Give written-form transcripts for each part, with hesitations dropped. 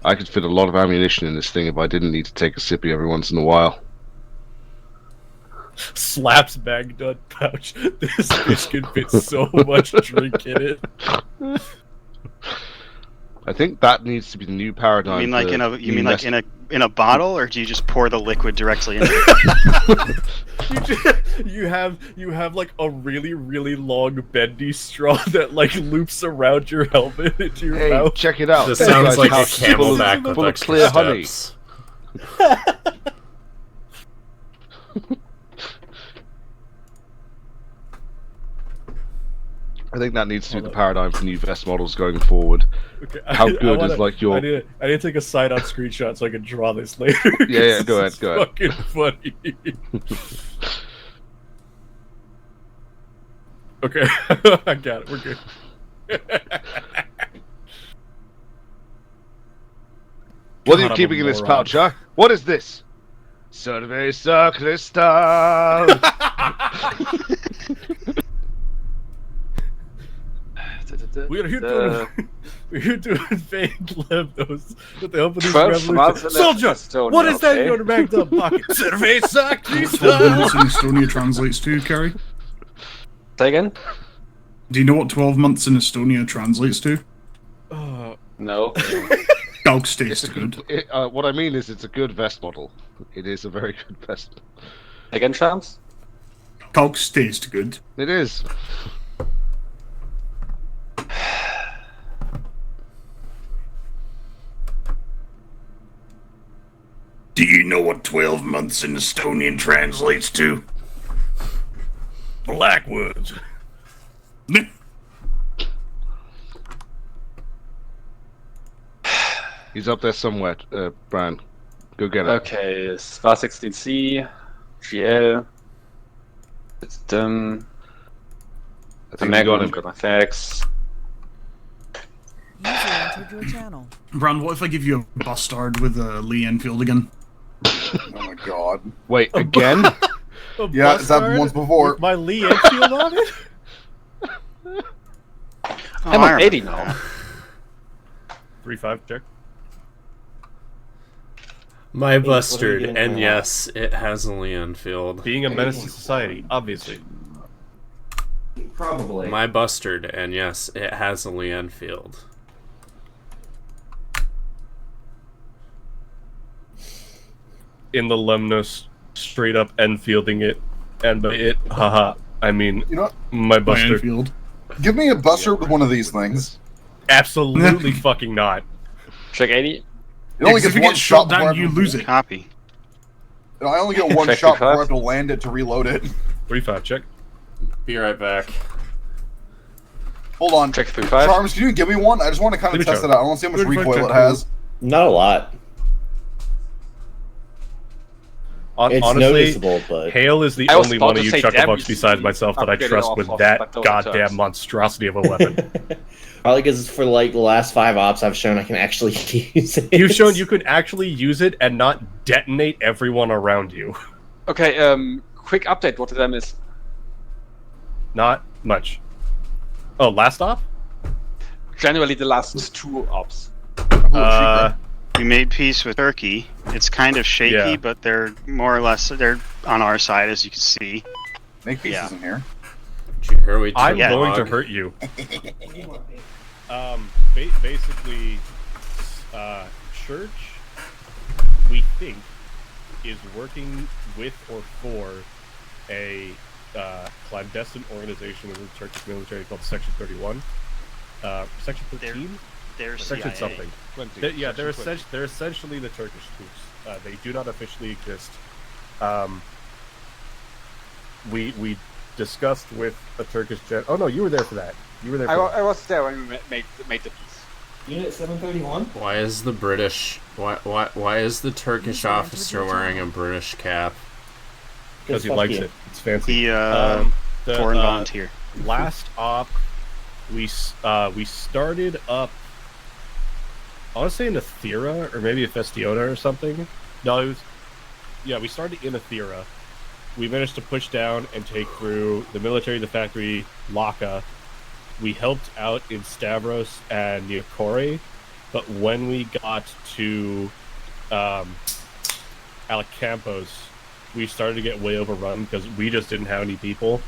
I could fit a lot of ammunition in this thing if I didn't need to take a sippy every once in a while. Slaps Magnum pouch. This fish can fit so much drink in it. I think that needs to be the new paradigm. You mean like in a bottle, or do you just pour the liquid directly into it? you have like a really, really long bendy straw that like loops around your helmet into your mouth. Check it out. This sounds like a camelback with full of extra clear honey. steps. I think that needs to be the paradigm for new vest models going forward. Okay, How good is like your? I need to take a side-on screenshot so I can draw this later. Yeah, go ahead. Fucking funny. Okay, I got it. We're good. What are you keeping in this pouch, huh? What is this? Cerveza Cristal. We're here to invade Lemnos with the help of these revolutions. Soldier, what is that in your Magnum pocket? Cerveza Cristal. 12 months in Estonia translates to, Kerry? Say again? Do you know what 12 months in Estonia translates to? No. Dog taste good. What I mean is, it's a good vest model. It is a very good vest. Again, Shams? Dogs taste good. It is. Do you know what 12 months in Estonian translates to? Blackwoods. He's up there somewhere, Brian. Go get it. Okay, SPA 16C, GL. It's done. I think you got him. Got my facts. User entered your channel. Bran, what if I give you a bastard with a Lee Enfield again? Oh my god. Wait, again? Yeah, it's happened once before. With my Lee Enfield on it? I'm on 80 now. 3-5, check. My bustard, and yes, it has a Lee Enfield. Being a menace to society, obviously. Probably. My bustard, and yes, it has a Lee Enfield. In the Lemnos, straight up Enfielding it, and by it, haha, I mean, You know what? my My bustard. Enfield. Give me a buster with one of these things. Absolutely fucking not. Check 80. It only If gets you one get shot shot before I down, have you to- lose it. Copy. I only get one Check shot 35. before I have to land it to reload it. 3-5, check. Be right back. Hold on. Check 35. Charms, can you give me one? I just want to kind Give of me test Charms. it out. I want to see how much 35 recoil check. it has. Not a lot. It's Honestly, noticeable, but Hale is the I was only about one to of you say, chucklebucks damn, you besides see, myself that I upgraded trust off with of that Spectral goddamn Terms. monstrosity of a weapon. probably because for like the last 5 ops, I've shown I can actually use it. You've shown you could actually use it and not detonate everyone around you. Okay, quick update what the them is. Not much. Oh, last op? Generally the last 2 ops. We made peace with Turkey. It's kind of shaky, Yeah. but they're more or less they're on our side, as you can see. Make pieces Yeah. in here. Did you hear we I'm took going to log? hurt you. Basically, Church, we think, is working with or for a clandestine organization within the Turkish military called Section 31. Section 13? They're Section CIA. something. 20. Yeah, they're, Section 20. they're essentially the Turkish troops. They do not officially exist. We discussed with a Turkish jet. Oh no, you were there for that. You were there. For that. I was there when we made the piece. Unit 731? Why is the British? Why is the Turkish officer wearing a British cap? Because he likes it. It's fancy. The foreign volunteer. Last op, we started up. I want to say in Athera or maybe a Festiona or something. No, it was. Yeah, we started in Athera. We managed to push down and take through the military, the factory, Laka. We helped out in Stavros and Neokore, But when we got to Alicampos, we started to get way overrun because we just didn't have any people,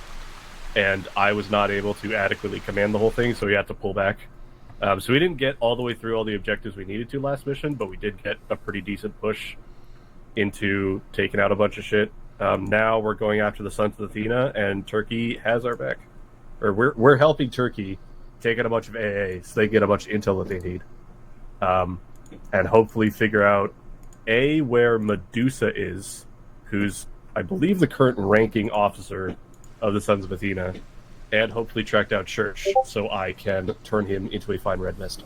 and I was not able to adequately command the whole thing, so we had to pull back. So we didn't get all the way through all the objectives we needed to last mission, but we did get a pretty decent push into taking out a bunch of shit. Now we're going after the Sons of Athena, and Turkey has our back. Or we're helping Turkey take out a bunch of AA so they get a bunch of intel that they need. And hopefully figure out, A, where Medusa is, who's, I believe, the current ranking officer of the Sons of Athena, and hopefully track down Church so I can turn him into a fine red mist.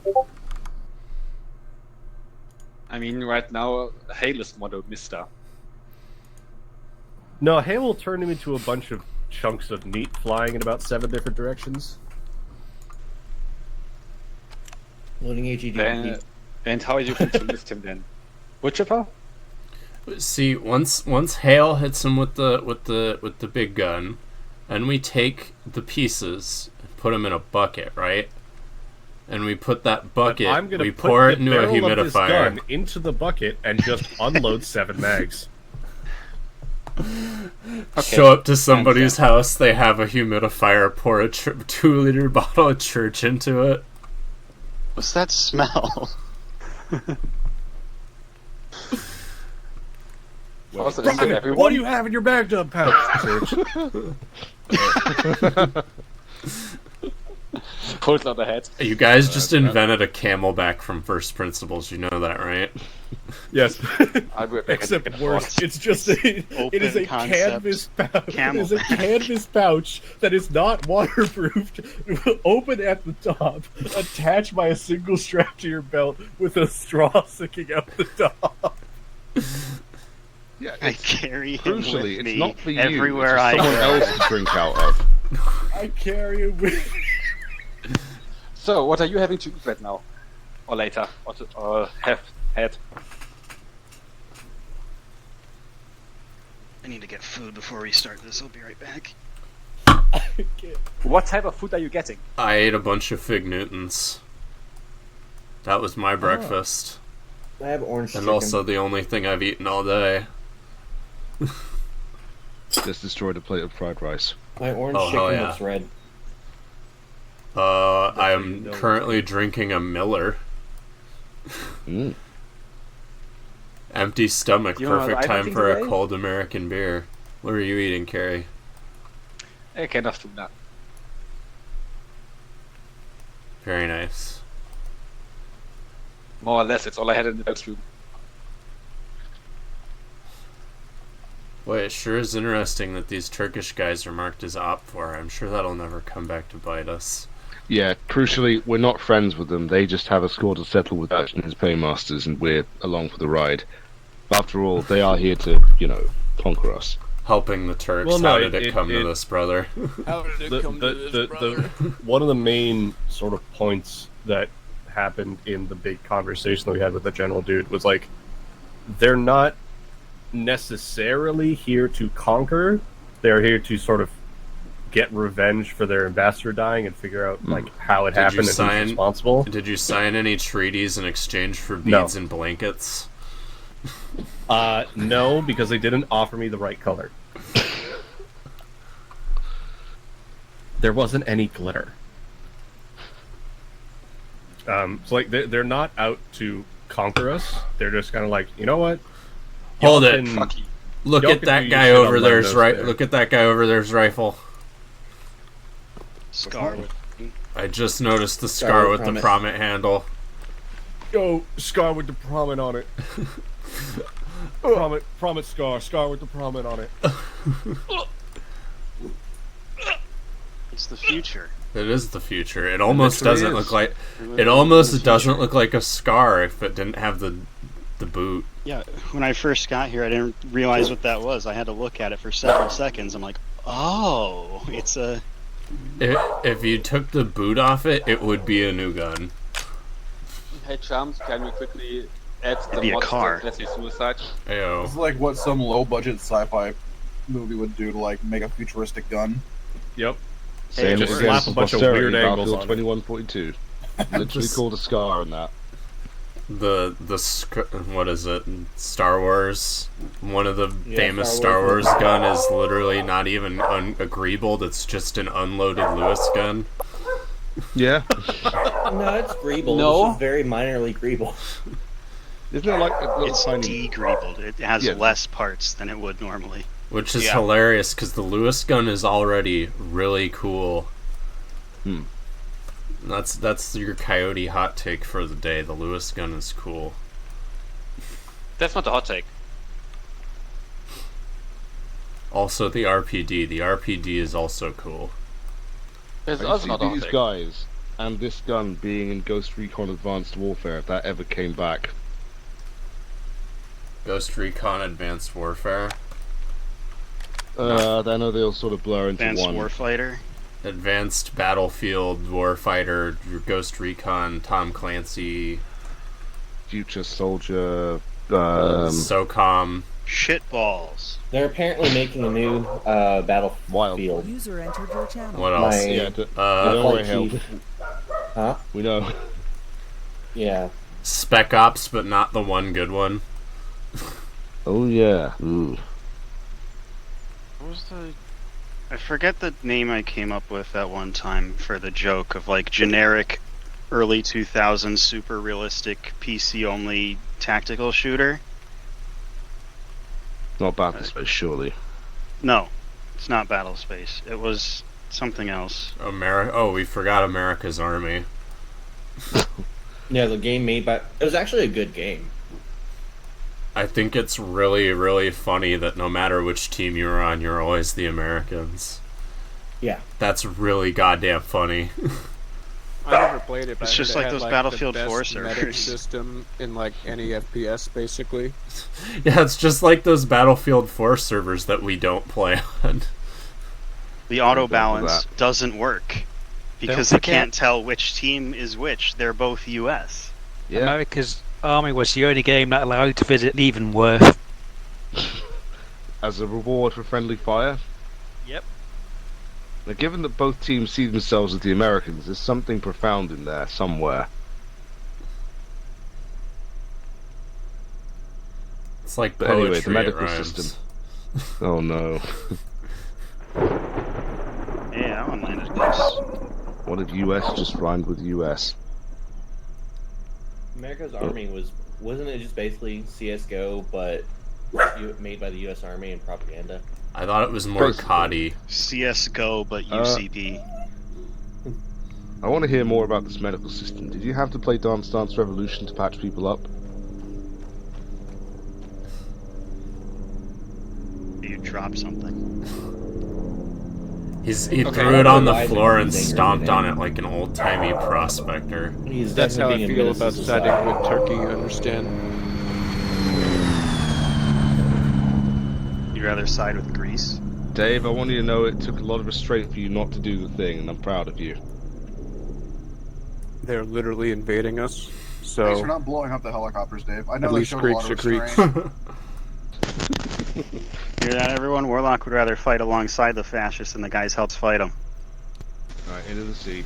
I mean, right now, Hale is Modo Mister. No, Hale will turn him into a bunch of chunks of meat flying in about 7 different directions. Loading AGD. And how are you going to lift him then? Wood chipper? See, once Hale hits him with the big gun, and we take the pieces and put them in a bucket, right? And we put that bucket, I'm gonna we put pour the it into a barrel of this humidifier. gun into the bucket and just unload 7 mags. Show up to somebody's house, they have a humidifier, pour a 2-liter bottle of Church into it. What's that smell? Also, just What everyone. do you have in your Baghdad pouch, Church? Pulls out the head. You guys just invented a camelback from First Principles, you know that, right? Yes. I'll be right back. Except worse, it's just it is a concept canvas pouch. It is a camelback. canvas pouch that is not waterproofed, open at the top, attached by a single strap to your belt with a straw sticking out the top. Yeah, I it's, carry him crucially, with it's me not for you. everywhere it's for I someone go. else to drink out of. I carry it with So, what are you having to eat right now? Or later? Or have had? I need to get food before we start this. I'll be right back. What type of food are you getting? I ate a bunch of Fig Newtons. That was my breakfast. I have orange And chicken. also the only thing I've eaten all day. Just destroyed a plate of fried rice. My orange Oh, hell chicken yeah. looks red. I am currently drinking a Miller. Mm. Empty stomach, You know what perfect I time think for a today? cold American beer. What are you eating, Carrie? A can of tuna. Very nice. More or less, it's all I had in the bedroom. Boy, it sure is interesting that these Turkish guys are marked as op for. I'm sure that'll never come back to bite us. Yeah, crucially, we're not friends with them. They just have a score to settle with Dutch and his paymasters, and we're along for the ride. After all, they are here to, conquer us. Helping the Turks. Well, no, How did it come to this, brother? One of the main sort of points that happened in the big conversation that we had with the general dude was like, they're not necessarily here to conquer. They're here to sort of get revenge for their ambassador dying and figure out like how it happened and who's responsible. Did you sign any treaties in exchange for No. beads and blankets? No, because they didn't offer me the right color. There wasn't any glitter. So like they're not out to conquer us. They're just kind of like, you know what? Hold Y'all it. can- Look y'all at can that do your guy shit over on there's Lemnos right. there. Look at that guy over there's rifle. Scar. I just noticed the scar with the promet handle. Yo, scar with the promet on it. promet scar with the promet on it. It's the future. It is the future. It almost literally doesn't is. look like. It almost doesn't look like a scar if it didn't have the boot. Yeah, when I first got here, I didn't realize what that was. I had to look at it for several seconds. I'm like, oh, it's a... If you took the boot off it, it would be a new gun. Hey, Chums, can we quickly add the be a mods car. to Deathly Suicide? Ayo. It's like what some low-budget sci-fi movie would do to like make a futuristic gun. Yep. Saying just it slap against a bunch of posterity, weird angles Battlefield on it. 2142. Literally called a scar on that. what is it? Star Wars. One of the famous Star Star Wars Wars gun is literally not even agreeable. It's just an unloaded Lewis gun. Yeah. No, it's greeble. No. It's just very minorly greeble. Isn't it like a little It's tiny... degreebled. It has Yeah. less parts than it would normally. Which is Yeah. hilarious because the Lewis gun is already really cool. That's your Coyote hot take for the day. The Lewis gun is cool. That's not the hot take. Also, the RPD. The RPD is also cool. It's I also see not the hot these take. guys and this gun being in Ghost Recon Advanced Warfare, if that ever came back. Ghost Recon Advanced Warfare. I know they'll sort of blur into Advanced one. Warfighter. Advanced Battlefield Warfighter, Ghost Recon, Tom Clancy, Future Soldier. SOCOM. Shitballs. They're apparently making a new Battlefield. User entered your channel. What else? My- Yeah, my don't worry, flight Hell. chief. Huh? We know. Yeah. Spec Ops, but not the one good one. Oh yeah. Ooh. What was the... I forget the name I came up with at one time for the joke of like generic early 2000s super realistic PC only tactical shooter. Not Battlespace, surely. No, it's not Battlespace. It was something else. Oh, we forgot America's Army. Yeah, the game made by... It was actually a good game. I think it's really, really funny that no matter which team you're on, you're always the Americans. Yeah. That's really goddamn funny. I never played it, but It's I just heard like it had, those the Battlefield best 4 medic servers. system in like any FPS, basically. Yeah, it's just like those Battlefield 4 servers that we don't play on. The auto that. balance doesn't work because Don't they can't tell which team is which. They're both US. Yeah. America's Army was the only game that allowed you to visit Leavenworth. As a reward for friendly fire. Yep. Now, given that both teams see themselves as the Americans, there's something profound in there somewhere. It's like But poetry, anyway, the medical it rhymes. system. Oh no. Yeah, that one landed close. What if US just rhymed with US? America's Army wasn't it just basically CS:GO, but made by the U.S. Army and propaganda? I thought it was more Basically. COD. CS:GO, but UCP. I want to hear more about this medical system. Did you have to play Dance Dance Revolution to patch people up? You drop something. He Okay. threw it on the Why floor did and he say stomped everything? on it like an old-timey prospector. He's That's how I definitely being a feel menace to about society. siding with Turkey, you understand? You'd rather side with Greece? Dave, I want you to know it took a lot of restraint for you not to do the thing, and I'm proud of you. They're literally invading us, Thanks for so not blowing up the helicopters, Dave. I know at they least showed a Greeks lot are of Greeks. restraint. Hear that, everyone? Warlock would rather fight alongside the fascists than the guys helps fight them. Alright, into the sea.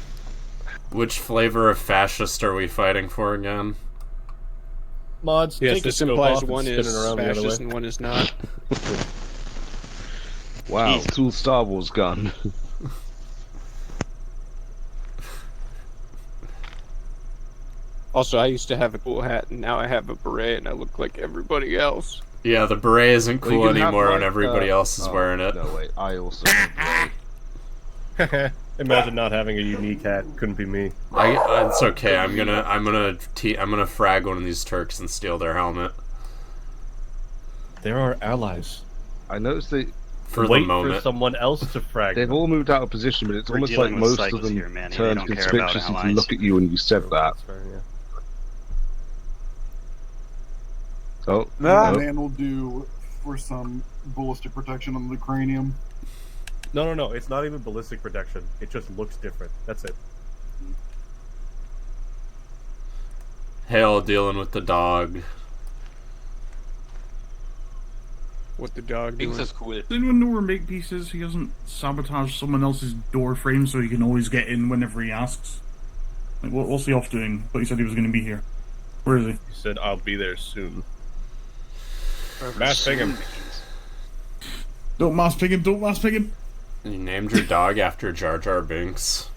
Which flavor of fascist are we fighting for again? Mods, Yes, take this your scope implies off and one spin is it around the other fascist way. and one is not. Wow, Jeez. cool Star Wars gun. Also, I used to have a cool hat, and now I have a beret, and I look like everybody else. Yeah, the beret isn't Well, you cool can have, anymore when like, everybody else is oh, wearing it. No, wait, I also have a Imagine not having a unique hat. Couldn't be me. It's okay. I'm gonna frag one of these Turks and steal their helmet There are allies. I noticed that for Wait the moment. for someone else to frag they've them. all moved out of position, but it's We're almost dealing like with most of cycles them here, Manny. They turned don't care about conspicuously to allies. look at you when you said that. That's fair, yeah. Oh, That no. man will do for some ballistic protection on the cranium. No. It's not even ballistic protection. It just looks different. That's it. Hale dealing with the dog. What the dog doing? cool. Does anyone know where Make Peace is? He doesn't sabotage someone else's door frame so he can always get in whenever he asks. Like, what's he off doing? But he said he was going to be here. Where is he? He said, "I'll be there soon." Mass ping him. Don't mouse ping him, don't mouse ping him! You named your dog after Jar Jar Binks.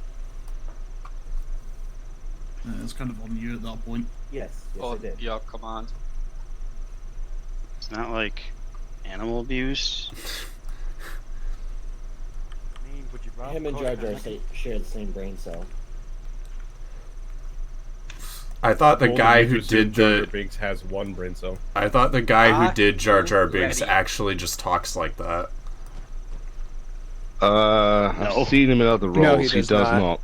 It's kind of on you at that point. Yes, I Oh, did. your command. It's not like animal abuse. Him and Jar Jar share the same brain cell. I thought the Told guy him who to assume did Jar Jar the Binks has one brain cell. I thought the guy who did Jar Jar ready. Binks actually just talks like that. I've seen him in other roles. No, he he does does not.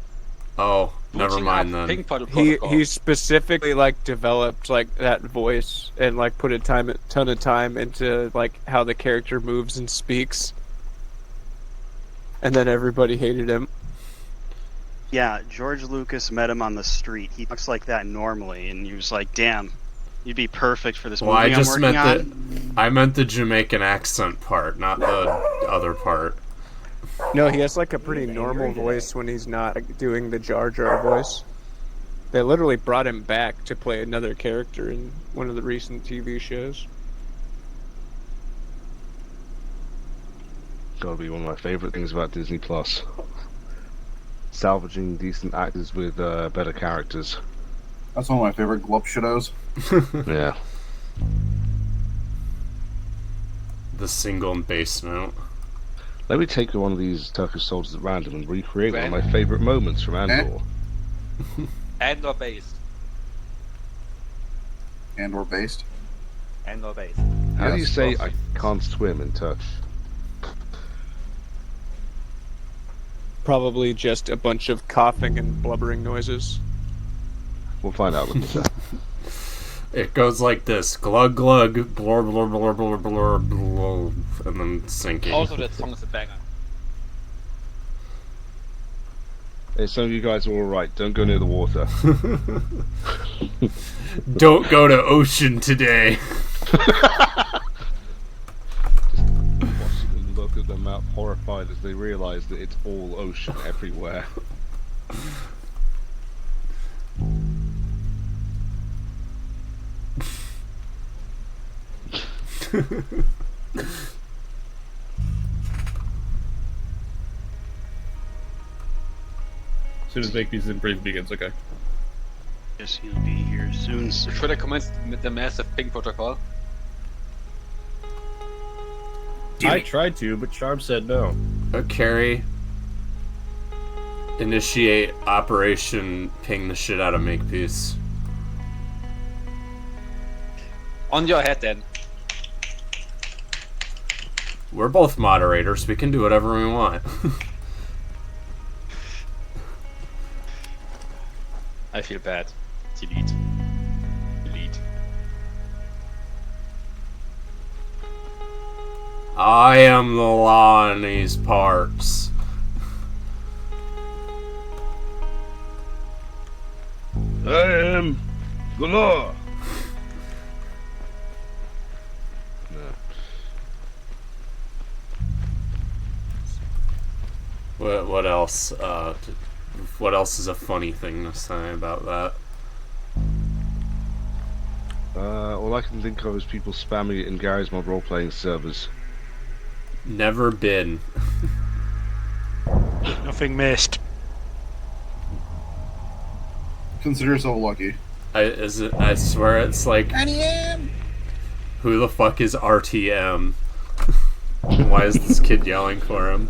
Oh, never mind then. Ping protocol. He specifically like developed like that voice and like put a ton of time into like how the character moves and speaks, and then everybody hated him. Yeah, George Lucas met him on the street. He talks like that normally, and he was like, "Damn, you'd be perfect for this Well, movie I I'm just working meant on." I meant the Jamaican accent part, not the other part. No, he has like a pretty normal voice when he's not like, doing the Jar Jar voice. They literally brought him back to play another character in one of the recent TV shows. Gotta be one of my favorite things about Disney Plus. Salvaging decent actors with better characters. That's one of my favorite glub shadows. Yeah. The single and bass note. Let me take one of these Turkish soldiers at random and recreate one of my favorite moments from Andor. And or based. And or based. And or based. How do you Yes, say both. I can't swim in Turkish? Probably just a bunch of coughing and blubbering noises. We'll find out later. It goes like this: glug glug, blur blur blur blur blur blur, and then sinking. Also, that song is a banger. Hey, some of you guys are alright. Don't go near the water. Don't go to ocean today. Watching them look at the map horrified as they realise that it's all ocean everywhere. As soon as Makepeace in brief begins, okay. Guess he'll be here soon. Should I commence with the massive ping protocol? I tried to, but Charm said no. Carrie, initiate Operation Ping the shit out of Makepeace. On your head then. We're both moderators. We can do whatever we want. I feel bad. Delete. Delete. I am the law in these parts. I am the law. What else? What else is a funny thing to say about that? All I can think of is people spamming it in Gary's mod role-playing servers. Never been. Nothing missed. Consider yourself lucky. I swear it's like. NEM! Who the fuck is RTM? Why is this kid yelling for him?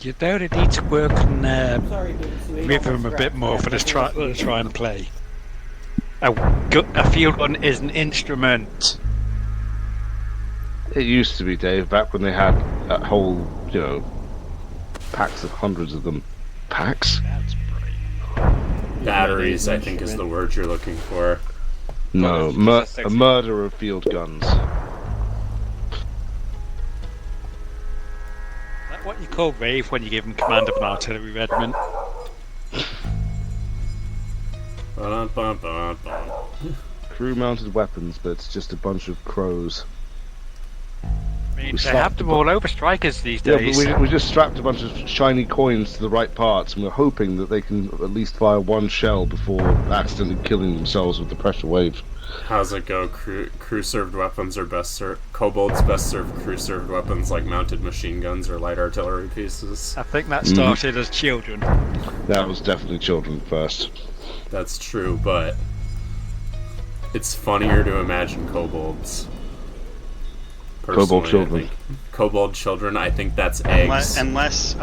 You know they need to work on Sorry, didn't see rhythm a bit more for this try and play. A field gun is an instrument. It used to be, Dave, back when they had that whole, packs of hundreds of them. Packs? Batteries, I think, is the word you're looking for. No, a murder of field guns. That's what you call rave when you give them command of an artillery regiment. Crew-mounted weapons, but it's just a bunch of crows. I mean, We they slapped have them the- all over strikers these Yeah, days. but we just strapped a bunch of shiny coins to the right parts, and we're hoping that they can at least fire one shell before accidentally killing themselves with the pressure wave. How's it go? Crew served weapons are best served. Kobolds best served crew served weapons like mounted machine guns or light artillery pieces. I think that started as children. That was definitely children first. That's true, but it's funnier to imagine kobolds. Kobold Personally, children. I think. Kobold children, I think that's eggs. Unless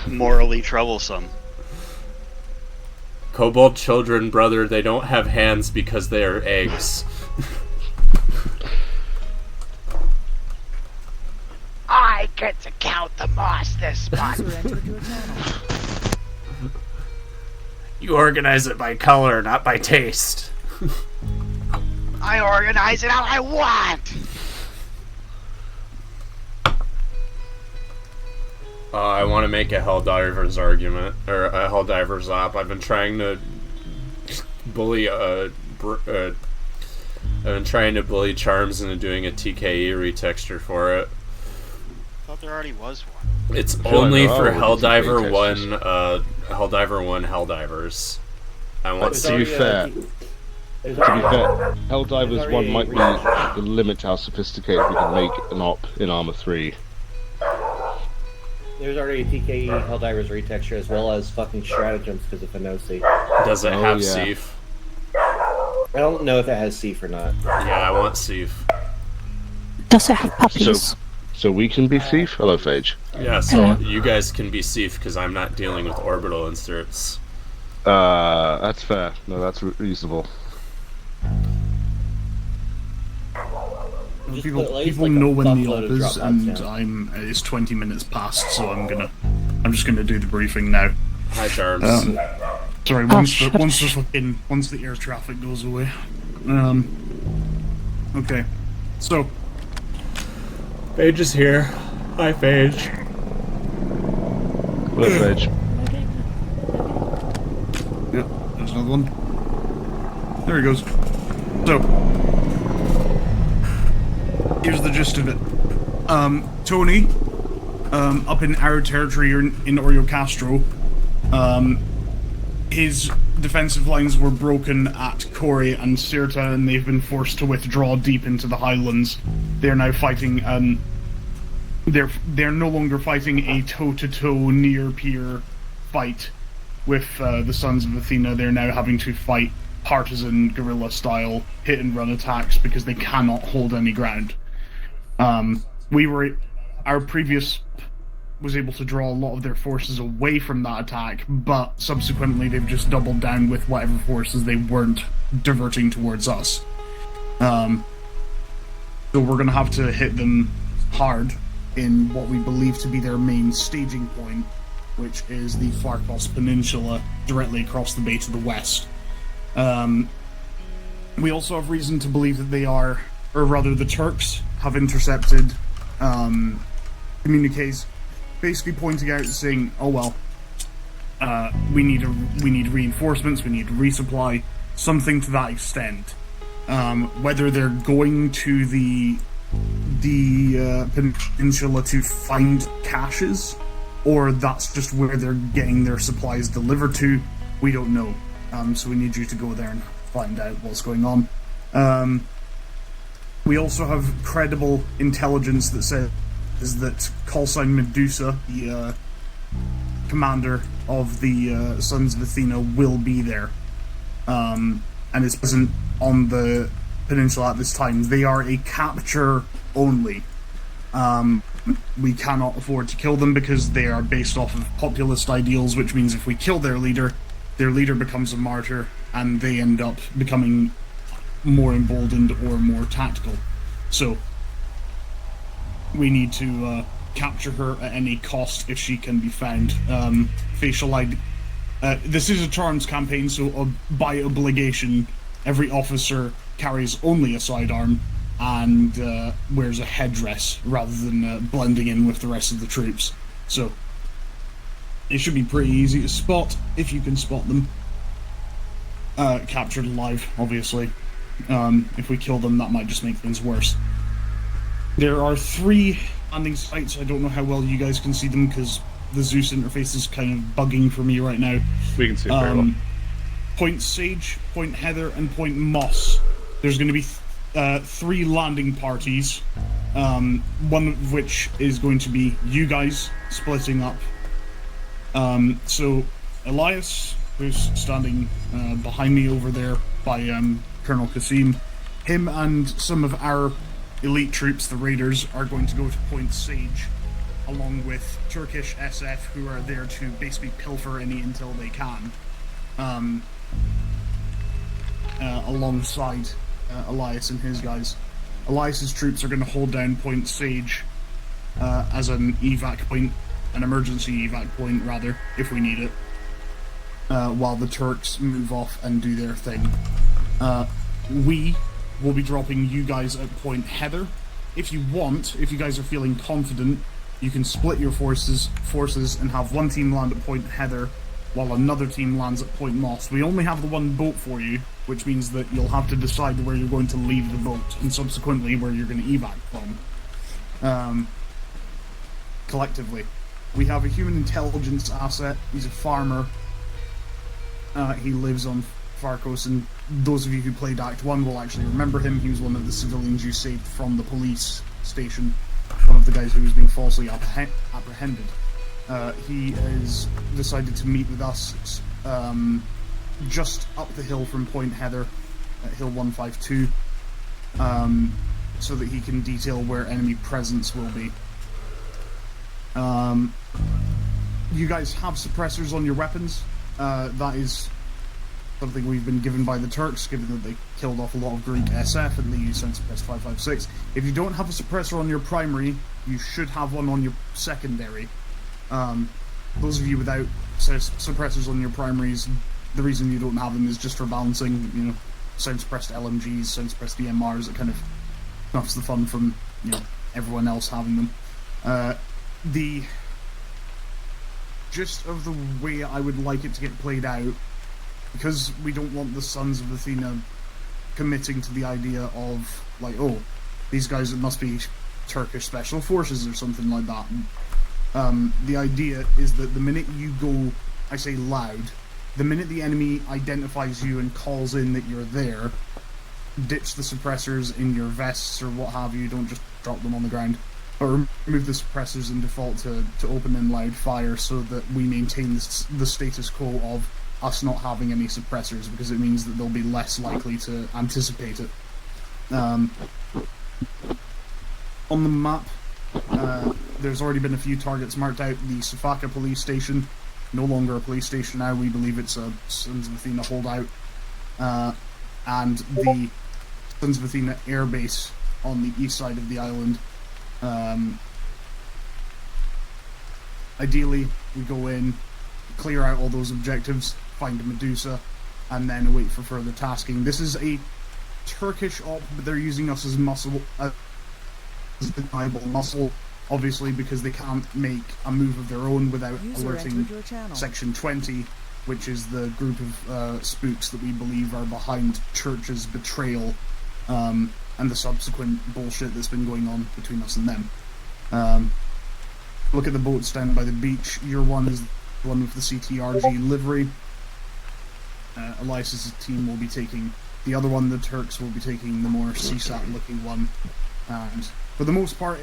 morally troublesome. Kobold children, brother, they don't have hands because they are eggs. I get to count the moss this month. You organize it by color, not by taste. I organize it how I want. I want to make a Helldivers argument, or a Helldivers op. I've been trying to bully, I've been trying to bully Charms into doing a TKE retexture for it. I thought there already was one. It's only like for they're all Helldiver TKE 1, Helldiver 1 Helldivers. I want To be fair, Helldivers 1 might be the limit to how sophisticated we can make an op in Arma 3. There's already a TKE Helldivers retexture as well as fucking stratagems because of Fenosi. Does it have Seif? I don't know if it has Seif or not. Yeah, I want Seif. Does it have puppies? So we can be Thief? Hello, Phage. Yeah, so you guys can be Seif because I'm not dealing with orbital inserts. That's fair. No, that's reasonable. People know when the op is, and it's 20 minutes past, so I'm just gonna do the briefing now. Hi, Charms. Sorry, once the air traffic goes away. Okay, so Phage is here. Hi, Phage. Hello, Phage. Yep, there's another one. There he goes. So, here's the gist of it. Tony, up in our territory in Oreo Castro, his defensive lines were broken at Corey and Sirta, and they've been forced to withdraw deep into the Highlands. They're now fighting, they're no longer fighting a toe-to-toe, near-peer fight with the Sons of Athena. They're now having to fight partisan, guerrilla-style, hit-and-run attacks because they cannot hold any ground. Our previous was able to draw a lot of their forces away from that attack, but subsequently they've just doubled down with whatever forces they weren't diverting towards us. So we're going to have to hit them hard in what we believe to be their main staging point, which is the Farkos Peninsula, directly across the bay to the west. We also have reason to believe that the Turks have intercepted communiques basically pointing out and saying, oh well, we need reinforcements, we need resupply, something to that extent. Whether they're going to the peninsula to find caches, or that's just where they're getting their supplies delivered to, we don't know. So we need you to go there and find out what's going on. We also have credible intelligence that says that callsign Medusa, the commander of the Sons of Athena, will be there, and is present on the peninsula at this time. They are a capture only. We cannot afford to kill them because they are based off of populist ideals, which means if we kill their leader becomes a martyr, and they end up becoming more emboldened or more tactical. So we need to capture her at any cost if she can be found. Facial ID. This is a charms campaign, so by obligation, every officer carries only a sidearm and wears a headdress rather than blending in with the rest of the troops. So it should be pretty easy to spot if you can spot them. Captured alive, obviously. If we kill them, that might just make things worse. There are 3 landing sites. I don't know how well you guys can see them because the Zeus interface is kind of bugging for me right now. We can see it very well. Point Sage, Point Heather, and Point Moss. There's going to be 3 landing parties, one of which is going to be you guys splitting up. So Elias, who's standing behind me over there by Colonel Kasim, him and some of our elite troops, the Raiders, are going to go to Point Sage, along with Turkish SF, who are there to basically pilfer any intel they can, alongside Elias and his guys. Elias's troops are going to hold down Point Sage as an evac point, an emergency evac point, rather, if we need it, while the Turks move off and do their thing. We will be dropping you guys at Point Heather. If you want, if you guys are feeling confident, you can split your forces and have one team land at Point Heather while another team lands at Point Moss. We only have the one boat for you, which means that you'll have to decide where you're going to leave the boat and subsequently where you're going to evac from. Collectively. We have a human intelligence asset. He's a farmer. He lives on Farkos, and those of you who played Act 1 will actually remember him. He was one of the civilians you saved from the police station, one of the guys who was being falsely apprehended. He has decided to meet with us just up the hill from Point Heather, at Hill 152, so that he can detail where enemy presence will be. You guys have suppressors on your weapons. That is something we've been given by the Turks, given that they killed off a lot of Greek SF and they use Sense Suppress 556. If you don't have a suppressor on your primary, you should have one on your secondary. Those of you without suppressors on your primaries, the reason you don't have them is just for balancing, you know, sound-suppressed LMGs, sound-suppressed DMRs. It kind of snuffs the fun from, you know, everyone else having them. The gist of the way I would like it to get played out, because we don't want the Sons of Athena committing to the idea of, like, oh, these guys, it must be Turkish Special Forces or something like that. The idea is that the minute you go, I say loud, the minute the enemy identifies you and calls in that you're there, ditch the suppressors in your vests or what have you, don't just drop them on the ground, but remove the suppressors and default to open and loud fire so that we maintain the status quo of us not having any suppressors, because it means that they'll be less likely to anticipate it. On the map, there's already been a few targets marked out. The Sofaka police station, no longer a police station now, we believe it's a Sons of Athena holdout, and the Sons of Athena airbase on the east side of the island. Ideally, we go in, clear out all those objectives, find a Medusa, and then await for further tasking. This is a Turkish op, but they're using us as muscle, as deniable muscle, obviously, because they can't make a move of their own without alerting Section 20, which is the group of spooks that we believe are behind Church's betrayal, and the subsequent bullshit that's been going on between us and them. Look at the boats down by the beach. Your one is the one with the CTRG livery. Elias's team will be taking the other one. The Turks will be taking the more CSAT looking one. And for the most part,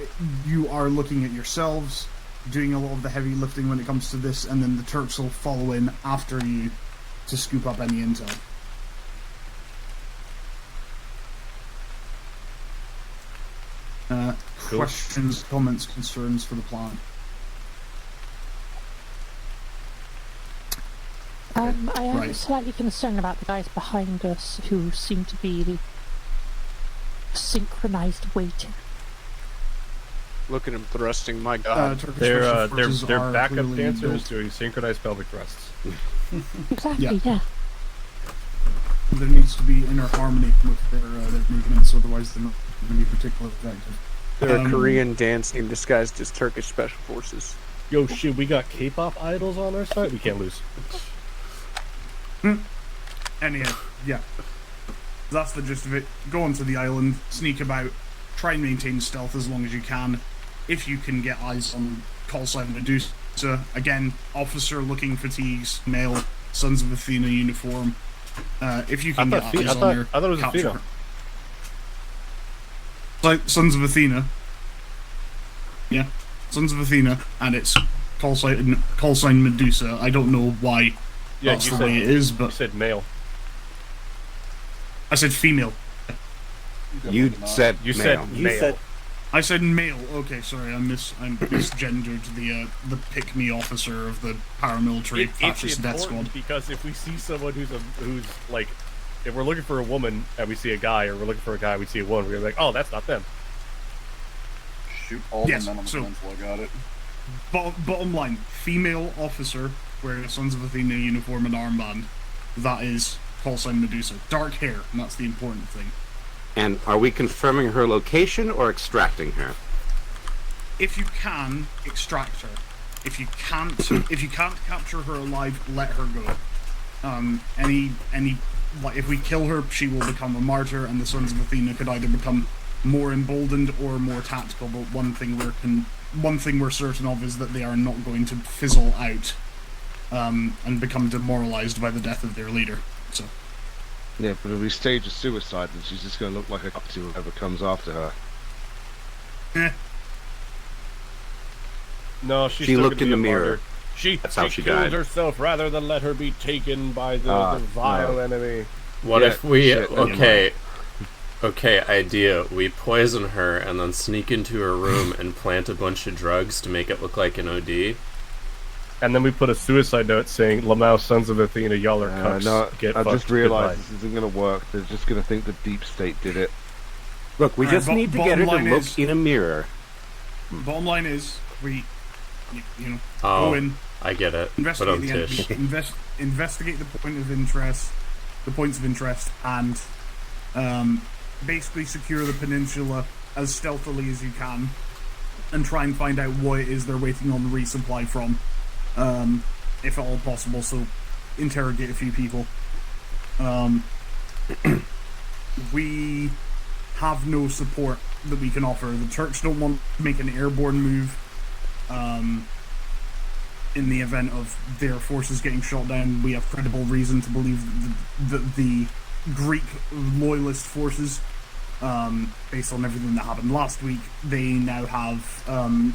you are looking at yourselves, doing a lot of the heavy lifting when it comes to this, and then the Turks will follow in after you to scoop up any intel. Cool. Questions, comments, concerns for the plan? I am Right. slightly concerned about the guys behind us who seem to be synchronized waiting. Look at him thrusting, my god. They're backup dancers doing synchronized pelvic thrusts. Exactly, yeah. There needs to be inner harmony with their movements, otherwise they're not going to be particularly effective. They're a Korean dance team disguised as Turkish Special Forces. Yo, shit, we got K-pop idols on our side? We can't lose. Anyhow, yeah. That's the gist of it. Go onto the island, sneak about, try and maintain stealth as long as you can. If you can get eyes on call sign Medusa, again, officer looking fatigues, male, Sons of Athena uniform. If you can get eyes on her, I thought it was capture Athena. her. Sons of Athena. Yeah, Sons of Athena, and it's call sign Medusa. I don't know why that's the way it is, but you said male. I said female. You said male. I said male. Okay, sorry, I misgendered the pick me officer of the paramilitary fascist death squad. Because if we see someone who's like, if we're looking for a woman and we see a guy, or we're looking for a guy and we see a woman, we're like, oh, that's not them. Shoot all the men on the peninsula. Got it. Bottom line, female officer wearing a Sons of Athena uniform and armband. That is call sign Medusa. Dark hair, and that's the important thing. And are we confirming her location or extracting her? If you can, extract her. If you can't capture her alive, let her go. If we kill her, she will become a martyr, and the Sons of Athena could either become more emboldened or more tactical. But one thing we're certain of is that they are not going to fizzle out and become demoralized by the death of their leader. So. Yeah, but if we stage a suicide, then she's just going to look like a cop to whoever comes after her. No, she looked in the mirror. That's how she killed died. herself rather than let her be taken by the vile enemy. What if we... Okay, idea. We poison her and then sneak into her room and plant a bunch of drugs to make it look like an OD. And then we put a suicide note saying, Lamau, Sons of Athena, y'all are cucks. No, Get I fucked. just realised Goodbye. this isn't going to work. They're just going to think the deep state did it. Look, we just need to get her to look in a mirror. Bottom line is, go in. I get it. Investigate But the enemy, investigate the points of interest, and basically secure the peninsula as stealthily as you can, and try and find out what it is they're waiting on the resupply from, if at all possible. So, interrogate a few people. We have no support that we can offer. The Turks don't want to make an airborne move. In the event of their forces getting shot down, we have credible reason to believe that the Greek loyalist forces, based on everything that happened last week, they now have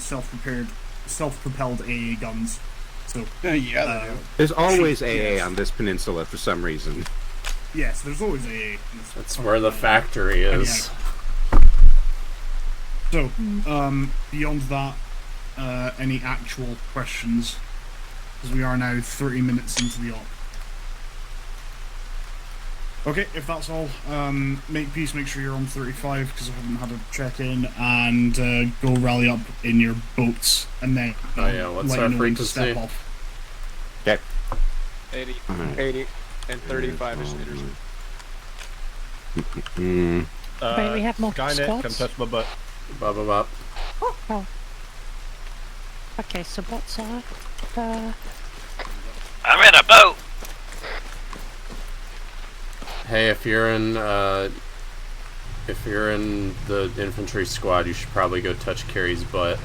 self-propelled AA guns. So they do. There's always AA on this peninsula for some reason. Yes, there's always AA. That's where the factory is. So, beyond that, any actual questions? Because we are now 30 minutes into the op. Okay, if that's all, make sure you're on 35, because I haven't had a check-in, and go rally up in your boats, and then what's let our you know when to frequency? step off. Okay. 80, and 35 is Mm. Wait, we have multiple Skynet, squads? come touch my butt. Bop, bop, bop. Oh. Okay, so what's I'm in a boat. Hey, if you're in the infantry squad, you should probably go touch Carrie's butt.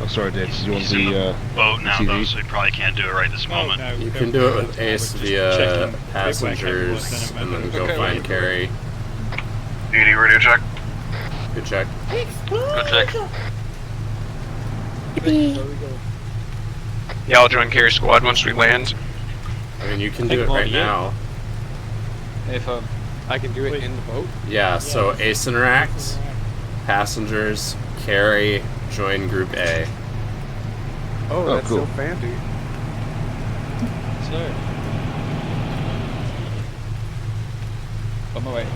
Oh, sorry, Dave. Did you want He's in the boat now, TV? though, so he probably can't do it right this moment. You can do it with Ace via passengers, and then go find Carrie. ED radio check. Good check. Good check. Yeah, I'll join Carrie squad once we land. I mean, you can do it right now. If I can do it in the boat? Yeah, so Ace interact, passengers, Carrie, join Group A. Oh, that's cool. so fancy. Sir. On my way.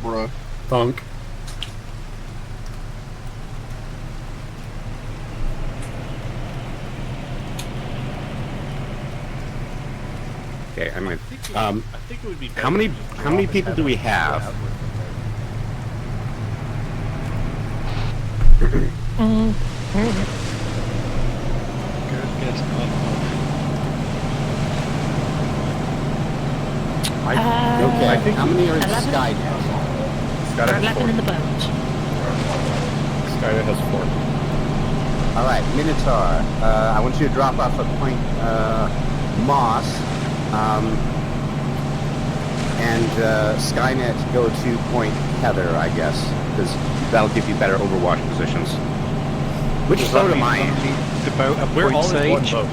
Bruh. Thunk. Okay, I'm in. I think it would be How many people do we have? I think how many are in 11? Skynet? Skynet has 11 4. in the boat. Skynet has 4. All right, Minotaur. I want you to drop off at Point Moss, and Skynet go to Point Heather, I guess, because that'll give you better overwatch positions. Which boat am I in? The boat at We're Point all in one Sage. boat.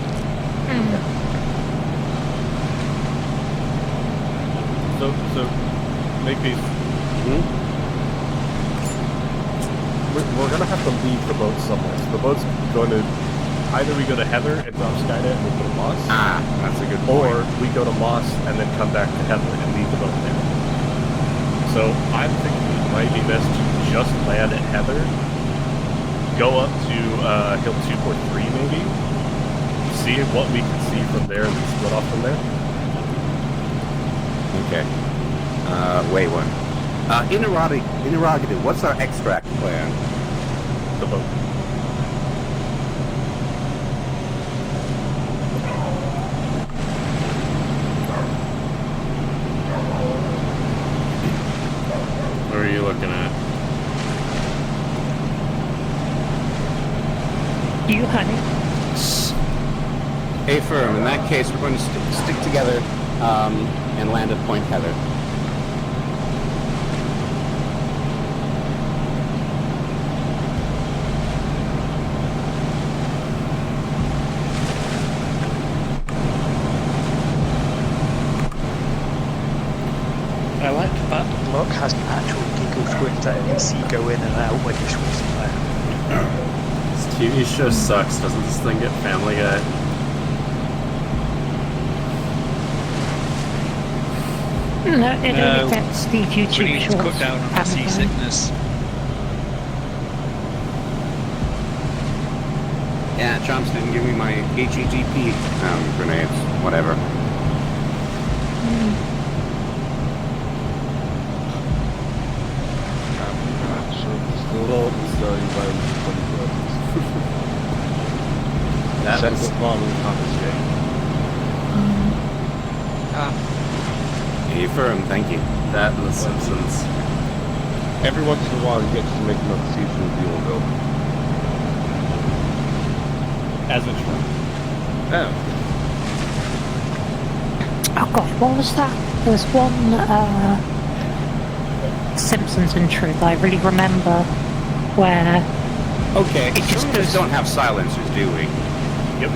So make these. We're gonna have to leave the boat somewhere. So the boat's going to either we go to Heather and drop Skynet and we go to Moss. Ah, that's a good point. Or we go to Moss and then come back to Heather and leave the boat there. So I'm thinking it might be best to just land at Heather, go up to Hill 243 maybe, see what we can see from there and then split off from there. Okay. Wait one. Interrogative, what's our extract plan? The boat. What are you looking at? You, honey. Hey, firm. In that case, we're going to stick together and land at Point Heather. I like the fact that Locke has an actual giggle twist that you can see go in and out when you're switching there. This TV show sucks. Doesn't this thing get Family Guy? No, it only gets the YouTube We need to shorts. cut down on the seasickness. Yeah, Chomps didn't give me my HEGP grenades. Whatever. That That's was farming confiscate. Hey, firm. Thank you. That and The Simpsons. Every once in a while, you get to make another season of the Orville. As a true. Oh. Oh god, what was that? There was one Simpsons intro that I really remember where Okay, it just some of us goes. don't have silencers, do we? Yep.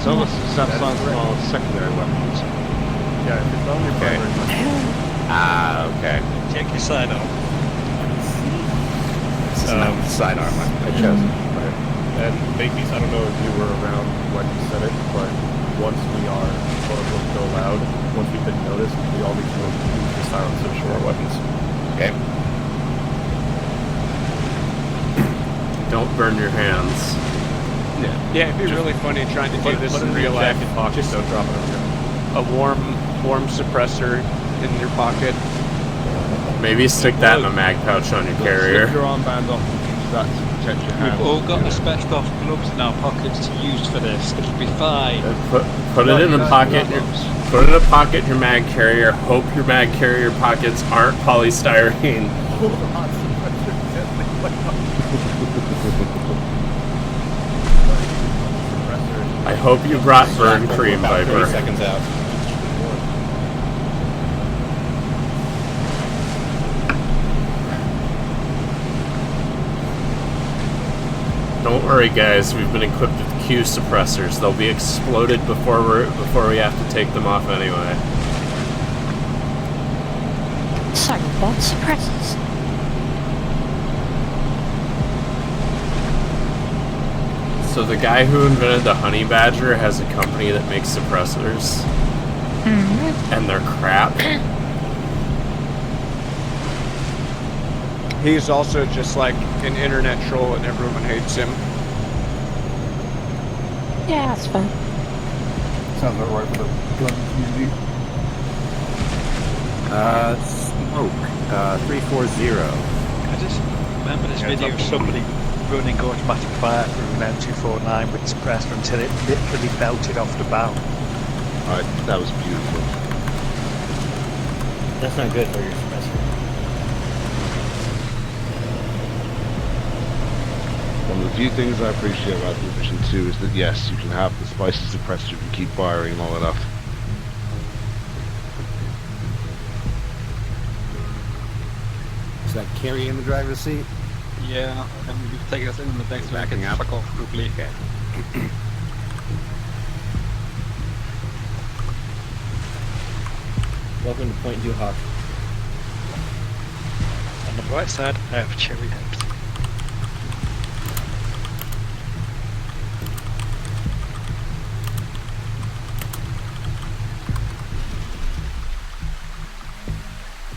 Some of us have silenced our secondary weapons. Yeah, if it's on your Okay. primary weapon. Ah, okay. Check your side off. This is not sidearm. I chose. And Makepeace, I don't know if you were around when you said it, but once we are quote unquote go loud, once we've been noticed, we all need to use the silencers for our weapons. Okay. Don't burn your hands. Yeah, it'd be really funny trying to do this in real life. Just don't drop it over here. A warm suppressor in your pocket. Maybe stick that in a mag pouch on your carrier. Slip your armband off and use that to protect your hands. We've all got asbestos gloves in our pockets to use for this. It'll be fine. Put it in a pocket. Put it in a pocket in your mag carrier. Hope your mag carrier pockets aren't polystyrene. I hope you brought burn cream, About 30 Viper. seconds out. Don't worry, guys. We've been equipped with Q suppressors. They'll be exploded before we have to take them off anyway. So, what suppressors? So the guy who invented the honey badger has a company that makes suppressors, and they're crap. He's also just like an internet troll and everyone hates him. Yeah, that's fine. Sounds about right for the gun community. Smoke, 340. I just remember this video of somebody running automatic fire through an M249 with suppressor until it literally belted off the bow. Alright, that was beautiful. That's not good for your suppressor. One of the few things I appreciate about the Division 2 is that yes, you can have the spicy suppressor and keep firing long enough. Is that Carrie in the driver's seat? Yeah, and you take us in the next Backing up. fuck off quickly. Okay. Welcome to Point Duhawk. On the right side, I have cherry hips.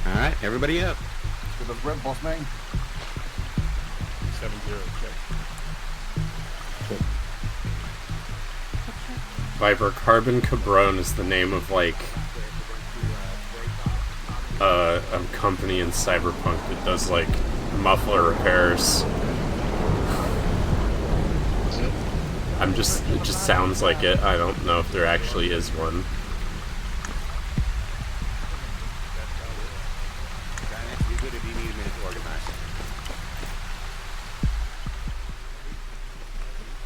Alright, everybody up. Good as red, boss man. 7-0, check. Viper Carbon Cabron is the name of like a company in Cyberpunk that does like muffler repairs. It just sounds like it. I don't know if there actually is one.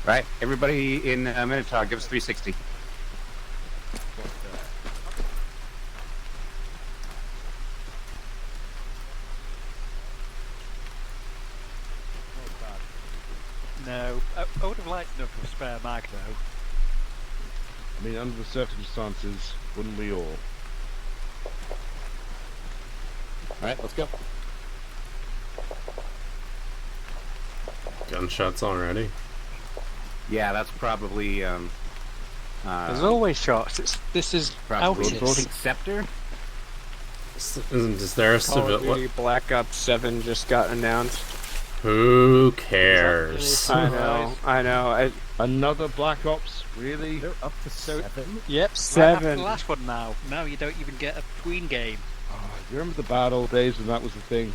Right, everybody in Minotaur, give us 360. No, I would have liked enough of a spare mag though. I mean, under the circumstances, wouldn't we all? Alright, let's go. Gunshots already. Yeah, that's probably, There's always shots. This is probably Aegis. Scepter? Is there a Call of civil? Duty Black Ops 7 just got announced. Who cares? I know. Another Black Ops? Really? They're up to 7? Yep, Right 7. after the last one now. Now you don't even get a tween game. Oh, you remember the bad old days when that was the thing?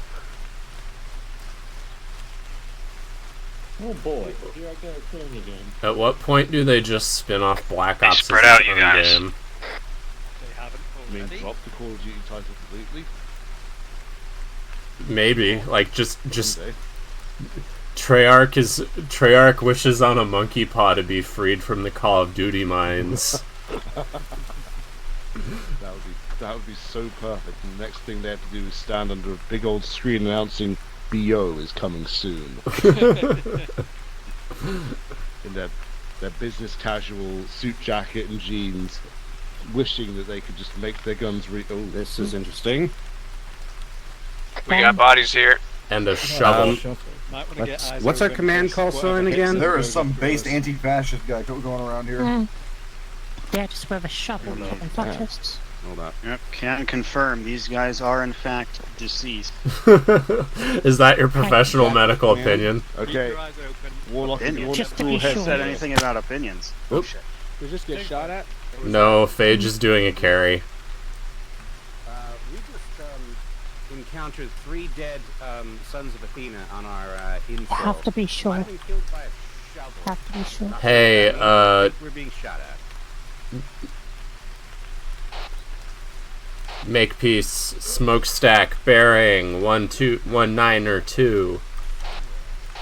Oh boy, here I go killing again. At what point do they just spin off Black Ops spread as out, its you own guys. game? They haven't I mean, already. drop the Call of Duty title completely? Maybe, like just Someday. Treyarch wishes on a monkey paw to be freed from the Call of Duty mines. That would be so perfect. And the next thing they have to do is stand under a big old screen announcing BO is coming soon. In their business casual suit jacket and jeans, wishing that they could just make their guns oh, This is interesting. We got bodies here. And a shovel. Might wanna get eyes What's our open command for call whatever sign hits again? them. There is some based anti-fascist guy going around here. Yeah, just with a shovel chopping fascists. Hold up. Yep, can confirm these guys are in fact deceased. Is that your professional medical opinion? Okay. Warlock and Opinions? Just to Who be has sure. said anything about opinions? Oop. Bullshit. Did this get shot at? No, Phage is doing a carry. We just encountered 3 dead Sons of Athena on our info. Have to be sure. Might have been killed by a shovel. Have to be sure. Hey, We're being shot at. make peace. Smokestack bearing 19 or 2,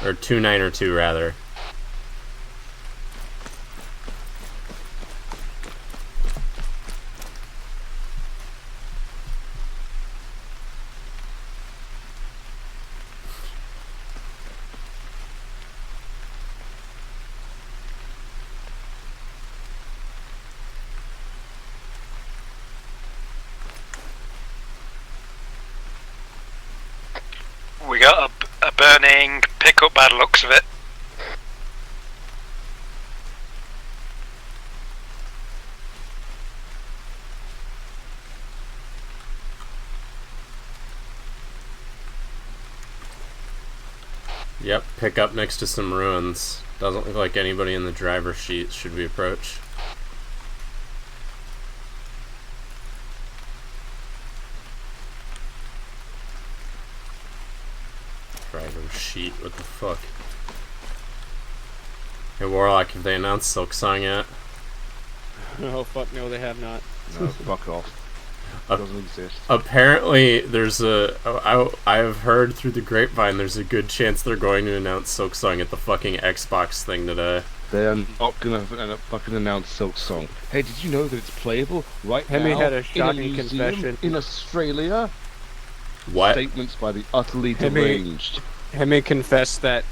or 29 or 2 rather. We got a burning pickup by the looks of it. Yep, pick up next to some ruins. Doesn't look like anybody in the driver's seat. Should we approach? Alright, oh shit, what the fuck? Hey Warlock, have they announced Silk Song yet? Oh fuck no, they have not. No, fuck off. It doesn't exist. Apparently, there's I have heard through the grapevine there's a good chance they're going to announce Silk Song at the fucking Xbox thing today. They are not gonna fucking announce Silk Song. Hey, did you know that it's playable right Hemi now had a in a shocking museum confession. in Australia? What? Statements by the utterly Hemi- deranged. Hemi confessed that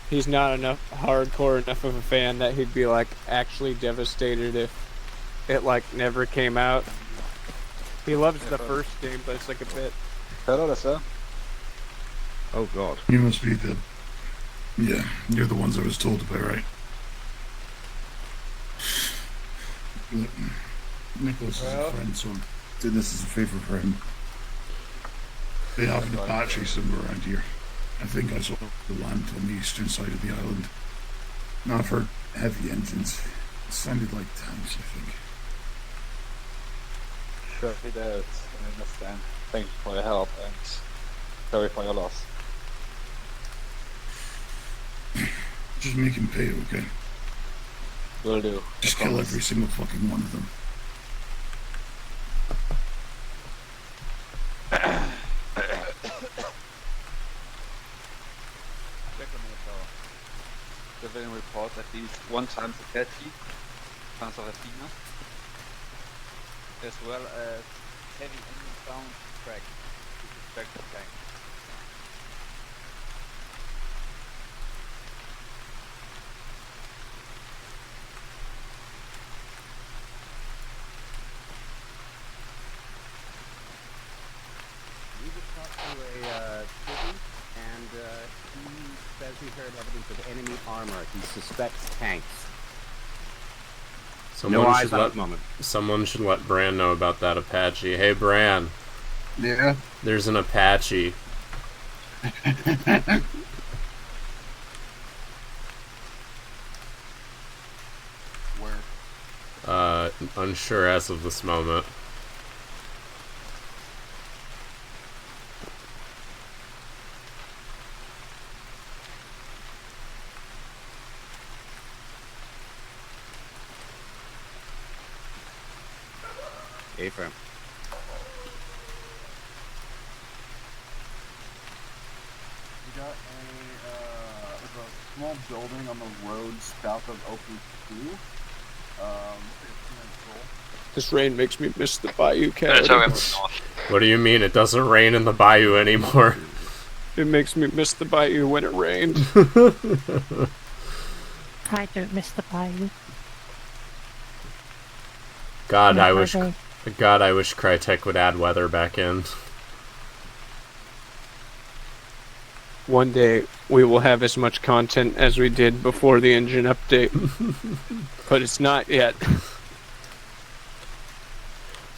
he's not enough hardcore enough of a fan that he'd be like actually devastated if it like never came out. He loves the first game, but it's like a bit. Hello, sir. Oh god. You must be the... Yeah, you're the ones I was told to play, right? Look, Nicholas is a friend, so I'm doing this as a favour for him. They have an Apache somewhere around here. I think I saw the land on the eastern side of the island. Now I've heard heavy engines. It sounded like tanks, I think. Sure, he does. I understand. Thank you for your help and sorry for your loss. Just make him pay, okay? Will do. Just kill every single fucking one of them. Civilian report at least one time Apache, Panzerratina, as well as heavy engine sound track with respect to tank. We just talked to a civvy, and he says he heard evidence of enemy armor. He suspects tanks. Someone should let Bran know about that Apache. Hey Bran. Yeah? There's an Apache. Where? Unsure as of this moment. A3M. We got a small building on the road south of OP2. This rain makes me miss the Bayou Coyote. What do you mean? It doesn't rain in the bayou anymore. It makes me miss the Bayou when it rained. I don't miss the bayou. God, No, I wish don't. Crytek would add weather back in. One day we will have as much content as we did before the engine update. But it's not yet.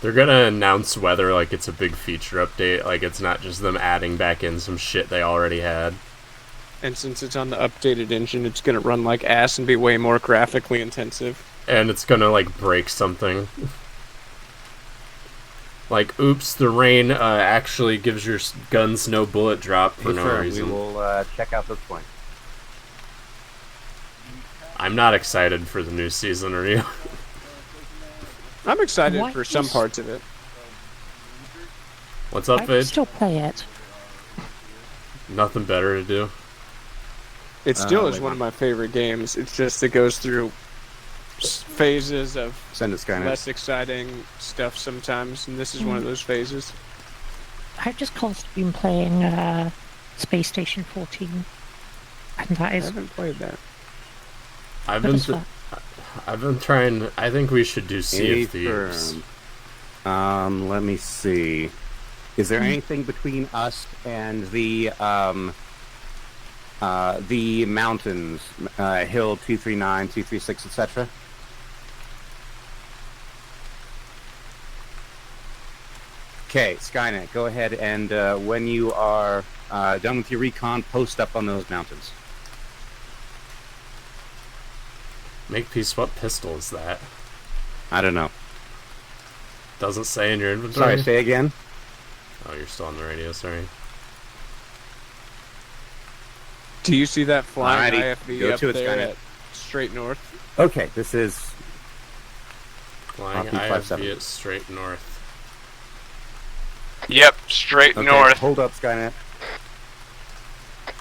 They're gonna announce weather like it's a big feature update, like it's not just them adding back in some shit they already had. And since it's on the updated engine, it's gonna run like ass and be way more graphically intensive. And it's gonna, like, break something. Like, oops, the rain actually gives your guns no bullet drop for no reason. We will check out this point. I'm not excited for the new season, are you? I'm excited Why for some is- parts of it. What's up, I can Vage? still play it. Nothing better to do? It still is one of my favorite games. It's just it goes through phases of Send it, Skynet. less exciting stuff sometimes, and this is one of those phases. I've just constantly been playing Space Station 14. And that I is... haven't played that. I've that been is fun. I've been trying. I think we should do Sea of Thieves. Let me see. Is there anything between us and the mountains, Hill 239, 236, etc.? Okay, Skynet, go ahead and when you are done with your recon, post up on those mountains. Makepeace, what pistol is that? I don't know. Doesn't say in your inventory. Sorry, say again. Oh, you're still on the radio, sorry. Do you see that flying Alrighty, IFV go up to it, there Skynet. at straight north? Okay, this is Flying RP-57. IFV at straight north. Yep, straight Okay, north. hold up, Skynet.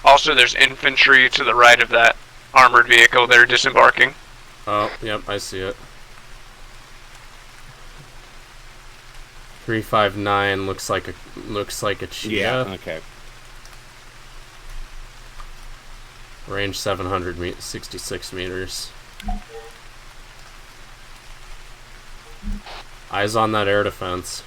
Also, there's infantry to the right of that armored vehicle. They're disembarking. Oh, yep, I see it. 359 looks like a cheetah. Yeah, okay. Range 766 meters. Eyes on that air defense.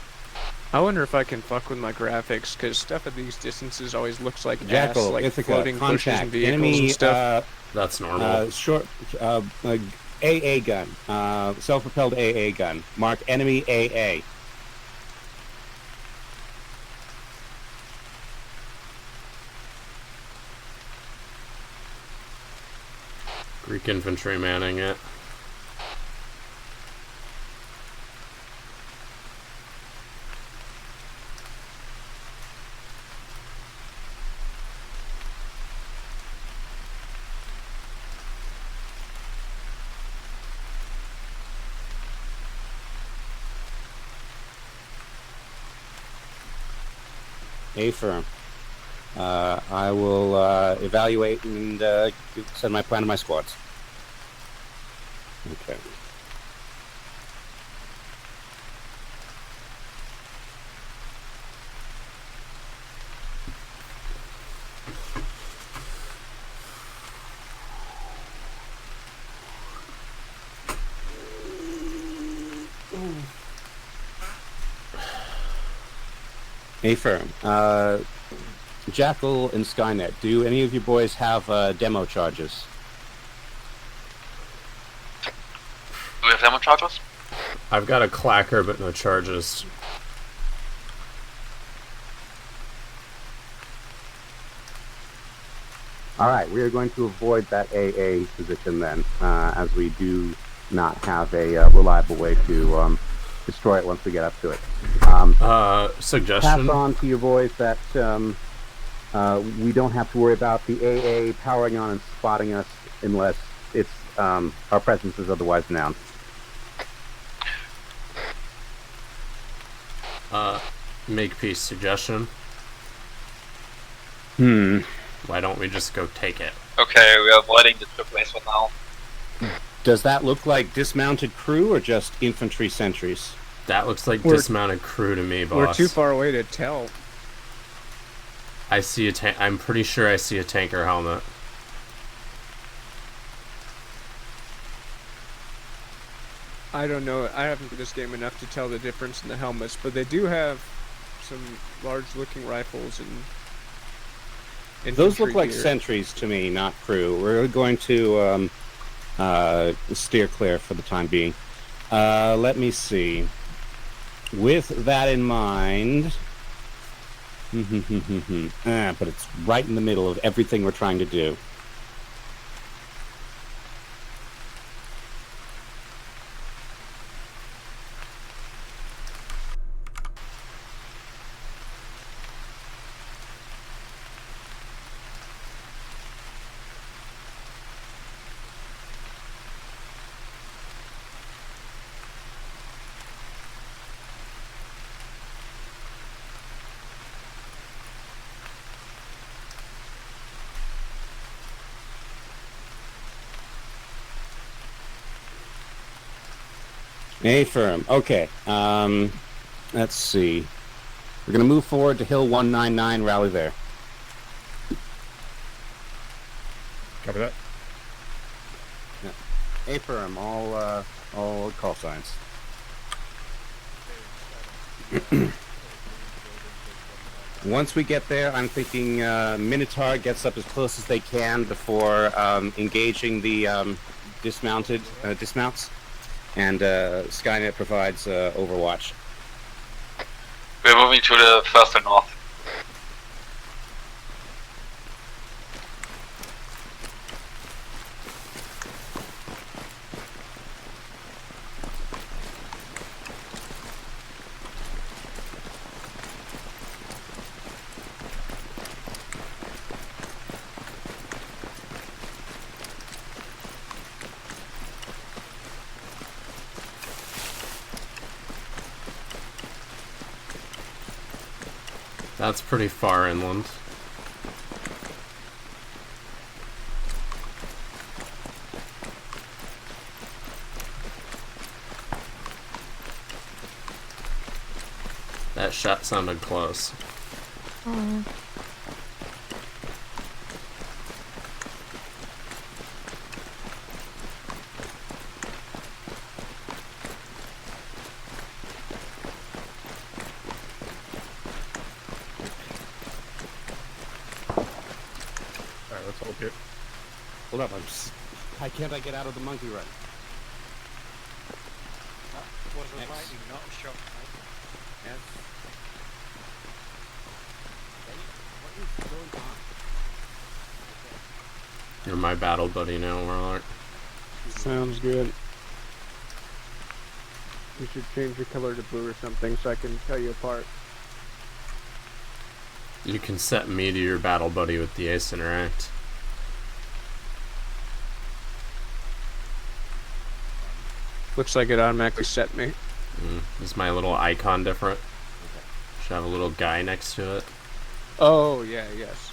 I wonder if I can fuck with my graphics, because stuff at these distances always looks like Jackal, ass, like Ithaca, floating bushes and contact, vehicles enemy, and stuff. That's normal. Short, AA gun, self-propelled AA gun. Mark enemy AA. Greek infantry manning it. A firm. I will evaluate and send my plan to my squads. Okay. A firm. Jackal and Skynet, do any of you boys have demo charges? Do we have demo charges? I've got a clacker, but no charges. Alright, we are going to avoid that AA position then, as we do not have a reliable way to destroy it once we get up to it. Suggestion? Pass on to your boys that we don't have to worry about the AA powering on and spotting us unless it's our presence is otherwise announced. Make peace suggestion. Why don't we just go take it? Okay, we are avoiding the trip place for now. Does that look like dismounted crew or just infantry sentries? That looks like dismounted crew to me, boss. We're too far away to tell. I see I'm pretty sure I see a tanker helmet. I don't know. I haven't played this game enough to tell the difference in the helmets, but they do have some large-looking rifles and Those look like gear. sentries to me, not crew. We're going to steer clear for the time being. Let me see. With that in mind... but it's right in the middle of everything we're trying to do. A firm. Okay. Let's see. We're going to move forward to Hill 199. Rally there. Copy that. Yeah. A firm. All call signs. Once we get there, I'm thinking Minotaur gets up as close as they can before engaging the dismounted dismounts. And Skynet provides overwatch. We're moving to the first and north. That's pretty far inland. That shot sounded close. Mm. Alright, let's hold here. Hold up, why can't I get out of the monkey run? That was a lightning, not a shot. Yes. What is going on? You're my battle buddy now, Warlock. Sounds good. You should change your color to blue or something so I can tell you apart. You can set me to your battle buddy with the Ace Interact. Looks like it automatically set me. Is my little icon different? Should have a little guy next to it. Oh, yeah, yes.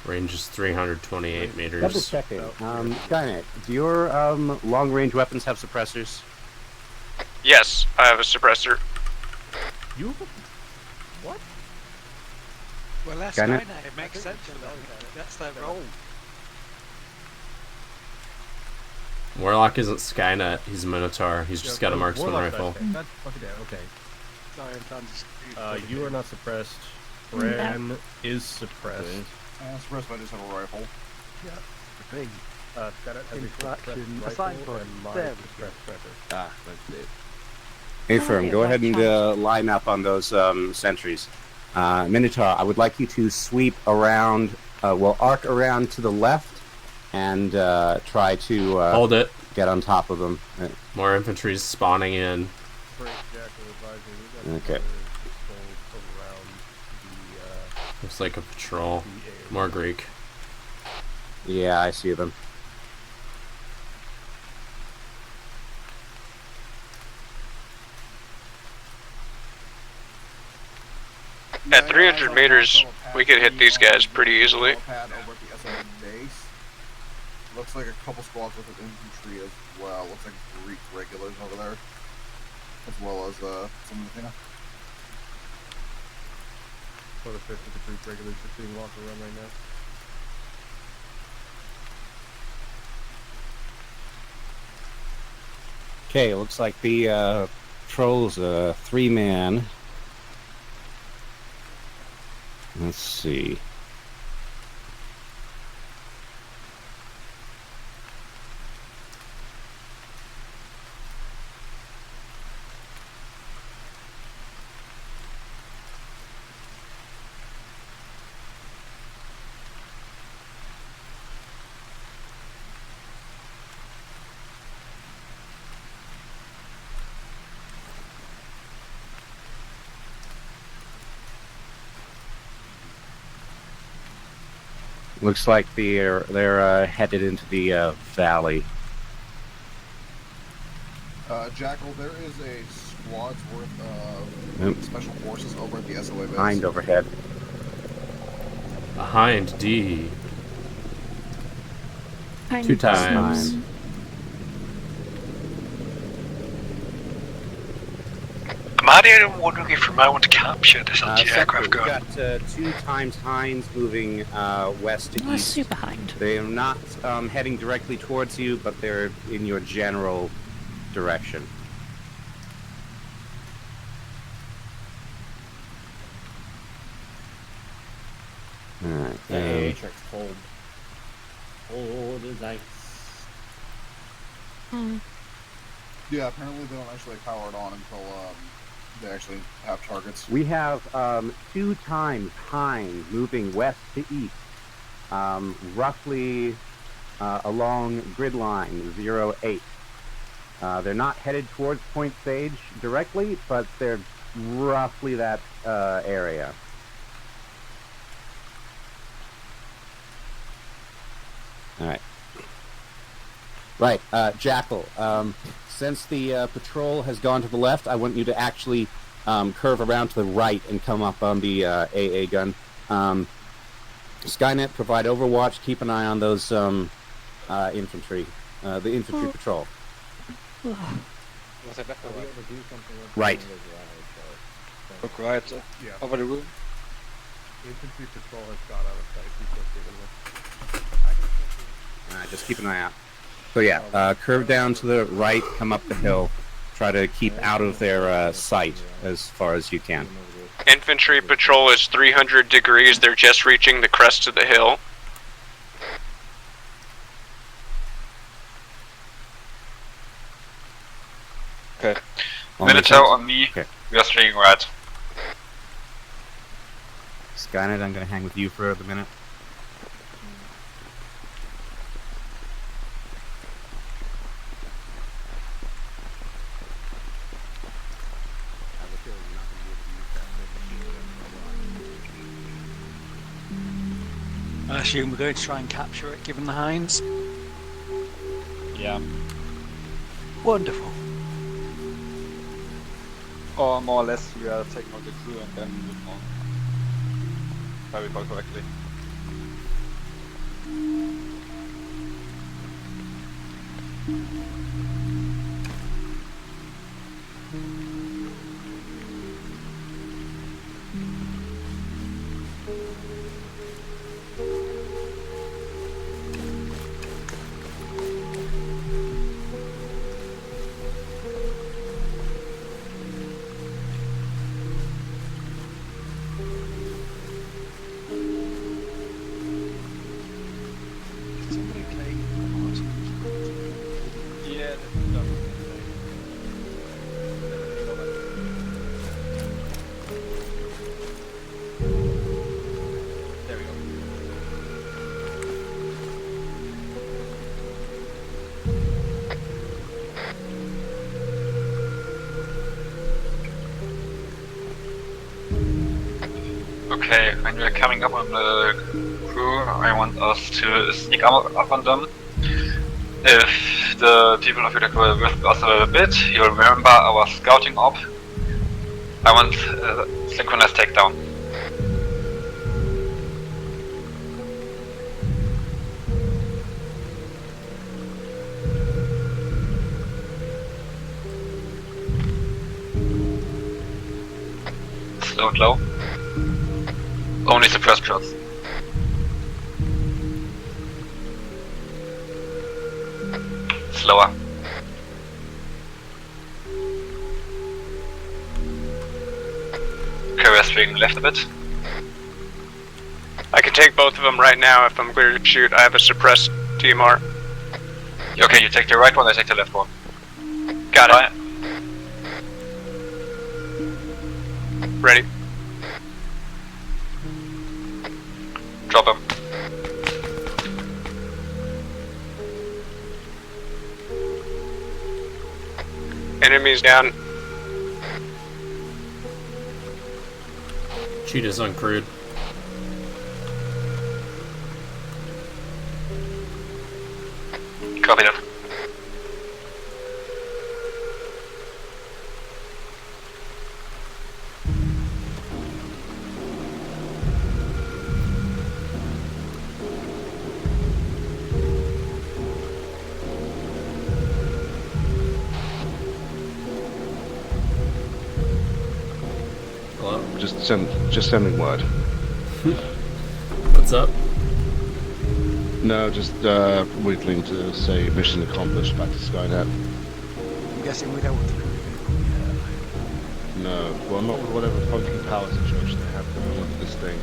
Range is 328 meters. Double checking. Skynet, do your long-range weapons have suppressors? Yes, I have a suppressor. You? What? Well, that's Skynet? Skynet. It makes sense for them. That's their role. Warlock isn't Skynet, he's a Minotaur. He's just got a marksman Warlock rifle. That's fucking down. Okay. Sorry, I'm trying to You are not suppressed. Bran is suppressed. Suppressed by just have a rifle. Yeah. The thing. Skynet has a Interaction suppressed assigned rifle for and my there. suppressed treasure. Ah, that's it. Hey, Firm, go ahead and line up on those sentries. Minotaur, I would like you to sweep around, arc around to the left and try to Hold it. Get on top of them. More infantry's spawning in. Okay. Looks like a patrol. More Greek. Yeah, I see them. At 300 meters, we could hit these guys pretty easily. Over at the SOA base. Looks like a couple squads with infantry as well. Looks like Greek regulars over there, as well as some of the What a fifth of the Greek regulars just being walked around right now. Okay, looks like the patrol's a 3-man. Let's see. Looks like they're headed into the valley. Jackal, there is a squad's worth of special forces over at the SOA base. Behind overhead. Behind D. Behind 2 times. Am I the only one looking for a moment to capture this anti-aircraft We've gun? got 2 times Heinz moving west to east. Super Hind. They are not heading directly towards you, but they're in your general direction. Alright. That Atrix hold. Hold is nice. Yeah, apparently they don't actually power it on until they actually have targets. We have 2 times Heinz moving west to east, roughly along grid line 08. They're not headed towards Point Sage directly, but they're roughly that area. All right. Right, Jackal. Since the patrol has gone to the left, I want you to actually curve around to the right and come up on the AA gun. Skynet, provide overwatch. Keep an eye on those infantry, the infantry patrol. Right. Look right over the room. Infantry patrol has got out of sight. Just keep an eye out. So yeah, curve down to the right, come up the hill. Try to keep out of their sight as far as you can. Infantry patrol is 300 degrees. They're just reaching the crest of the hill. Okay. Minotaur on me. Okay. We are staying right. Skynet, I'm going to hang with you for the minute. I assume we're going to try and capture it, given the hinds. Yeah. Wonderful. Or more or less, we are taking out the crew and then move on. If I recall correctly. Yeah, there we go. Okay, when we are coming up on the crew, I want us to sneak up on them. If the people of Utah will with us a bit, you'll remember our scouting op. I want synchronized takedown. Slow and low. Only suppressed shots. Slower. Caressing left a bit. I can take both of them right now if I'm clear to shoot. I have a suppressed TMR. Okay, you take the right one, I take the left one. Got it. Ready. Drop him. Enemies down. Cheetah's uncrewed. Copy that. Hello? Just sending word. What's up? No, just wiggling to say mission accomplished back to Skynet. I'm guessing we don't want to do anything. No, well, not with whatever funky power situation they have going on with this thing.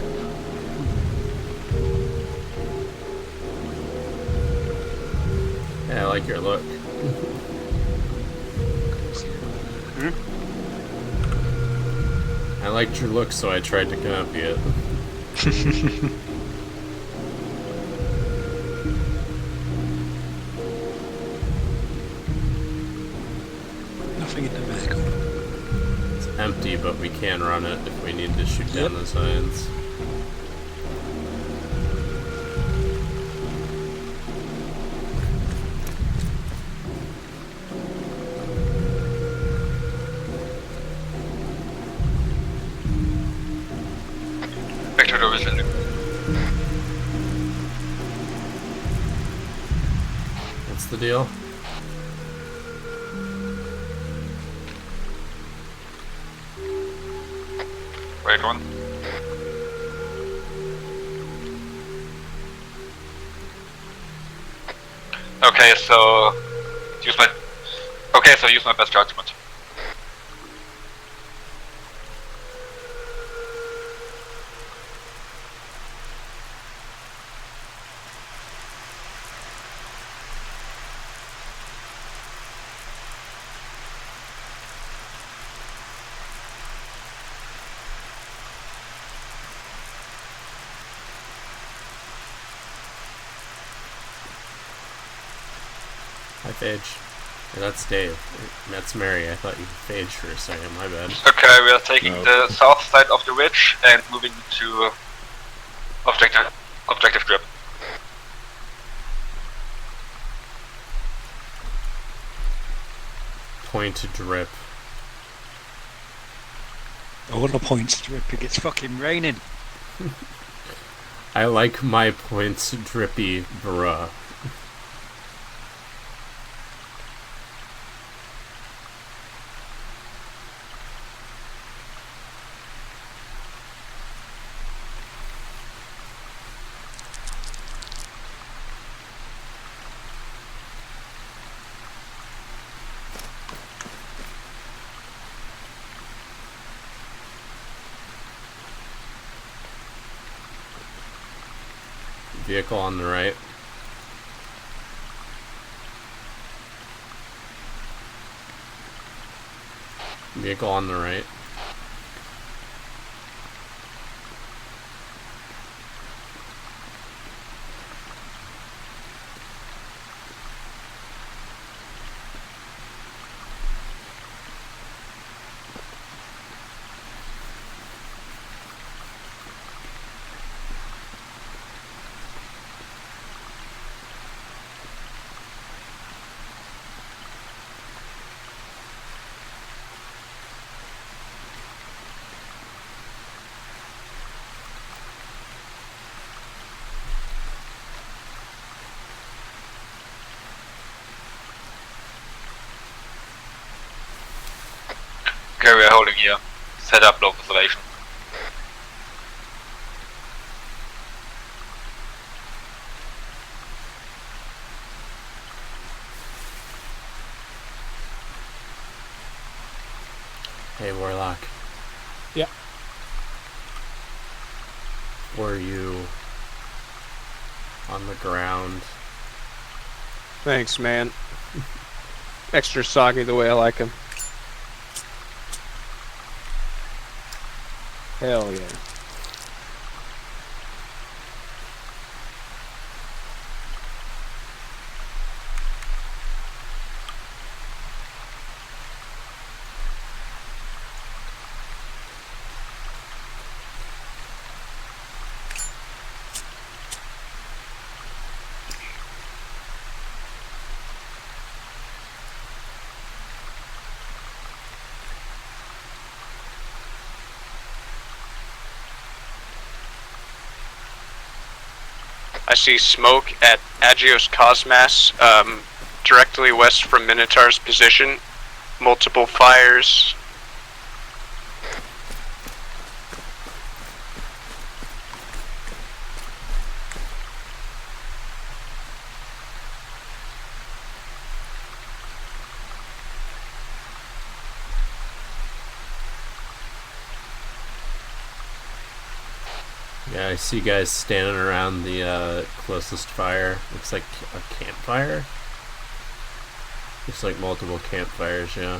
Yeah, I like your look. I liked your look, so I tried to copy it. Nothing in the vehicle. It's empty, but we can run it if we need to shoot down the signs. the deal? Wait one. Okay, so use my. Okay, so use my best judgment. Hi, Phage. Yeah, that's Dave. That's Mary. I thought you Phage for a second. My bad. Okay, we are taking the south side of the ridge and moving to objective grip. Point to drip. I want a point to drip. It gets fucking raining. I like my points drippy, bruh. Vehicle on the right. Vehicle on the right. Okay, we are holding here. Set up low observation. Hey, Warlock. Yeah. Were you on the ground? Thanks, man. Extra soggy the way I like him. Hell yeah. I see smoke at Aegis Cosmas, directly west from Minotaur's position. Multiple fires. Yeah, I see guys standing around the closest fire. Looks like a campfire. Looks like multiple campfires, yeah.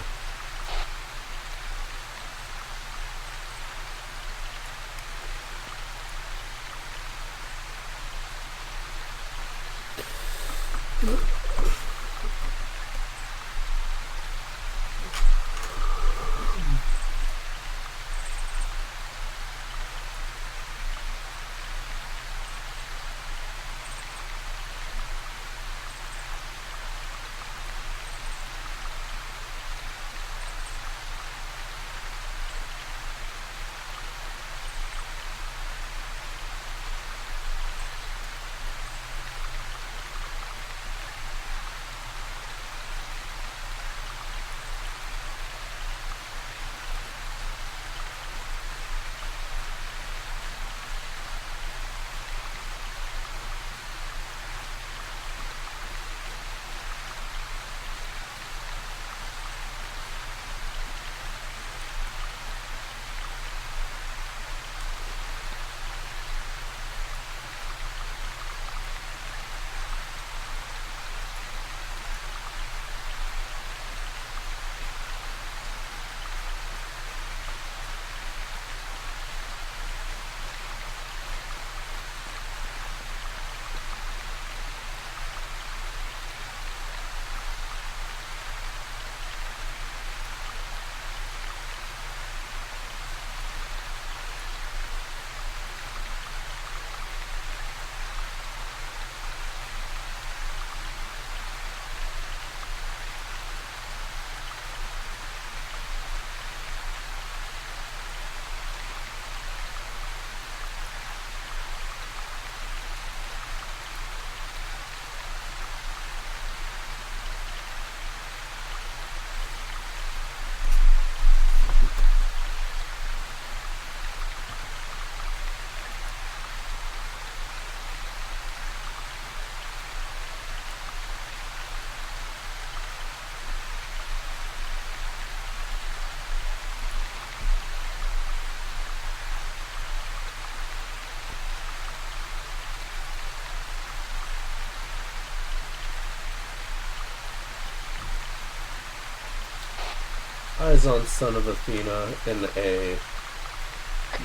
Eyes on Son of Athena in A.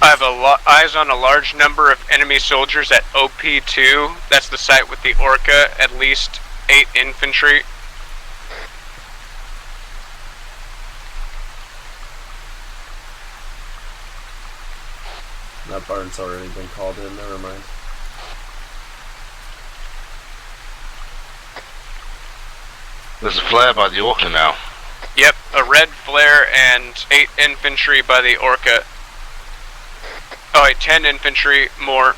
I have eyes on a large number of enemy soldiers at OP2. That's the site with the Orca. At least 8 infantry. That barn's already been called in, never mind. There's a flare by the Orca now. Yep, a red flare and 8 infantry by the Orca. Oh wait, 10 infantry more.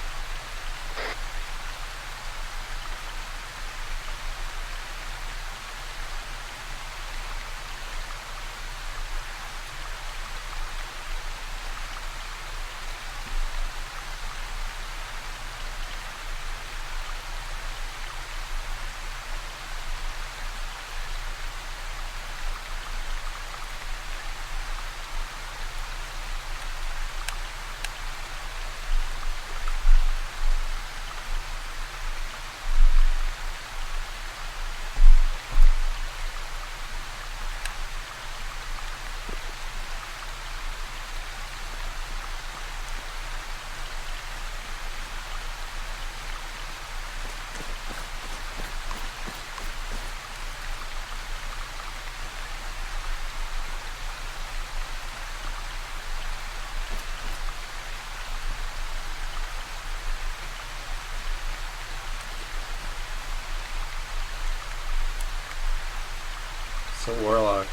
So Warlock.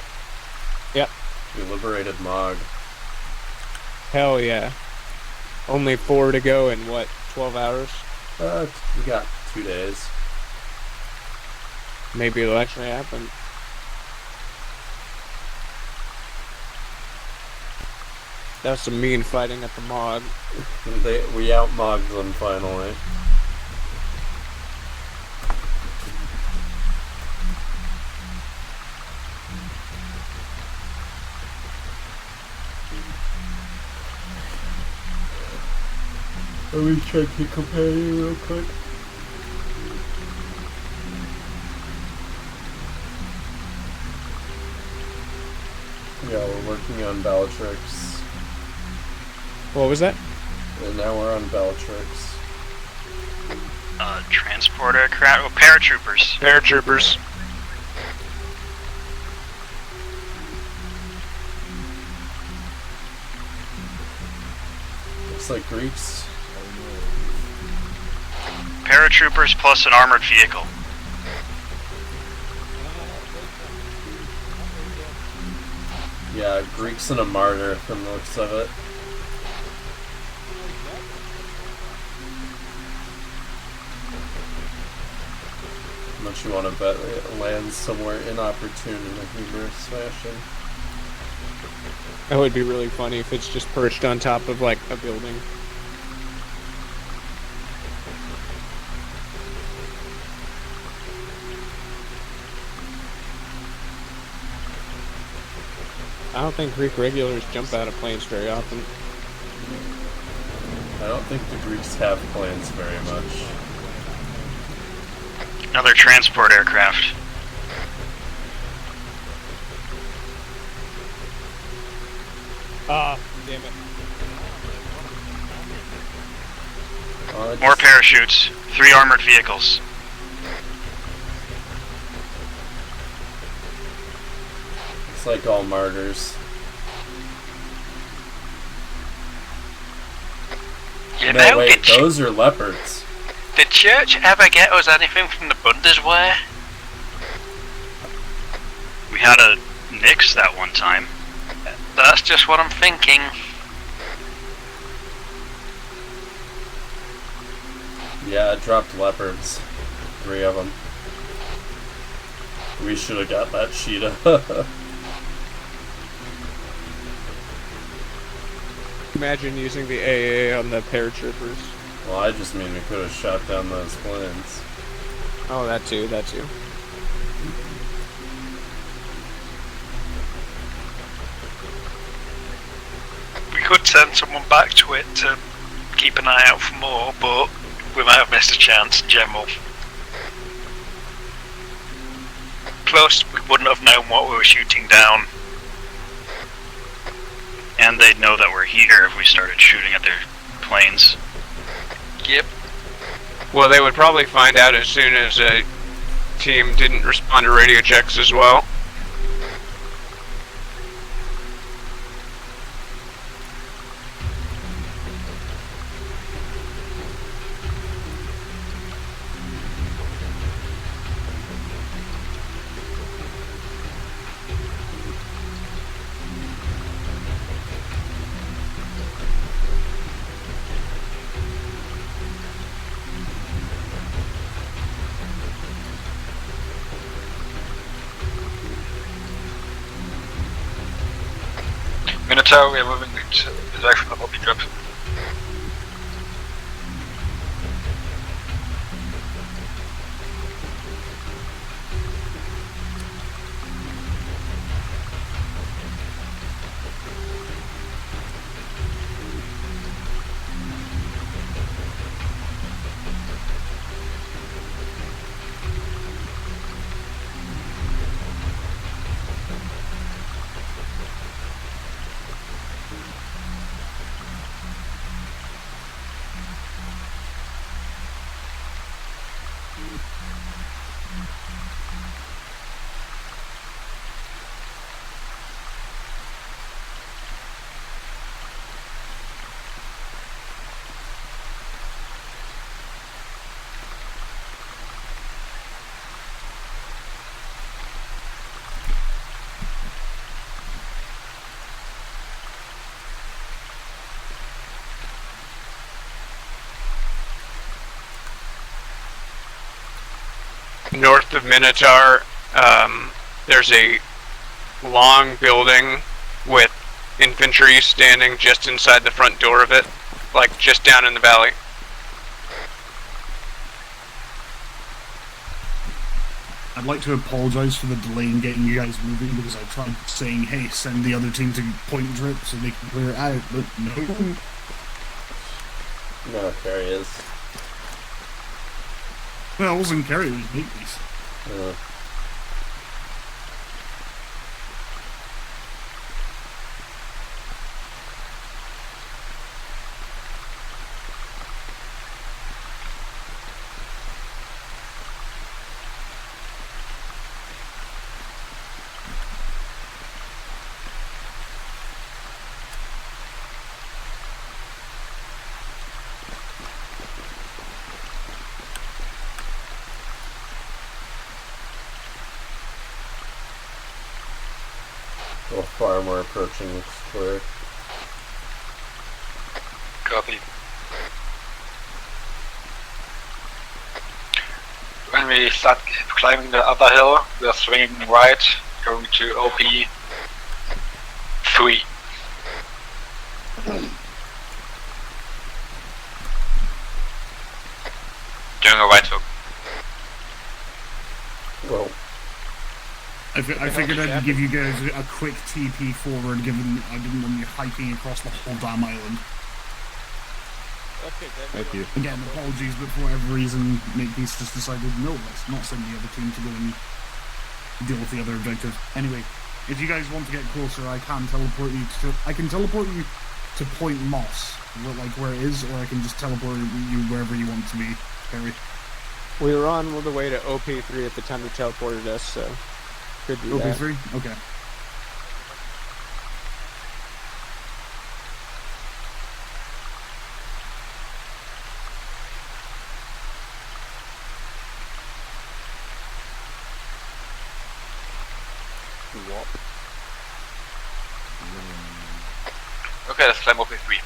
Yep. We liberated Mog. Hell yeah. Only 4 to go in what, 12 hours? We got 2 days. Maybe it'll actually happen. That was some mean fighting at the Mog. We out-mogged them finally. Let me check the companion real quick. Yeah, we're working on Bellatrix. What was that? And now we're on Bellatrix. Transport aircraft. Oh, paratroopers. Paratroopers. Looks like Greeks. Paratroopers plus an armored vehicle. Yeah, Greeks and a martyr from the looks of it. How much you want to bet it lands somewhere inopportune in a humorous fashion? That would be really funny if it's just perched on top of, like, a building. I don't think Greek regulars jump out of planes very often. I don't think the Greeks have planes very much. Another transport aircraft. Ah, damn it. More parachutes. 3 armored vehicles. It's like all martyrs. You No, know, wait, those are leopards. did church ever get us anything from the Bundeswehr? We had a Nix that one time. That's just what I'm thinking. Yeah, it dropped leopards. 3 of them. We should have got that cheetah. Imagine using the AA on the paratroopers. Well, I just mean we could have shot down those planes. Oh, that too, that too. We could send someone back to it to keep an eye out for more, but we might have missed a chance in general. Plus, we wouldn't have known what we were shooting down. And they'd know that we're here if we started shooting at their planes. Yep. Well, they would probably find out as soon as a team didn't respond to radio checks as well. Minotaur, we are moving in the direction of Obi Drop. North of Minotaur, there's a long building with infantry standing just inside the front door of it, like just down in the valley. I'd like to apologise for the delay in getting you guys moving because I tried saying, hey, send the other team to point drip so they can clear it out, but no. No, Carrie is. Well, it wasn't Carrie, it was Makepeace. Well, far more approaching looks clear. Copy. When we start climbing the upper hill, we are swinging right, going to OP 3. Doing a right hook. Well, I figured I'd give you guys a quick TP forward, given I didn't want you hiking across the whole damn island. Thank you. Again, apologies, but for whatever reason, Makepeace just decided, no, let's not send the other team to go and deal with the other objective. Anyway, if you guys want to get closer, I can teleport you to Point Moss, where it is, or I can just teleport you wherever you want to be, Harry. We were on the way to OP3 at the time you teleported us, so could do that. OP3? Okay. Okay, let's climb OP3.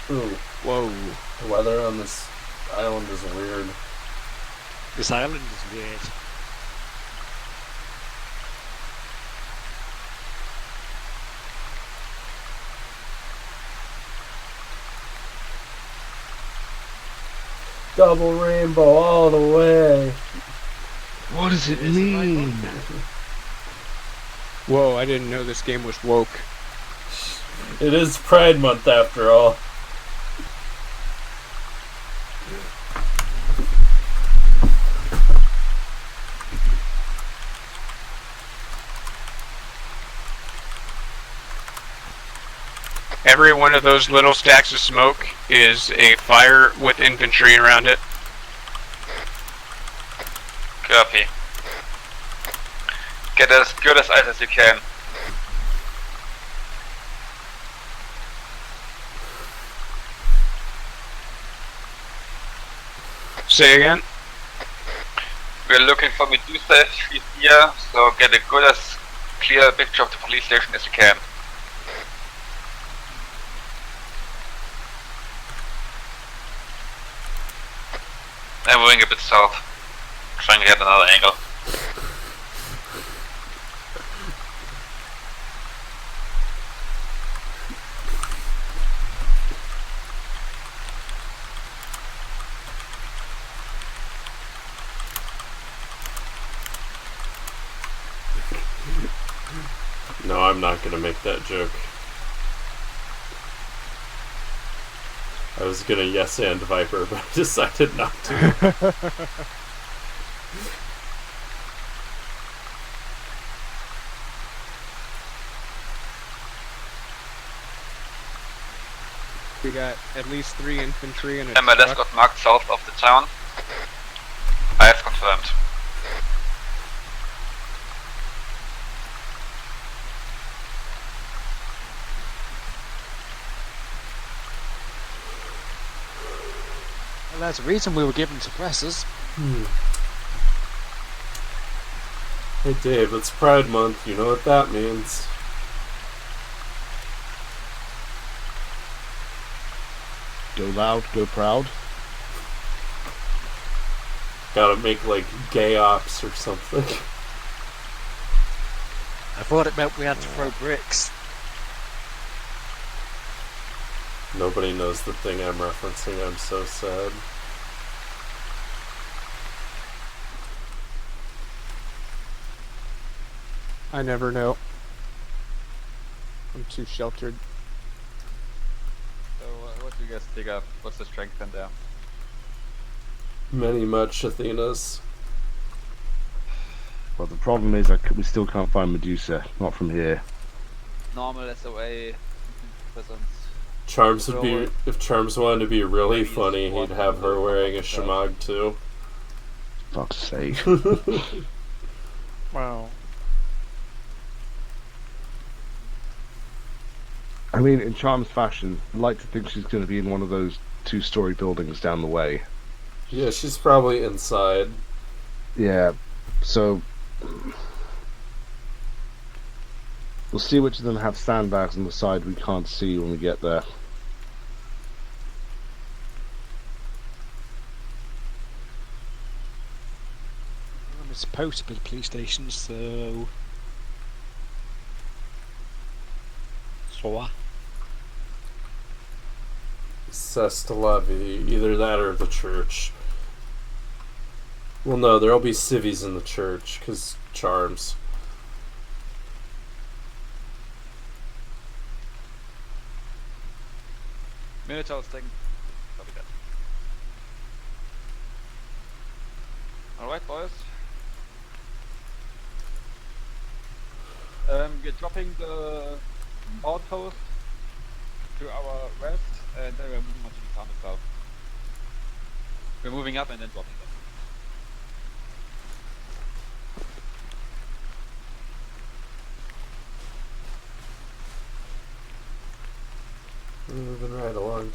Ooh. Whoa. The weather on this island is weird. This island is weird. Double rainbow all the way. What does it mean? Whoa, I didn't know this game was woke. It is Pride Month after all. Every one of those little stacks of smoke is a fire with infantry around it. Copy. Get as good as ice as you can. Say again? We're looking for Medusa. She's here, so get a good as clear picture of the police station as you can. I'm moving a bit south. Trying to get another angle. No, I'm not gonna make that joke. I was gonna yes and Viper, but I decided not to. We got at least 3 infantry and a MLS truck. got marked south of the town. I have confirmed. Well, there's a reason we were given suppressors. Hey Dave, it's Pride Month, you know what that means. Go loud, go proud. Gotta make like gay ops or something. I thought it meant we had to throw bricks. Nobody knows the thing I'm referencing, I'm so sad. I never know. I'm too sheltered. So, what do you guys think of? What's the strength in there? Many much Athenas. Well, the problem is we still can't find Medusa. Not from here. Normal SOA presence. Charms would be, if Charms wanted to be really funny, he'd have her wearing a shamag too. Fuck's sake. Wow. I mean, in Charm's fashion, I'd like to think she's going to be in one of those 2-story buildings down the way. Yeah, she's probably inside. Yeah, so we'll see which of them have sandbags on the side we can't see when we get there. It's supposed to be police stations, so... Sestalavi, either that or the church. Well, no, there'll be civvies in the church, because Charms. Minotaur's thing. Copy that. Alright, boys. We're dropping the outpost to our west, and then we're moving on to the town itself. We're moving up and then dropping them. Moving right along.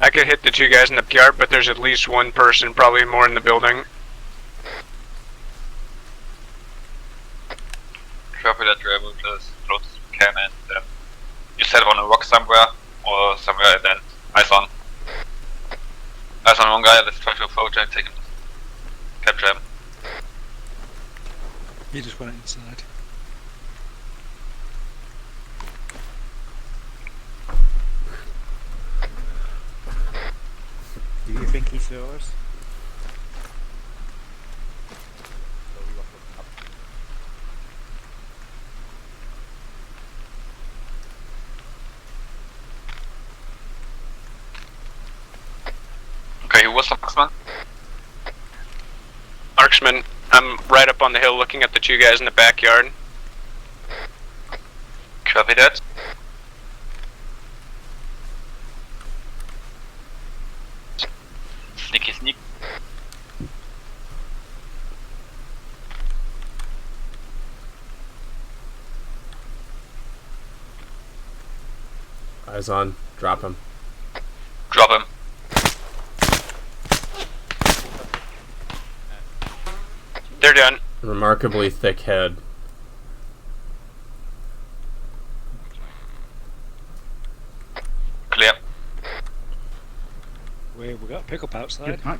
I could hit the two guys in the backyard, but there's at least one person, probably more in the building. Copy that, we're able to as close as we can, and you set on a rock somewhere, or somewhere, and then eyes on. Eyes on one guy, let's try to approach and take him. Capture him. He just went inside. Do you think he's yours? Okay, who was the marksman? Marksman, I'm right up on the hill looking at the two guys in the backyard. Copy that. Sneaky sneak. Eyes on. Drop him. Drop him. They're done. Remarkably thick head. Clear. We got a pickup outside. Hi.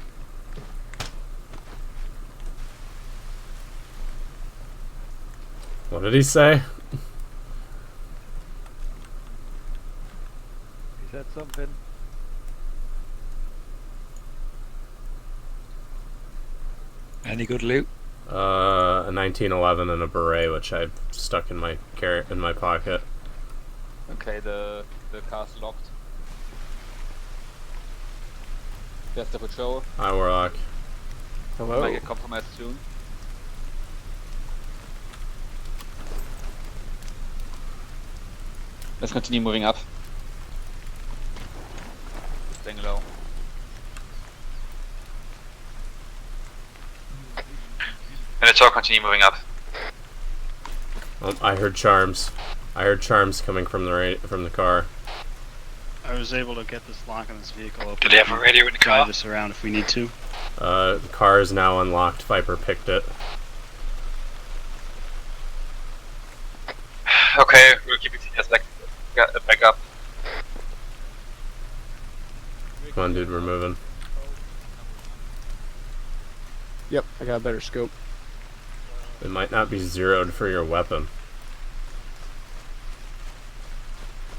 What did he say? He said something. Any good loot? A 1911 and a beret, which I stuck in my pocket. Okay, the car's locked. There's the patrol. Hi, Warlock. Hello. Might get compromised soon. Let's continue moving up. Staying low. And let's all continue moving up. Oh, I heard charms. I heard charms coming from the car. I was able to get this lock on this vehicle open. Do they have a radio in the car? Drive this around if we need to. The car is now unlocked. Viper picked it. Okay, we'll keep it as back up. Come on, dude, we're moving. Yep, I got a better scope. It might not be zeroed for your weapon.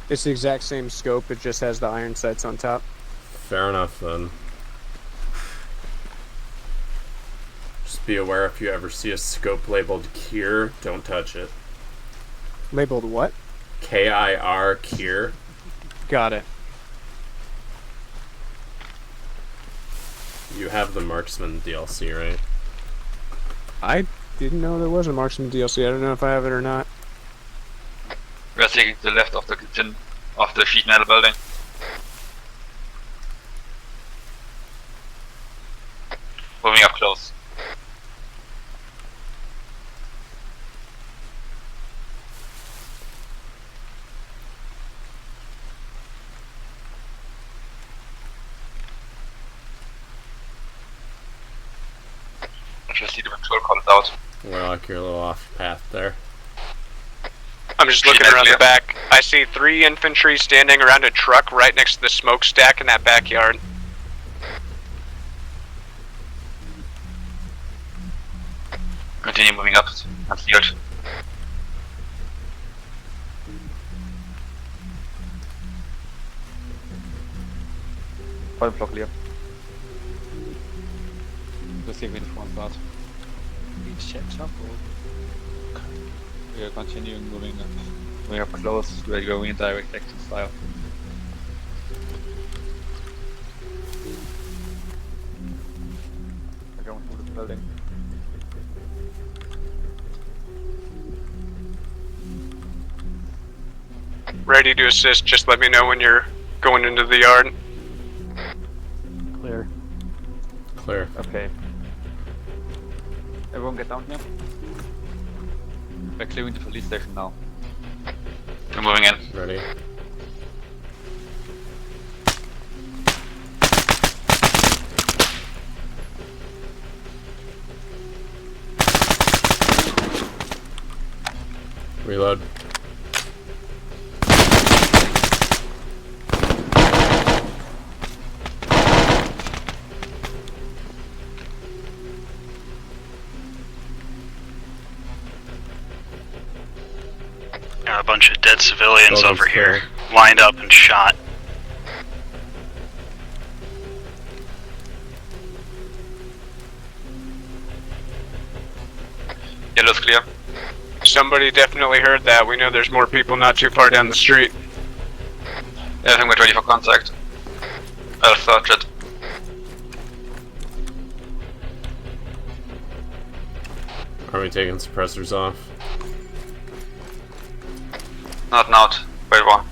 It's the exact same scope, it just has the iron sights on top. Fair enough, then. Just be aware if you ever see a scope labeled Kier, don't touch it. Labeled what? K-I-R, Kier. Got it. You have the Marksman DLC, right? I didn't know there was a Marksman DLC. I don't know if I have it or not. We are taking to the left of the sheet metal building. Moving up close. I can see the patrol calls out. Warlock, you're a little off path there. I'm just looking around the back. I see 3 infantry standing around a truck right next to the smokestack in that backyard. Continue moving up on field. Point block clear. Let's see if we in the front part. These checks up or? We are continuing moving up close. We are going in direct action style. We're going through the building. Ready to assist, just let me know when you're going into the yard. Clear. Clear. Okay. Everyone get down here. We're clearing the police station now. We're moving in. Ready. Reload. A bunch of dead civilians Building's over here, clear. lined up and shot. Yellow's clear. Somebody definitely heard that. We know there's more people not too far down the street. Yeah, I think we're ready for contact. I'll search it. Are we taking suppressors off? Not. Wait one.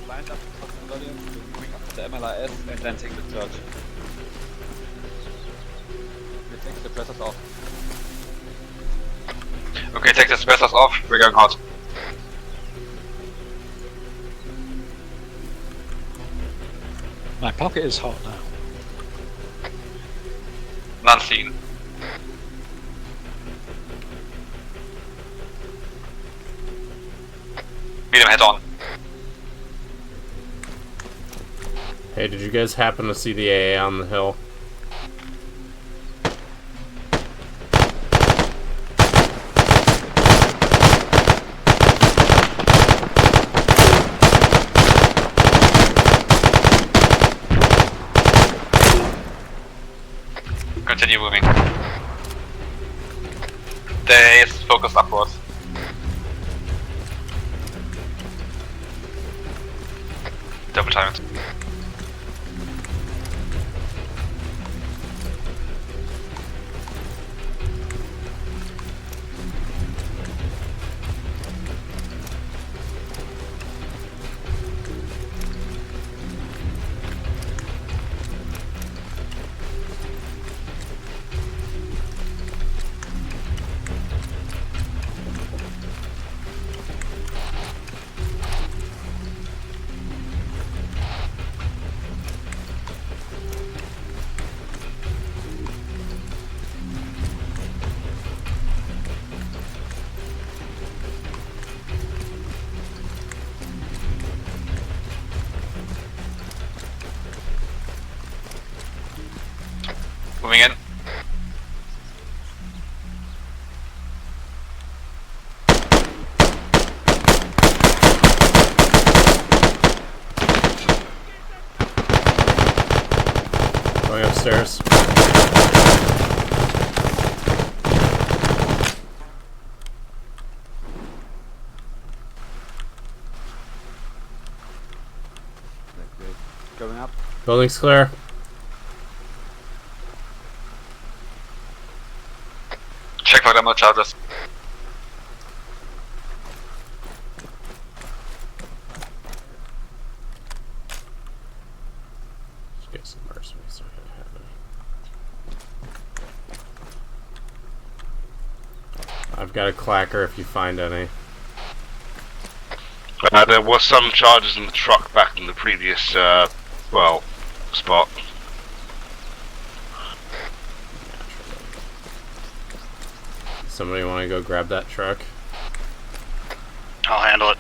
Lined up for civilians, moving up to the MLRS and then take the church. We take the suppressors off. Okay, take the suppressors off. We're going hot. My pocket is hot now. None seen. Meet him head on. Hey, did you guys happen to see the AA on the hill? Continue moving. They is focused upwards. Double time it. Moving in. Going upstairs. Going up. Building's clear. Check for demo charges. Let's get some mercenaries so we can have it. I've got a clacker if you find any. There was some charges in the truck back in the previous, spot. Somebody want to go grab that truck? I'll handle it.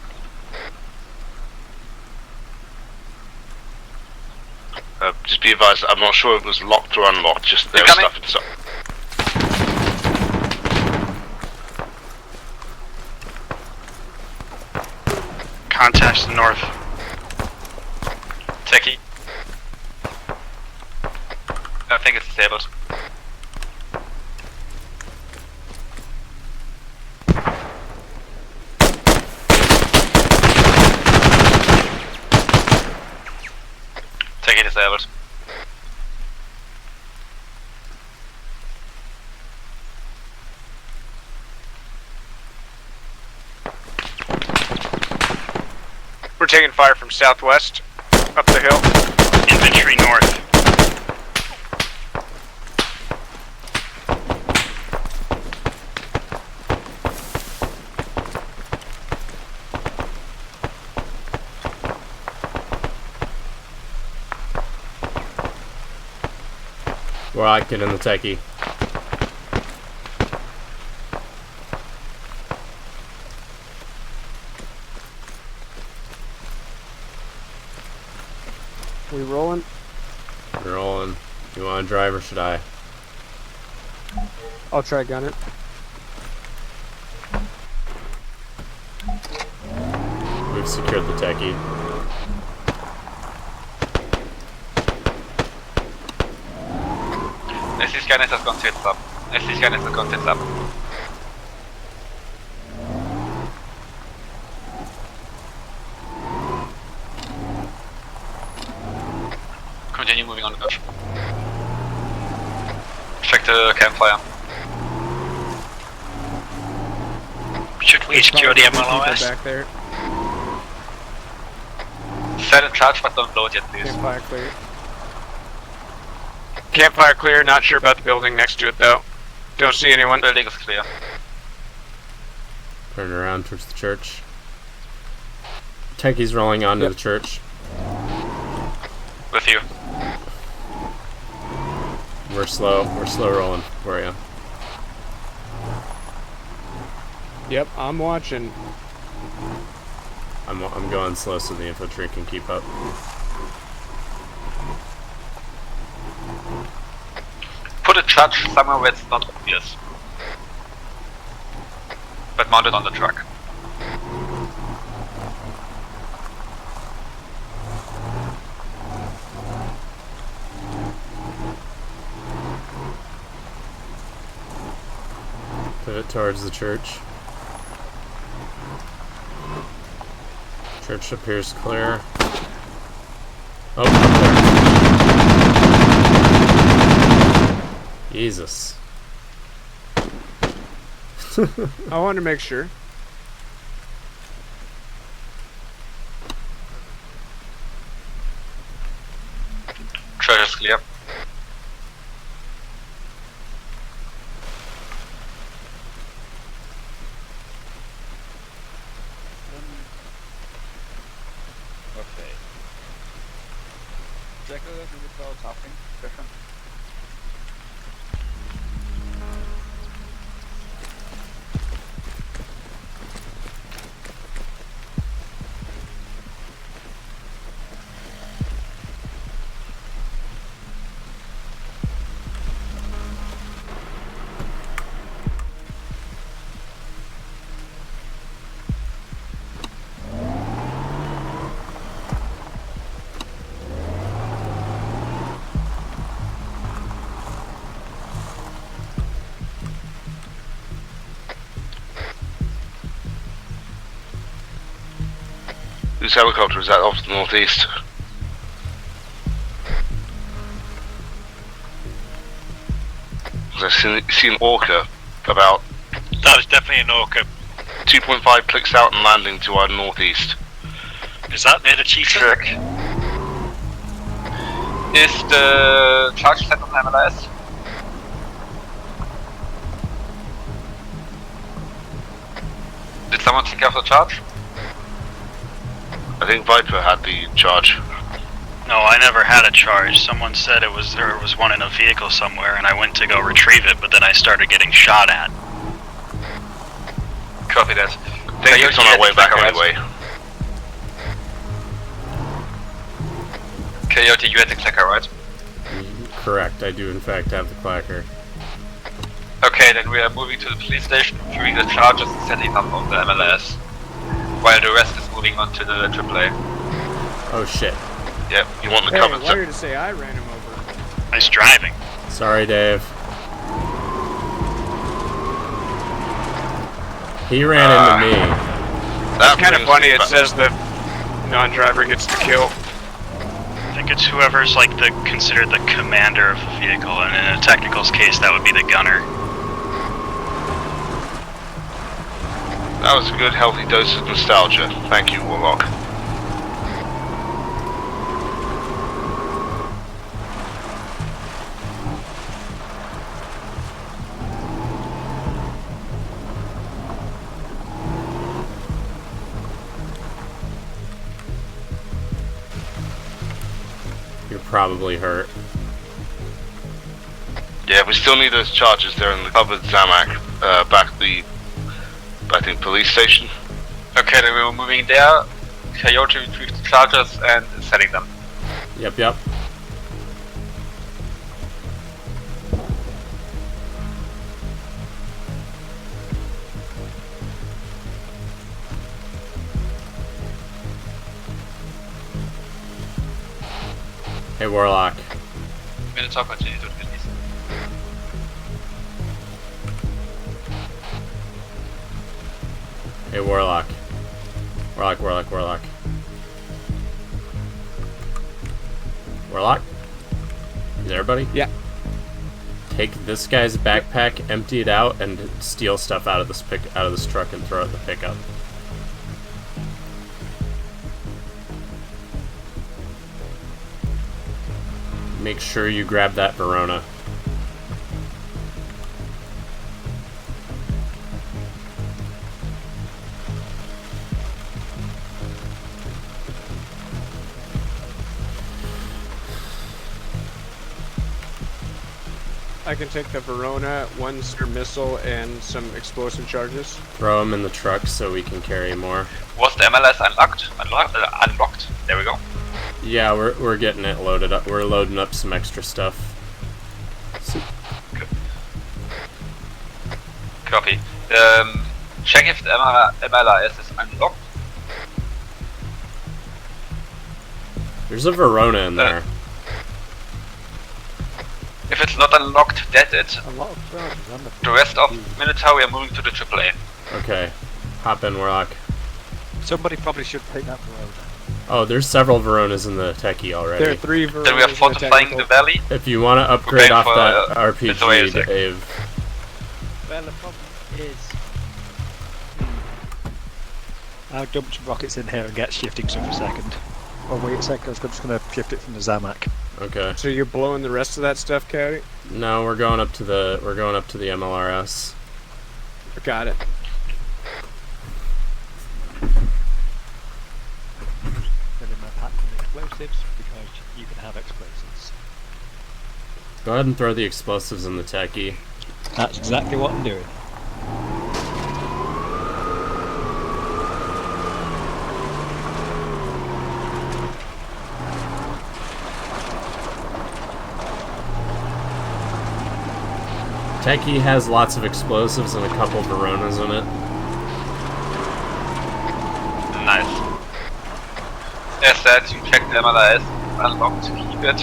Just be advised, I'm not sure if it was locked or unlocked, just there was stuff inside. Contact to the north. Techie. I think it's disabled. Techie disabled. We're taking fire from southwest, up the hill. Infantry north. Right, get in the techie. We rolling? We're rolling. You want to drive or should I? I'll try gun it. We've secured the techie. SC Skynet has gone tits up. SC Skynet has gone tits up. Continue moving on the coach. Check the campfire. Should we secure the MLOS? Back there. Set and charge, but don't load yet, please. Campfire clear. Campfire clear, not sure about the building next to it though. Don't see anyone. Building is clear. Turn around towards the church. Techie's rolling onto the church. With you. We're slow rolling for you. Yep, I'm watching. I'm going slow so the infantry can keep up. Put a charge somewhere where it's not obvious. But mount it on the truck. Pivot towards the church. Church appears clear. Oh, up there. Jesus. I wanted to make sure. Church is clear. Okay. Jackal, du bist auch tapping. Sehr schön. Whose helicopter is that off to the northeast? I've seen Orca about... That was definitely an Orca. 2.5 clicks out and landing to our northeast. Is that near the cheetah? Check. Is the charge set on MLS? Did someone take off the charge? I think Viper had the charge. No, I never had a charge. Someone said there was one in a vehicle somewhere, and I went to go retrieve it, but then I started getting shot at. Copy that. I think it's on our way back anyway. Coyote, you had the clicker, right? Correct, I do in fact have the clacker. Okay, then we are moving to the police station, retrieving the charges and setting up on the MLS, while the rest is moving on to the AAA. Oh shit. Yep, you want the Hey, cover. liar to say I ran him over. Nice driving. Sorry, Dave. He ran into me. That's kind of funny, it says the non-driver gets the kill. I think it's whoever's like considered the commander of the vehicle, and in a technical's case, that would be the gunner. That was a good, healthy dose of nostalgia. Thank you, Warlock. You're probably hurt. Yeah, we still need those charges there in the covered Zamak, back at the, I think, police station. Okay, then we're moving there. Coyote retrieves the charges and is setting them. Yep. Hey, Warlock. Minotaur, continue to release. Hey, Warlock. Warlock. Warlock? You there, buddy? Yeah. Take this guy's backpack, empty it out, and steal stuff out of this truck and throw it in the pickup. Make sure you grab that Verona. I can take the Verona, one Spear missile, and some explosive charges. Throw them in the truck so we can carry more. Was the MLS unlocked? Unlocked. There we go. Yeah, we're getting it loaded up. We're loading up some extra stuff. Copy. Check if the MLS is unlocked. There's a Verona in there. If it's not unlocked, that's it. The rest of Minotaur, we are moving to the AAA. Okay. Hop in, Warlock. Somebody probably should take that Verona. Oh, there's several Veronas in the techie already. There are 3 Veronas. Then we are fortifying the valley. If you want to upgrade off that RPG, Dave. Well, the problem is... I'll dump some rockets in here and get shifting some for a second. Oh, wait a second, I'm just going to shift it from the Zamak. Okay. So you're blowing the rest of that stuff, Cody? No, we're going up to the MLRS. Got it. Fill in my pack with explosives, because you can have explosives. Go ahead and throw the explosives in the techie. That's exactly what I'm doing. Techie has lots of explosives and a couple Veronas in it. Nice. As said, you check the MLS, unlocked, keep it.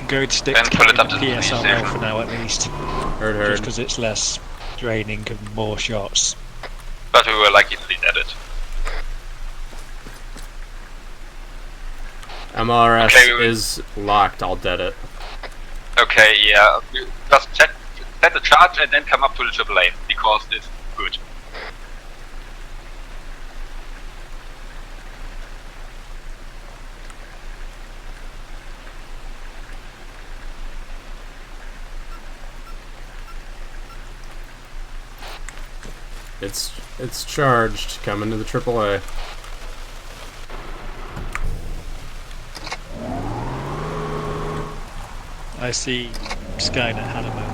I'm going to stick Then to pull it up to the PSRL for now at least. Heard. Just because it's less draining and more shots. But we were likely to dead it. MLRS Okay, is locked, I'll dead it. Okay, yeah. Just set the charge and then come up to the AAA, because it's good. It's charged. Coming to the AAA. I see Skynet had a moment.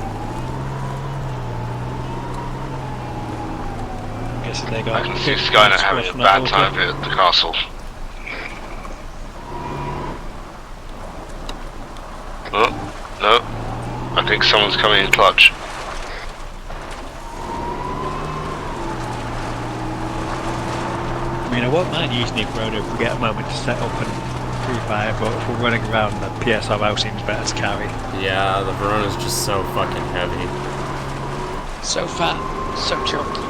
I'm guessing they got. I can see Skynet having a bad time of it at the castle. Oh, no. I think someone's coming in clutch. I mean, I won't mind using the Verona if we get a moment to set up and pre-fire, but if we're running around, the PSRL seems better to carry. Yeah, the Verona's just so fucking heavy. So fat, so chunky.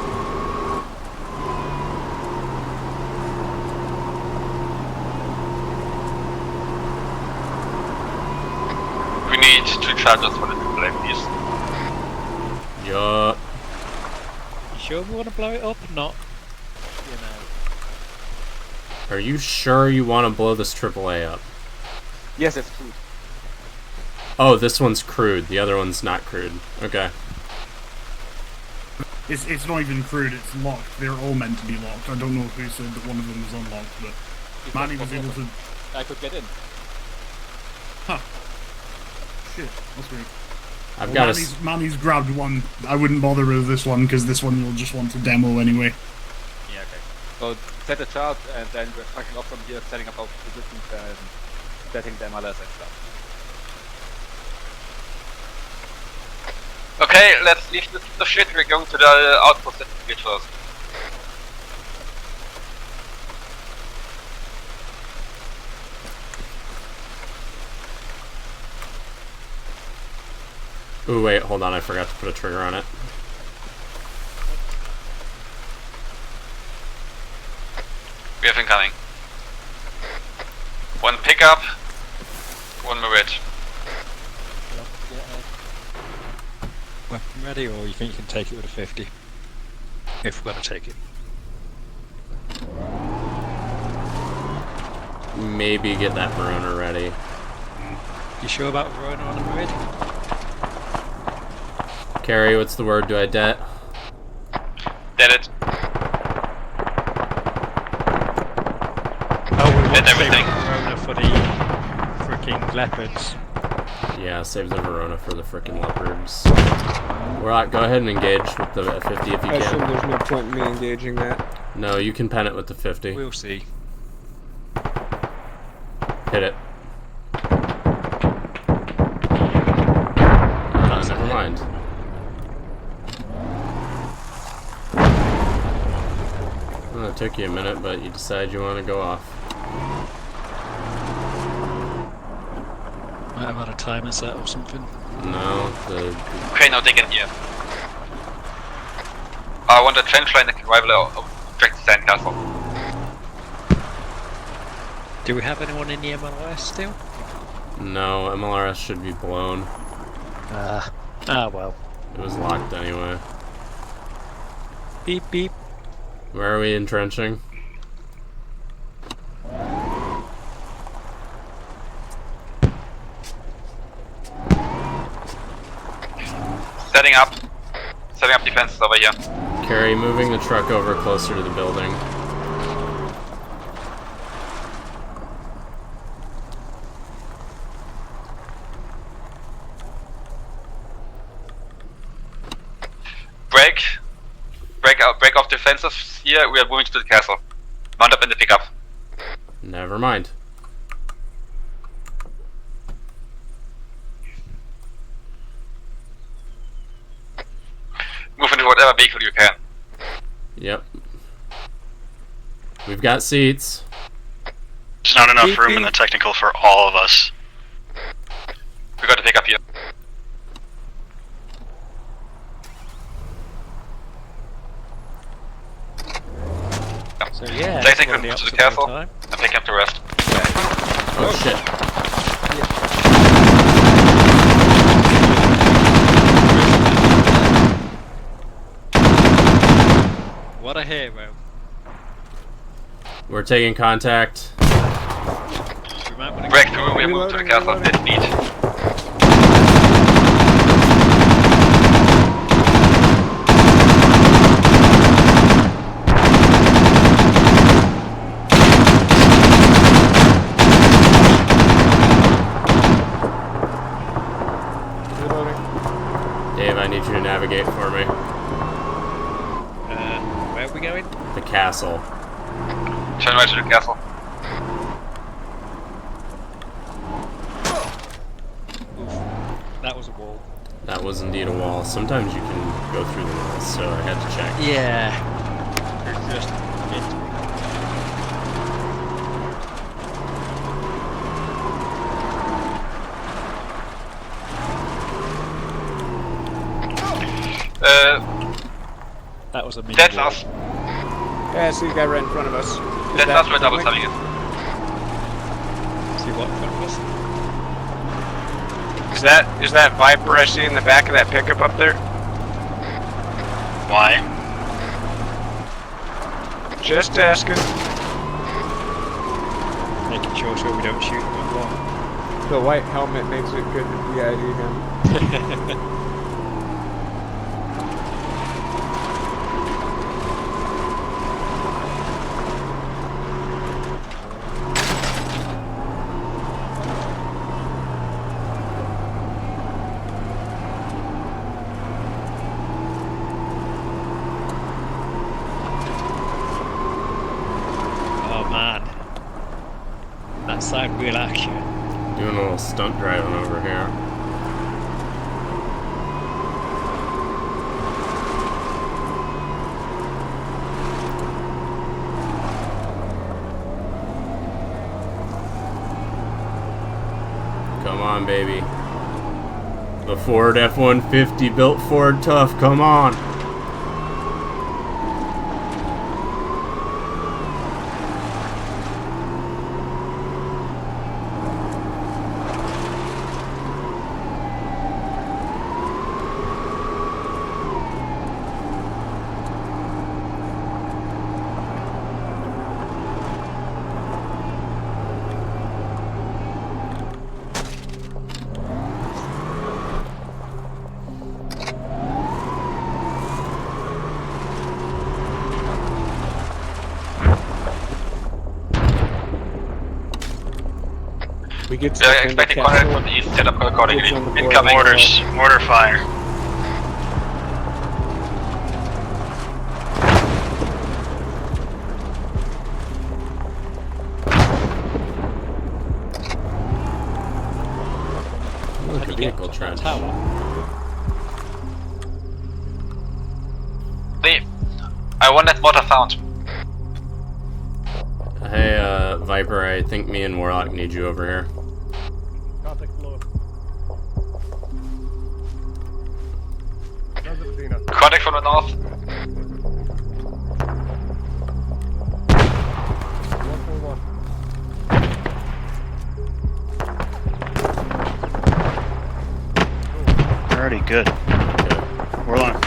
We need 2 charges for the AAA, please. Yup. You sure we want to blow it up or not? You know. Are you sure you want to blow this AAA up? Yes, it's crude. Oh, this one's crude. The other one's not crude. Okay. It's not even crude, it's locked. They're all meant to be locked. I don't know who said that one of them was unlocked, but Manny was able to... I could get in. Huh. Shit, that's weird. I've got Manny's grabbed one. I wouldn't bother with this one because this one you'll just want to demo anyway. Yeah, okay. So set a chart and then we're fucking off from here, setting up our positions and setting them others and stuff. Okay, let's leave the shit. We're going to the outpost at the first. Ooh, wait, hold on, I forgot to put a trigger on it. We have incoming. One pickup, one Merit. Weapon ready, or you think you can take it with a 50? If we're going to take it. Maybe get that Verona ready. You sure about Verona on the Merid? Carrie, what's the word? Do I det? Dead it. Oh, we want Dead to everything. save Verona for the freaking leopards. Yeah, save the Verona for the frickin' leopards. Right, go ahead and engage with the 50 if you I assume can. there's no point in me engaging that. No, you can pen it with the 50. We'll see. Hit it. Never mind. Well, it took you a minute, but you decide you want to go off. Might have had a timer set or something. No, Okay, now dig in here. I want a trench line that can rival our object sandcastle. Do we have anyone in the MLS still? No, MLRS should be blown. Well. It was locked anyway. Beep beep. Where are we entrenching? Setting up defenses over here. Carrie, moving the truck over closer to the building. Break off defenses here. We are moving to the castle. Mount up in the pickup. Never mind. Move into whatever vehicle you can. Yep. We've got seats. There's not enough room in the technical for all of us. We got to pick up here. So yeah, Take we're on the them to the opposite castle time. and pick up the rest. Oh shit. What a hero. We're taking contact. Break through, we move to the castle at speed. Dave, I need you to navigate for me. Where are we going? The castle. Turn right to the castle. That was a wall. That was indeed a wall. Sometimes you can go through the walls, so I had to check. Yeah. You're just that was a mini That's wall. us. Yeah, I see the guy right in front of us. That's us where double timing is. See what in front of us? Is that Viper I see in the back of that pickup up there? Why? Just asking. Making sure we don't shoot him at one. The white helmet makes it good to DID him. like real action. Doing a little stunt driving over here. Come on, baby. The Ford F-150 built Ford tough. Come on. We get to They're defend the expecting contact castle. from the east, set up accordingly. It's on the board. Incoming orders, mortar fire. Look, a vehicle trench. Leave. I want that mortar found. Hey, Viper, I think me and Warlock need you over here. Contact below. Contact from the north. Alrighty, good. We're on.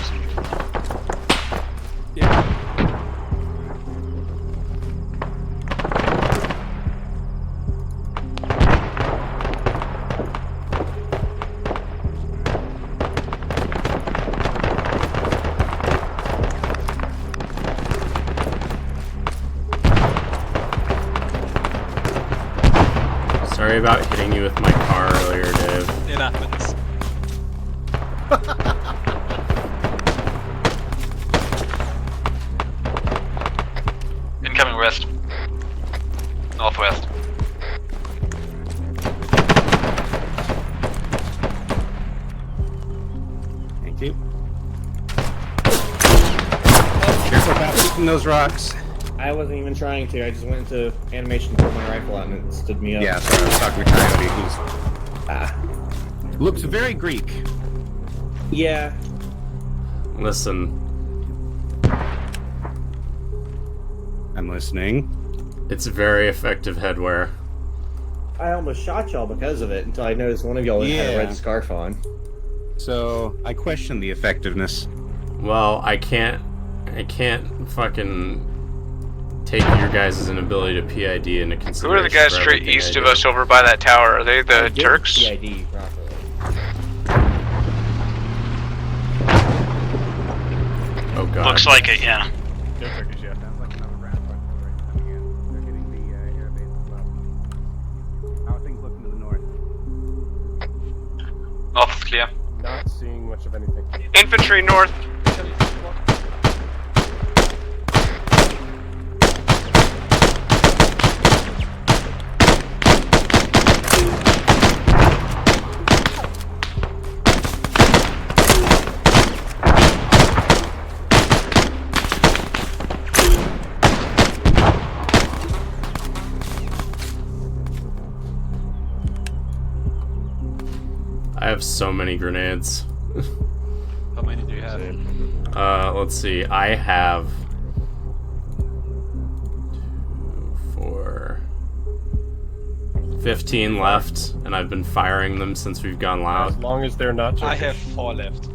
Sorry about hitting you with my car earlier, Dave. It happens. Incoming west. Northwest. Thank you. Careful about hitting those rocks. I wasn't even trying to. I just went into animation to put my rifle out and it stood me up. Yeah, sorry, I was talking to Coyote, who's looks very Greek. Yeah. Listen. I'm listening. It's very effective headwear. I almost shot y'all because of it until I noticed one of y'all had a Yeah. red scarf on. So I question the effectiveness. Well, I can't fucking take your guys' inability to PID into Who consideration. are the guys for straight everything east I of do. us over by that tower? Are they the Turks? PID properly. Oh god. Looks like it, yeah. They're Turkish, yeah. Sounds like another round coming in. They're hitting the air base as well. How are things looking to the north? North is clear. Not seeing much of anything. Infantry north. I have so many grenades. How many do you have? Let's see. I have 2, 4, 15 left, and I've been firing them since we've gone As loud. long as they're not Turkish. I have 4 left.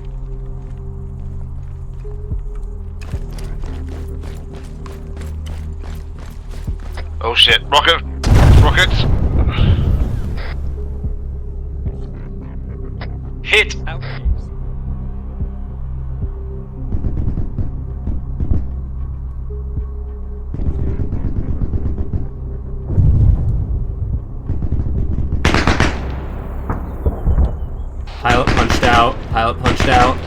Oh shit. Rocket! Rockets! Hit! Pilot punched out. Pilot punched out.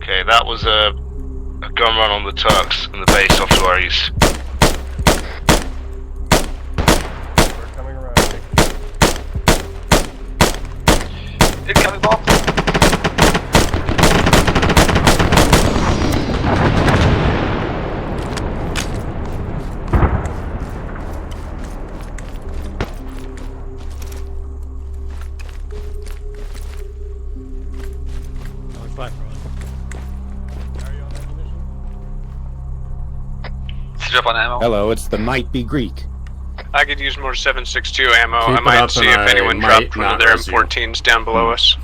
Okay, that was a gun run on the Turks and the base off to our east. We're coming around. Incoming bomb. Up on ammo. Hello, it's the Might Be Greek. I could use more 7.62 ammo. Keep I it might up see and if I anyone might dropped one not of their res you. M14s down below us.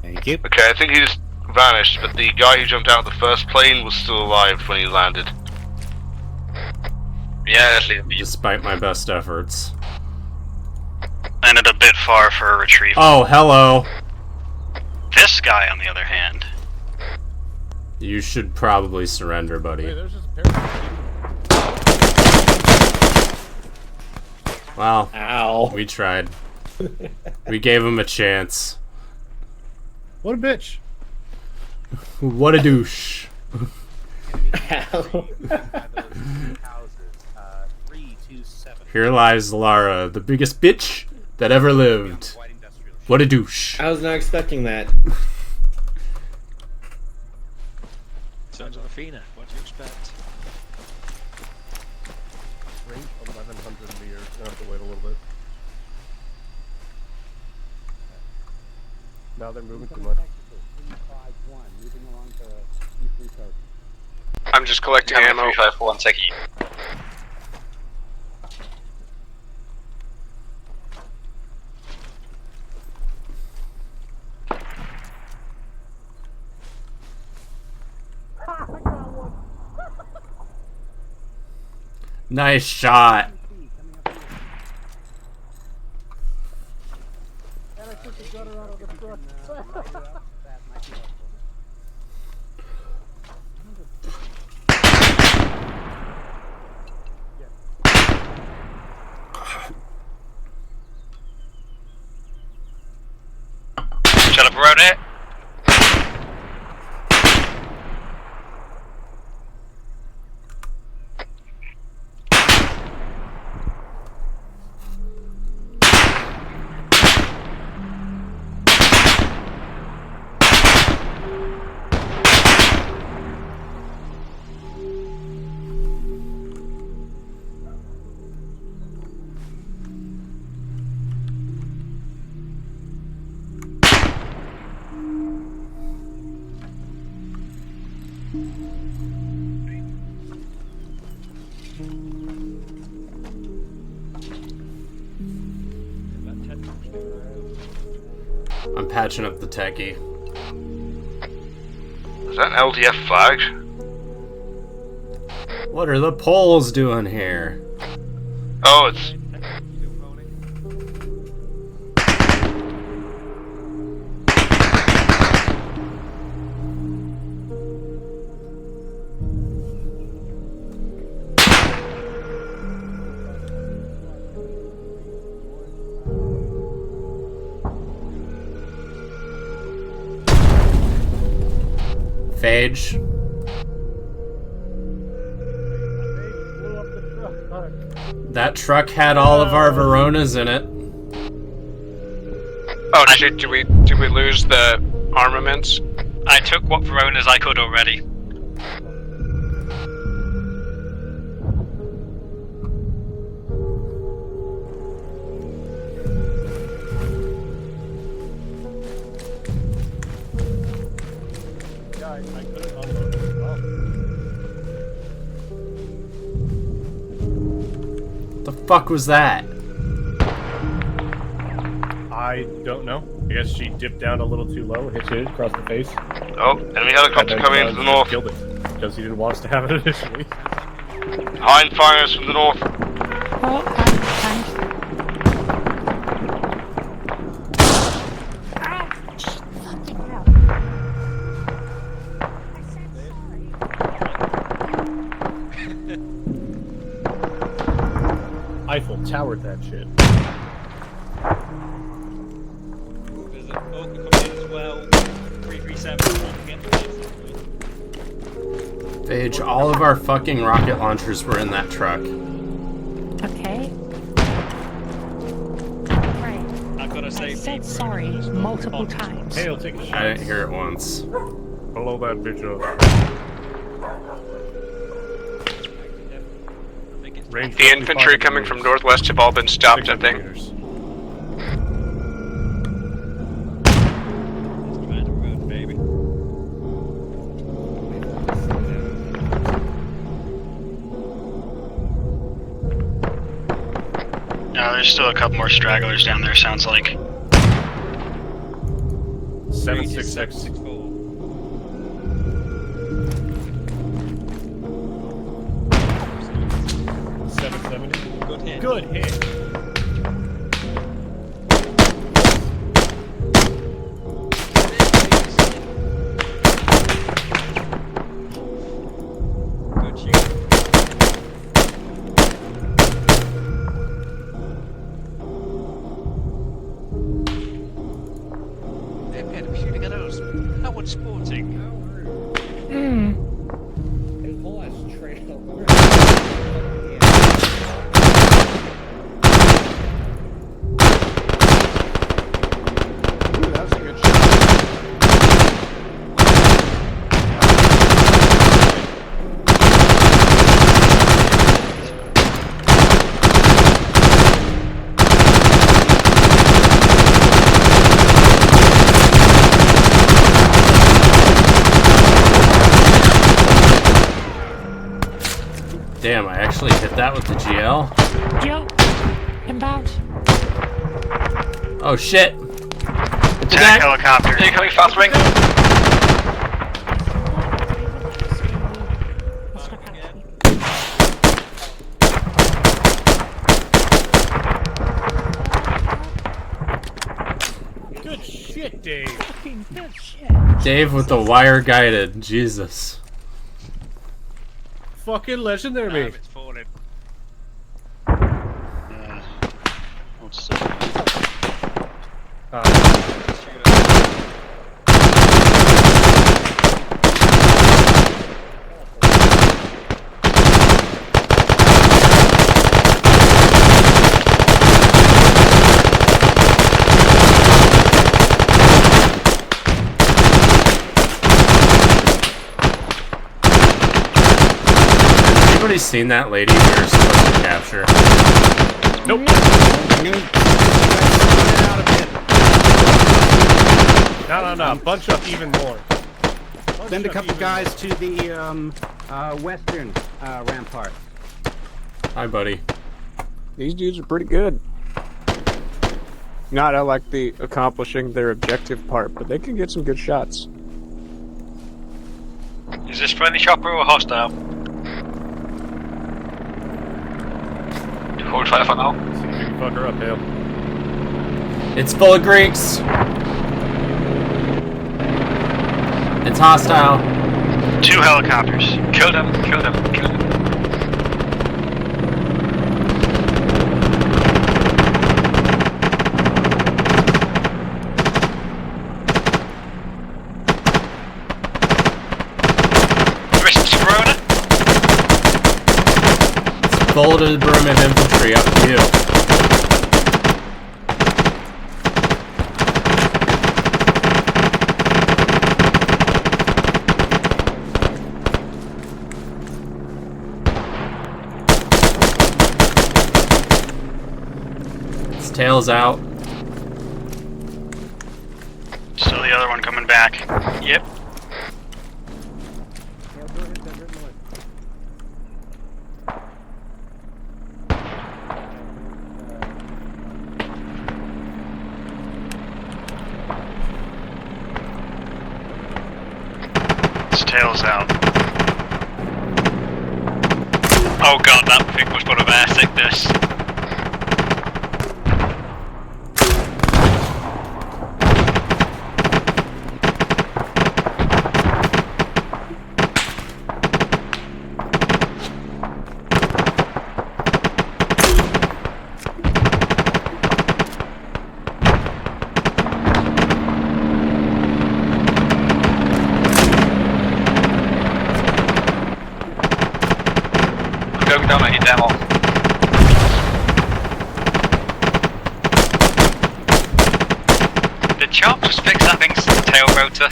Thank you. Okay, I think he just vanished, but the guy who jumped out of the first plane was still alive when he landed. Yeah, despite my best efforts. Landed a bit far for a retrieve. Oh, hello. This guy, on the other hand. You should probably surrender, buddy. Wow. Ow. We tried. We gave him a chance. What a bitch. What a douche. Here lies Lara, the biggest bitch that ever lived. What a douche. I was not expecting that. Sons of Athena, what do you expect? Range 1100 meters. Gonna have to wait a little bit. Now they're moving too much. I'm just collecting ammo. 351 techie. Nice shot. Shut up around it. I'm patching up the techie. Is that an LDF flag? What are the Poles doing here? Oh, it's... Phage. That truck had all of our Veronas in it. Oh shit, did we lose the armaments? I took what Veronas I could already. Yeah, I couldn't unload it. The fuck was that? I don't know. I guess she dipped down a little too low and hit you across the face. Oh, enemy helicopter coming into the north. Killed it because he didn't want us to have it initially. Hind firing us from the north. Eiffel towered that shit. There's an Oka coming in as well. 337. Phage, all of our fucking rocket launchers were in that truck. Okay. Right. I've got to say, I said sorry multiple times. Hey, I'll take a shot. I didn't hear it once. Blow that bitch up. The infantry coming from northwest have all been stopped, I think. No, there's still a couple more stragglers down there, sounds like. 766. 770. Good hit. Good hit. Good shoot. They appear to be shooting at us. How unsporting. Damn, I actually hit that with the GL. Yo, inbound. Oh shit! Attack helicopter. Incoming fast wing. Good shit, Dave. Fucking good shit. Dave with the wire guided. Jesus. Fucking legendary. It's falling. Let's see. Anybody seen that lady we were supposed to capture? Nope. No. Bunch up even more. Send a couple guys to the western rampart. Hi, buddy. These dudes are pretty good. Not I like the accomplishing their objective part, but they can get some good shots. Is this friendly chopper or hostile? Hold fire for now. See if you can fuck her up, Hale. It's full of Greeks. It's hostile. 2 helicopters. Kill them, kill them, kill them. Full to the brim of infantry, up to you. Its tail's out. Still the other one coming back. Yep. Tails out. Oh god, that thing was got a air sickness. Putting down a heat ammo. Did Chomp just fix that thing's tail rotor?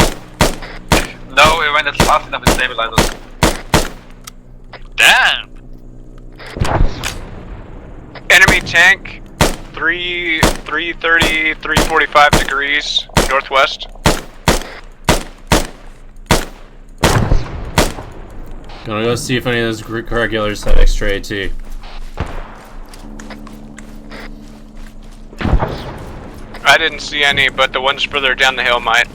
No, it went fast enough with stabilizers. Damn! Enemy tank, 330, 345 degrees northwest. Gonna go see if any of those regulars had extra AT. I didn't see any, but the ones further down the hill might.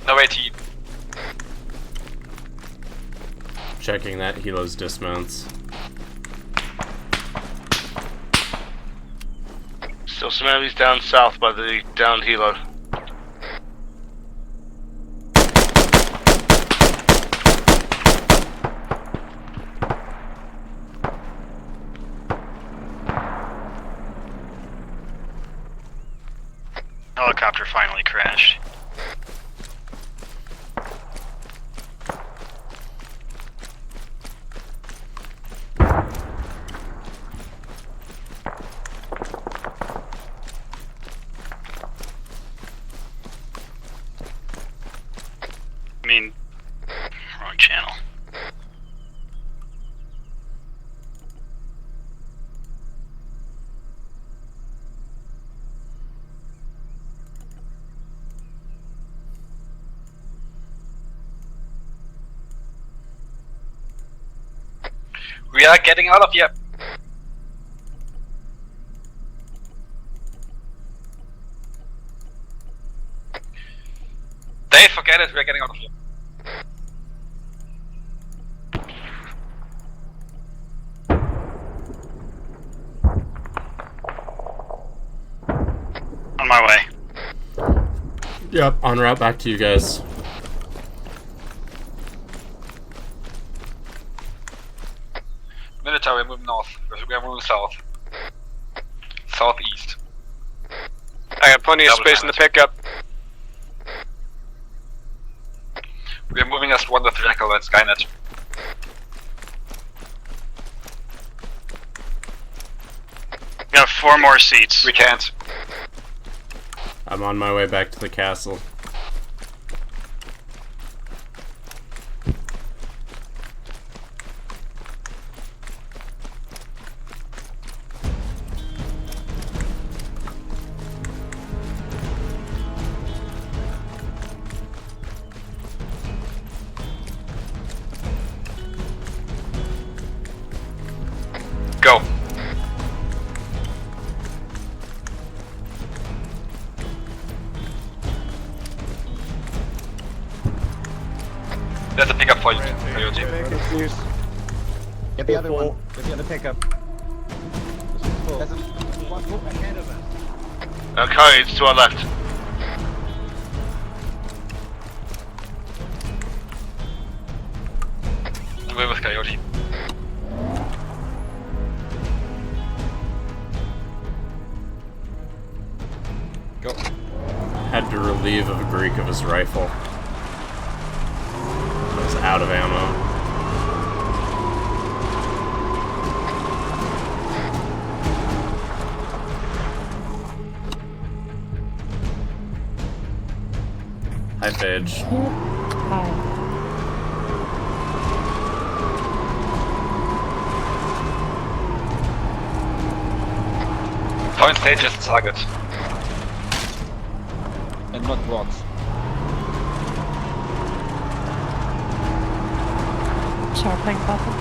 No AT. Checking that helo's dismounts. Still some enemies down south by the downed helo. Helicopter finally crashed. I mean, wrong channel. We are getting out of here. Dave, forget it, we're getting out of here. On my way. Yep, en route back to you guys. Military, moving north. We're moving south. Southeast. I got plenty of space in the pickup. We're moving as one with Jekyll and Skynet. We have 4 more seats. We can't. I'm on my way back to the castle. Go. There's a pickup for you. Confused. Get the other one. Get the other pickup. There's one ahead of us. Okay, it's to our left. We're with Coyote. Go. Had to relieve a Greek of his rifle. I was out of ammo. Hi, Phage. Hi. Point stage is target. And not blocks. Sorry, playing purple.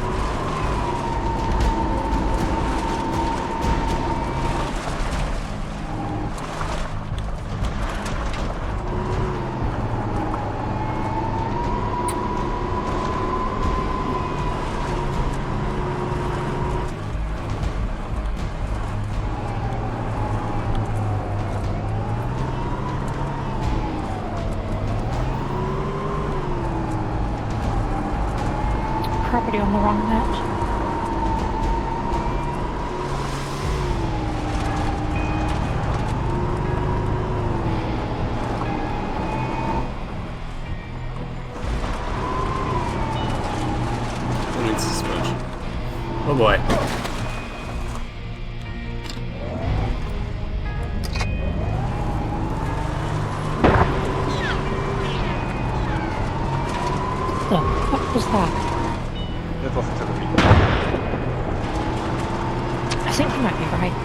Property on the wrong net. boy. What was that? That was artillery. I think you might be right.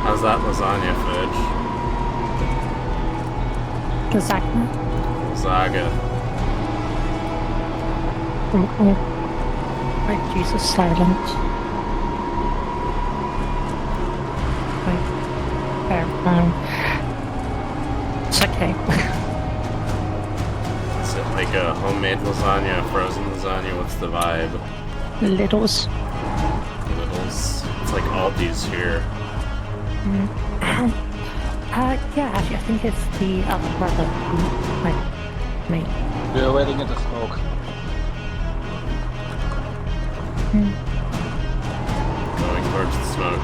How's that lasagna footage? Lasagna. Zaga. Right, Jesus, silent. Right. There, it's okay. Is it like a homemade lasagna, frozen lasagna? What's the vibe? Littles. Littles. It's like Aldi's here. Yeah, actually, I think it's the other brother who might me. We're waiting in the smoke. Going towards the smoke.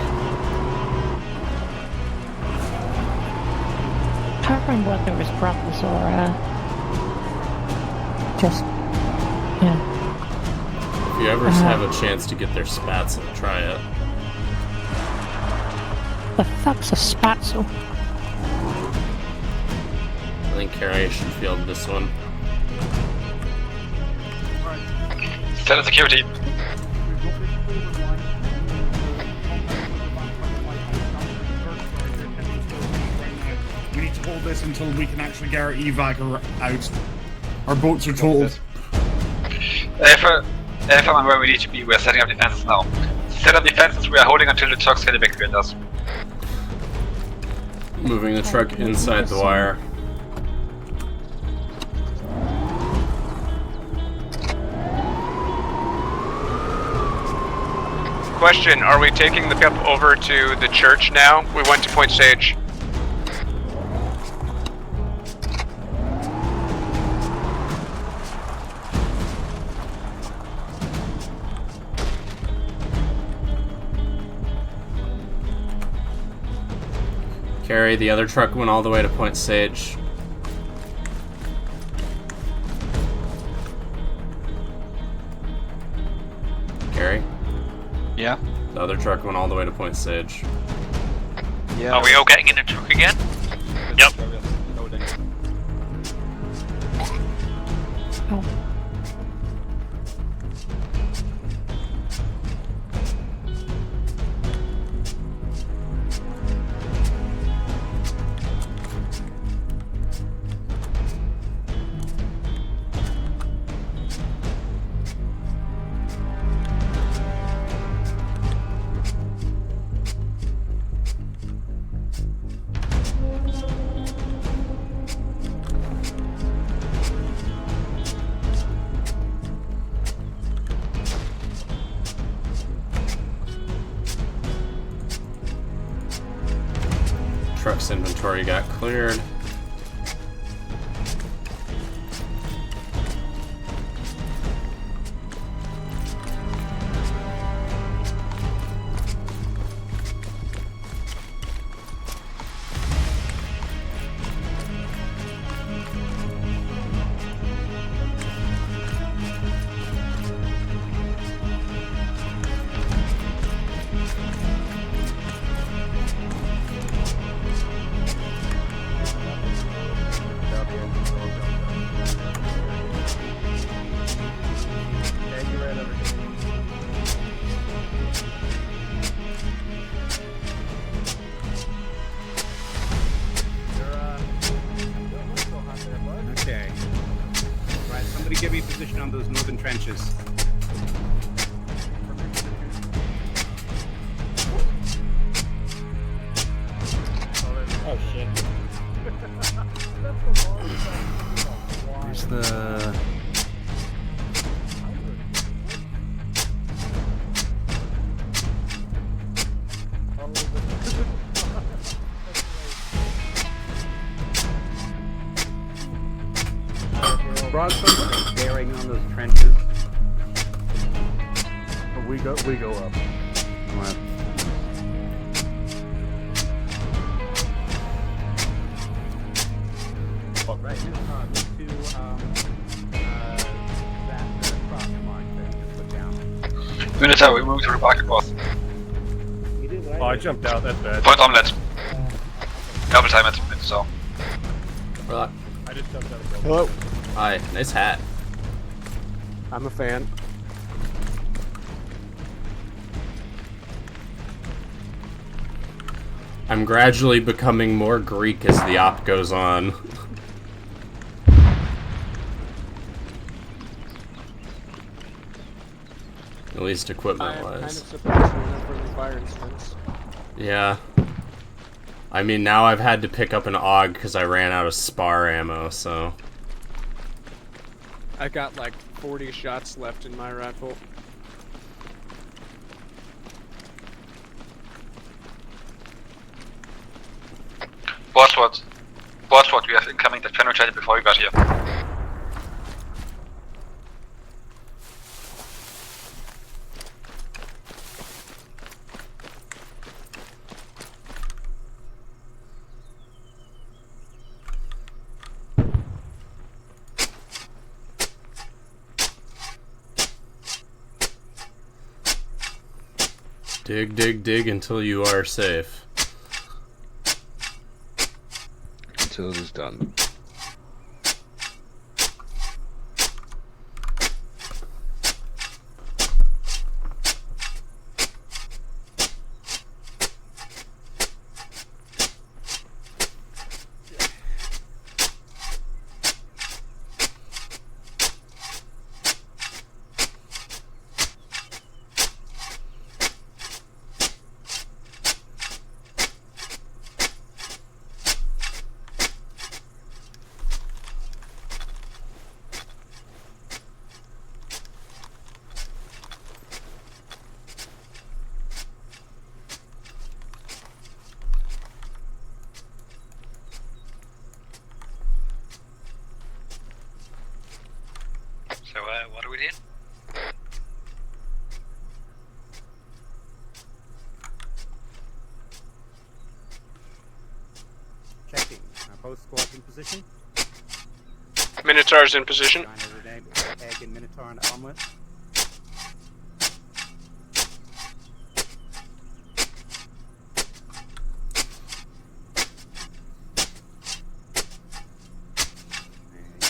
I can't remember whether it was brothers or just yeah. If you ever have a chance to get their spatzel, try it. The fuck's a spatzel? I think Carrie should field this one. Center security. We need to hold this until we can actually get our evac out. Our boats are totaled. AFM where we need to be. We're setting up defenses now. Set up defenses. We are holding until the trucks can evacuate us. Moving the truck inside the wire. Question, are we taking the pickup over to the church now? We went to Point Sage. Carrie, the other truck went all the way to Point Sage. Carrie? Yeah? The other truck went all the way to Point Sage. Yeah. Are we all getting in the truck again? Yep. Oh. Truck's inventory got cleared. position on those northern trenches. Oh shit. Where's the... Broadsword bearing on those trenches. We go up. What? Right, move to that cross mark that you just put down. Minotaur, we move to the rocket path. Oh, I jumped out. That's bad. Point omelette. Double time it, so. Right. I just jumped out of the Hello. Hi, nice hat. I'm a fan. I'm gradually becoming more Greek as the op goes on. At least I am equipment-wise. kind of surprised we're not friendly fire instruments. Yeah. I mean, now I've had to pick up an AUG because I ran out of spar ammo, so... I got like 40 shots left in my rifle. Broadsword. Broadsword, we have incoming that penetrated before we got here. Dig, dig, dig until you are safe. Until it is done. So, what are we doing? Checking. Both squads in position. Minotaur's in position. Egg and Minotaur and omelet.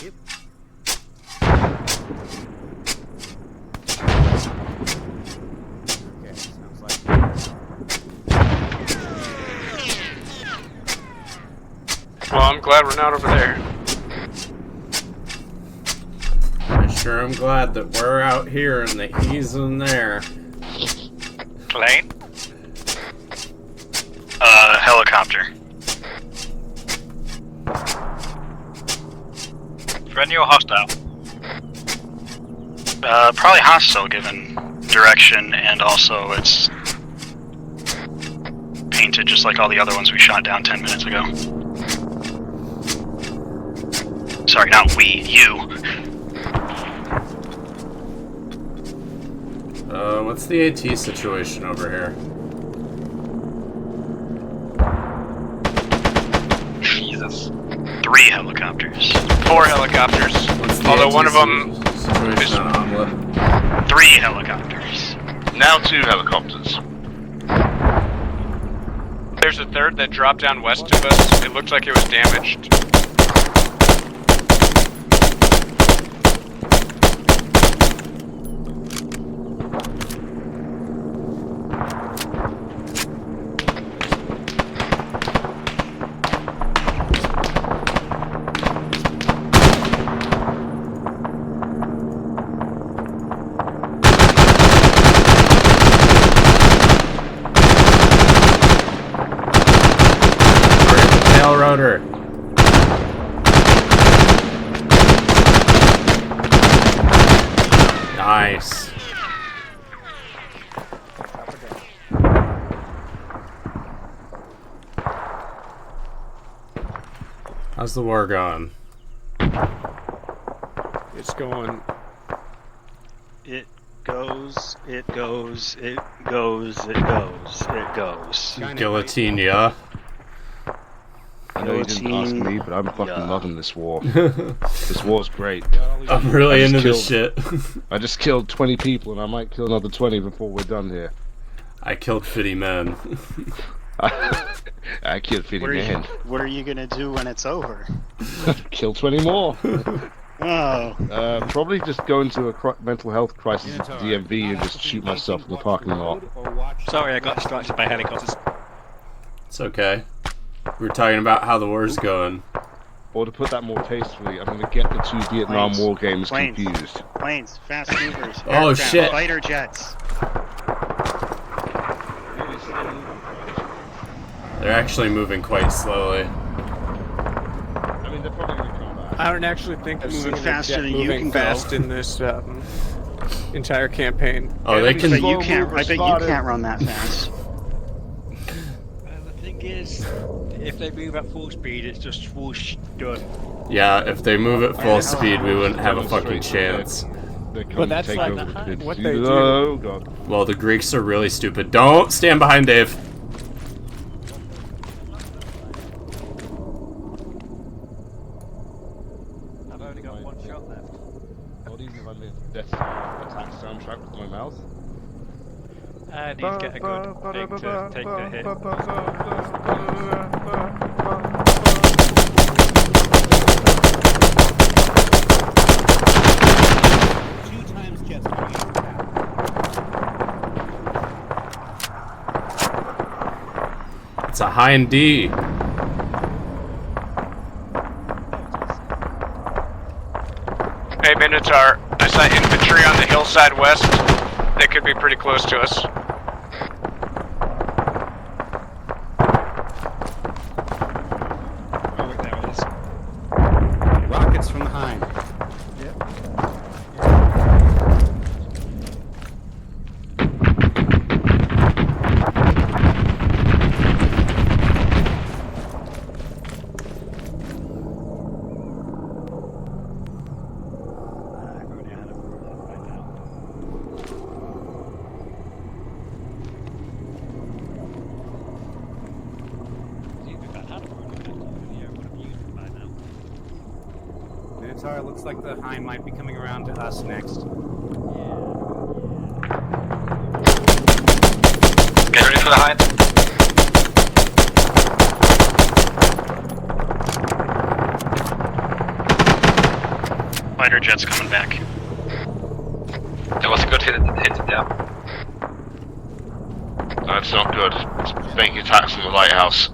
Yep. Okay, sounds like. Well, I'm glad we're not over there. I sure am glad that we're out here and that he's in there. Plane? Helicopter. Friendly or hostile? Probably hostile given direction, and also it's painted just like all the other ones we shot down 10 minutes ago. Sorry, not we, you. What's the AT situation over here? Jesus. 3 helicopters. 4 helicopters. Although one of them situation on omelet. 3 helicopters. Now 2 helicopters. There's a third that dropped down west of us. It looked like it was damaged. router. Nice. How's the war going? It's going. It goes, it goes, it goes, it goes, it goes. Guillotine, yeah. I know you didn't ask me, but I'm fucking loving this war. This war's great. I'm really into this shit. I just killed 20 people, and I might kill another 20 before we're done here. I killed 50 men. I killed 50 men. What are you gonna do when it's over? Kill 20 more. Oh. Probably just go into a mental health crisis at the DMV and just shoot myself in the parking lot. Sorry, I got distracted by helicopters. It's okay. We were talking about how the war's going. Or to put that more tastefully, I'm gonna get the two Vietnam War games confused. Planes, fast movers, Oh, aircraft, shit. fighter jets. They're actually moving quite slowly. I mean, they're probably gonna come back. I don't actually think I've Moving seen faster a jet than you moving can go. fast in this entire campaign. Oh, they can. I bet you can't run that fast. The thing is, if they move at full speed, it's just swoosh, done. Yeah, if they move at full speed, we wouldn't have a fucking chance. But that's like what they do. Oh god. Well, the Greeks are really stupid. Don't stand behind Dave. I've only got one shot left. What even if I made Death Attack soundtrack with my mouth? I need to get a good thing to take the hit. It's a Hind D. Hey, Minotaur, I saw infantry on the hillside west. They could be pretty close to us. Oh, wait, there it is. Rockets from the Hind. Minotaur, it looks like the Hind might be coming around to us next. Get ready for the Hind. Fighter jets coming back. That was a good hit, yeah. That's not good. It's fake attacks on the lighthouse.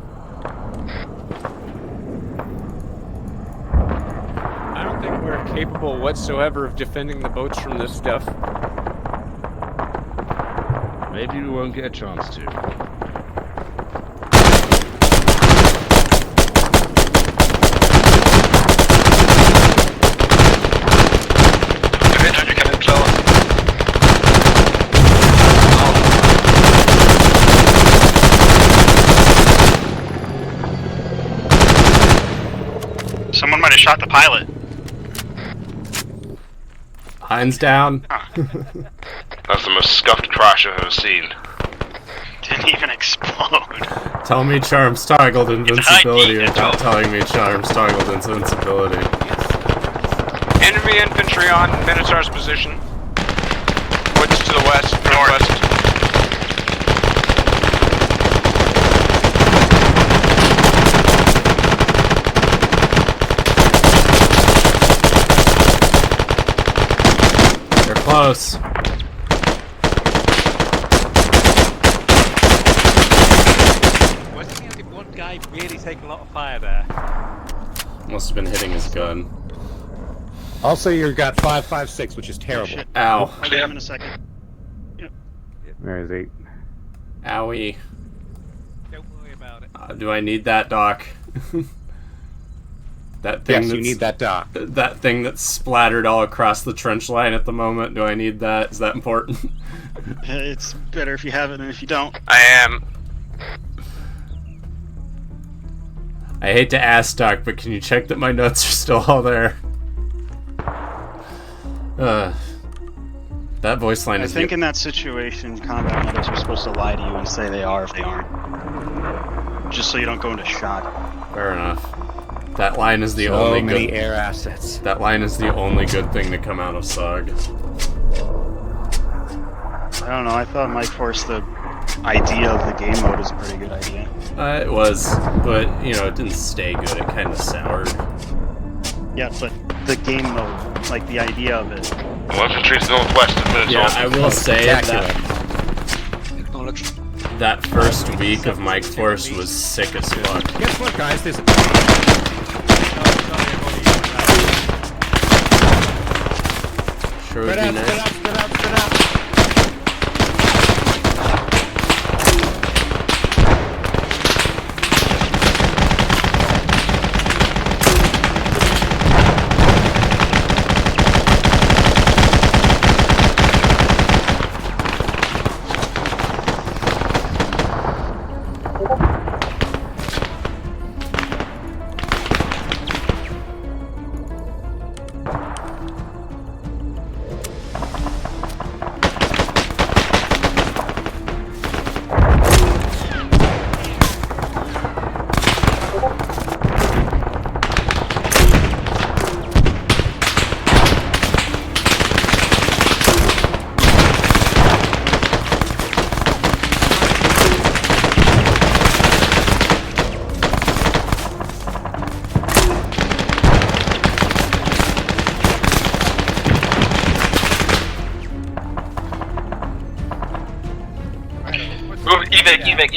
I don't think we're capable whatsoever of defending the boats from this stuff. Maybe we won't get a chance to. Someone might have shot the pilot. Hind's down. That's the most scuffed crash I've ever seen. Didn't even explode. Tell me Charms toggled invincibility or not telling me Charms toggled invincibility. Enemy infantry on Minotaur's position. Woods to the west, northwest. They're close. Wasn't the only one guy really taking a lot of fire there? Must have been hitting his gun. Also, you've got 556, which is terrible. Ow. I'll get him in a second. Where is he? Owie. Don't worry about it. Do I need that, Doc? That thing Yes, you need that dock. That thing that's splattered all across the trench line at the moment. Do I need that? Is that important? It's better if you have it than if you don't. I am. I hate to ask, Doc, but can you check that my notes are still all there? That voice line I is... think in that situation, combat medics are supposed to lie to you and say they are if they aren't. Just so you don't go into shock. Fair enough. That line is the So only many good... air assets. That line is the only good thing to come out of SOG. I don't know, I thought Mike Force, the idea of the game mode is a pretty good idea. It was, but, you know, it didn't stay good. It kind of soured. Yeah, but the game mode, like the idea of it. Well, infantry's northwest of the Yeah, I will say that Acknowledged. that first week of Mike Force was sick as fuck. Guess what, guys? There's a... Sure would be nice.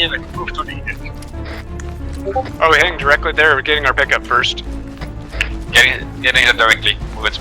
Evac, move to the evac. Are we heading directly there or are we getting our pickup first? Getting it directly. Move it.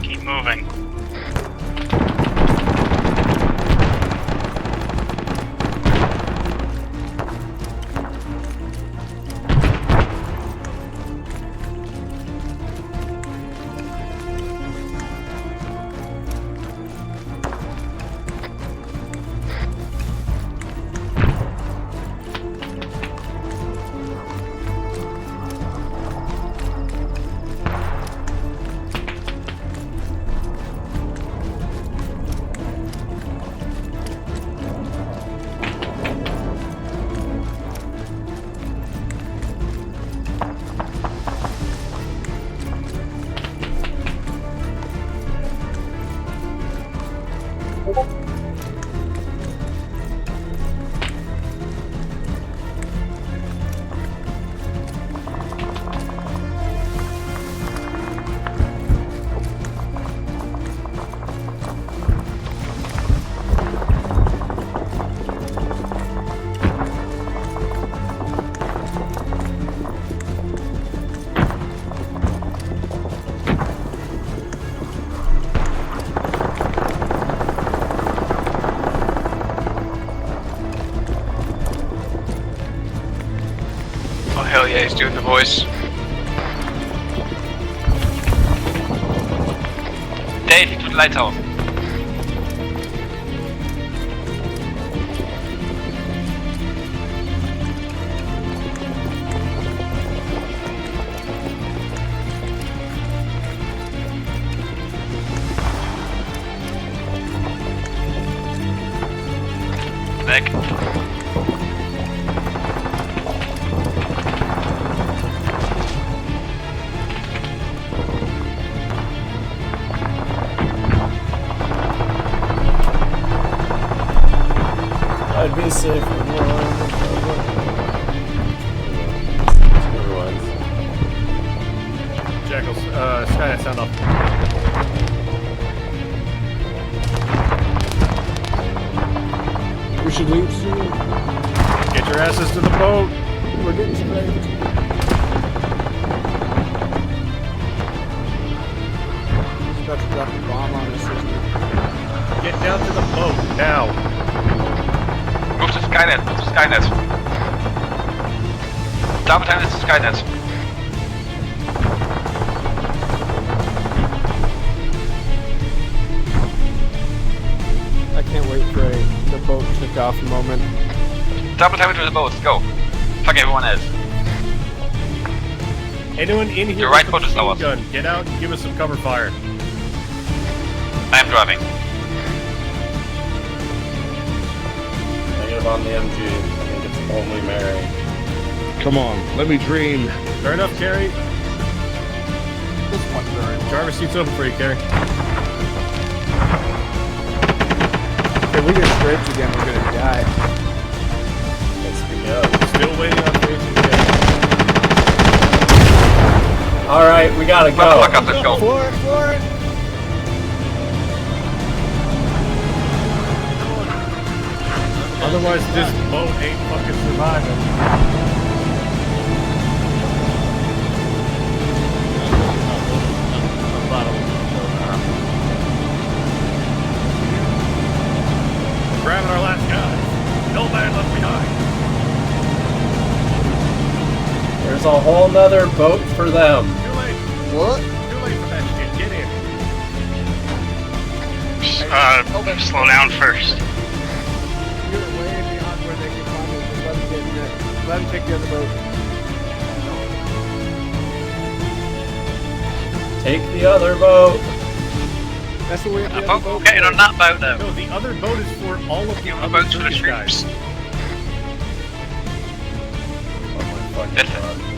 Keep moving. Hell yeah, he's doing the voice. Dave, to the lighthouse. deck. I'd be safe with one. Jackals, Skynet, sound off. We should leave soon. Get your asses to the boat. We're getting sprayed. He's about to drop a bomb on us, isn't he? Get down to the boat now. Move to Skynet, move to Skynet. Double time is to Skynet. I can't wait for the boat took off moment. Double time to the boats, go. Fuck everyone else. Anyone in here Your right with boat a is machine lower. gun, get out and give us some cover fire. I am driving. Negative on the MG. I think it's only Mary. Come on, let me dream. Fair enough, Carrie. This one, Driver's seat's open for you, Carrie. If we get striped again, we're gonna die. Let's go. Still waiting on phase 2. Alright, we gotta go. Fuck up, let's go. Floor it, floor it! Otherwise, this boat ain't fucking surviving. We're grabbing our last guys. No man left behind. There's a whole nother boat for them. Too late. What? Too late for that shit. Get in. Slow down first. You're way beyond where they can find us. Just let them get in it. Let them take the other boat. Take the other boat. That's what we have to do. We're getting on that boat though. No, the other boat is for all of the other boats for the Turkish guys.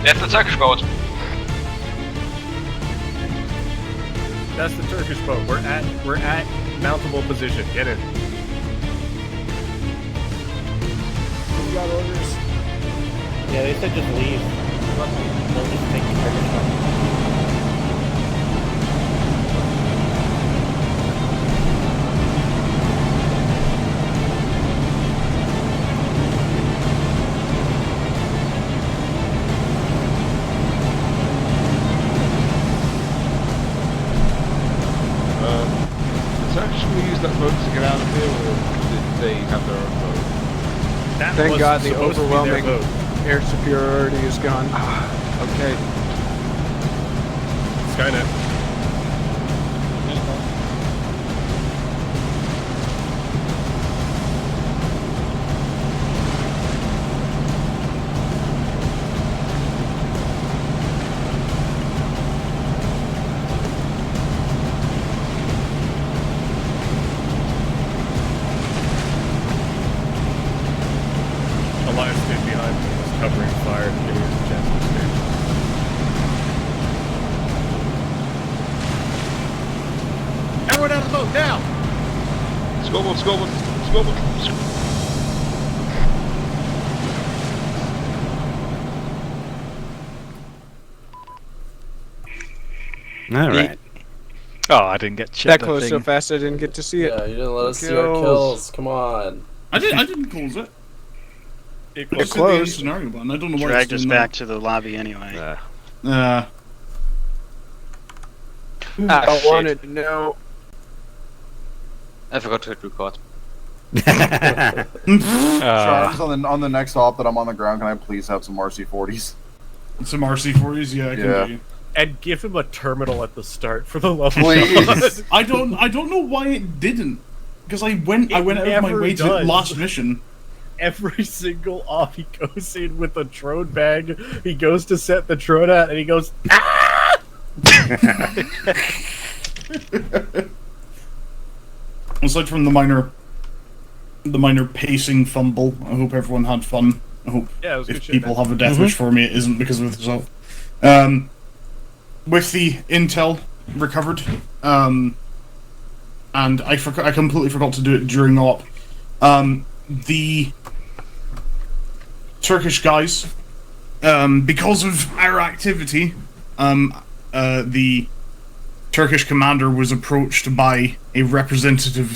That's the Turkish boat. That's the Turkish boat. We're at mountable position. Get in. We got orders. Yeah, they said just leave. They'll just take the Turkish one. That boat to get out of here, or did they have their own boat? That Thank was God the supposed to be their overwhelming boat. air superiority is gone. Okay. Skynet. Elias stayed behind and was covering fire to give us a chance to escape. Everyone out of the boat, now! Scoreboard, scoreboard, scoreboard. All right. Oh, I didn't get shit. That close so fast I didn't get to see it. Yeah, you didn't let us see our kills. Come on. I didn't close it. It It's closed. in the scenario button. I don't know why Dragged it's us doing back to the lobby anyway. that. I wanted to know. I forgot to hit record. Charms on the next hop that I'm on the ground. Can I please have some RC40s? Some RC40s, yeah, I can Yeah. do you. And give him a terminal at the start for the love of Please. God. I don't know why it didn't. Because I went out of my never way to the does. last mission. Every single off, he goes in with a drone bag. He goes to set the drone out, and he goes, ah! Aside from the minor the minor pacing fumble. I hope everyone had fun. I hope Yeah, it was if good shit, people man. have a death wish for me, it isn't because of the result. With the intel recovered, and I completely forgot to do it during op. The Turkish guys, because of our activity, the Turkish commander was approached by a representative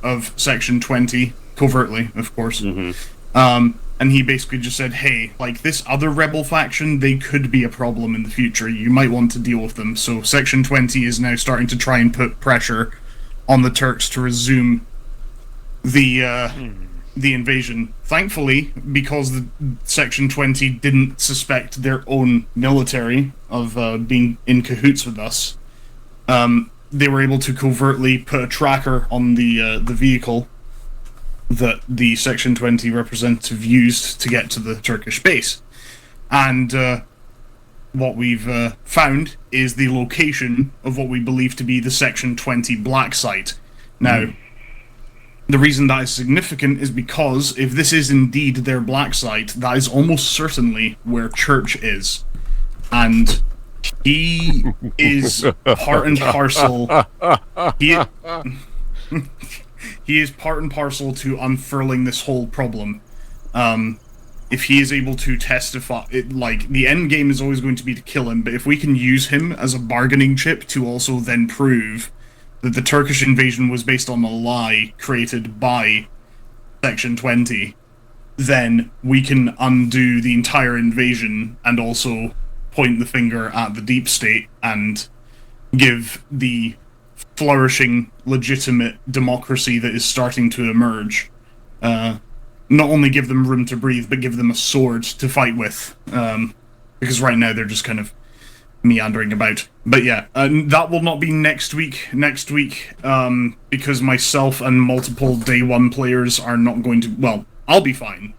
of Section 20, covertly, of course. And he basically just said, hey, like, this other rebel faction, they could be a problem in the future. You might want to deal with them. So Section 20 is now starting to try and put pressure on the Turks to resume the invasion. Thankfully, because the Section 20 didn't suspect their own military of being in cahoots with us, they were able to covertly put a tracker on the vehicle that the Section 20 representative used to get to the Turkish base. And what we've found is the location of what we believe to be the Section 20 black site. Now, the reason that is significant is because if this is indeed their black site, that is almost certainly where Church is. And he is part and parcel. He is part and parcel to unfurling this whole problem. If he is able to testify, the end game is always going to be to kill him, but if we can use him as a bargaining chip to also then prove that the Turkish invasion was based on a lie created by Section 20, then we can undo the entire invasion and also point the finger at the deep state and give the flourishing, legitimate democracy that is starting to emerge, not only give them room to breathe, but give them a sword to fight with, because right now they're just kind of meandering about. But yeah, that will not be next week. Next week, because myself and multiple day one players are not going to, well, I'll be fine,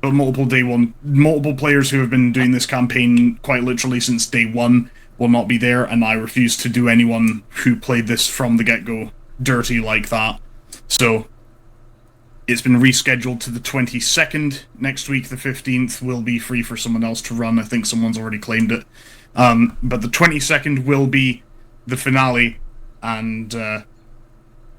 but multiple players who have been doing this campaign quite literally since day one will not be there, and I refuse to do anyone who played this from the get-go dirty like that. So it's been rescheduled to the 22nd. Next week, the 15th, will be free for someone else to run. I think someone's already claimed it. But the 22nd will be the finale, and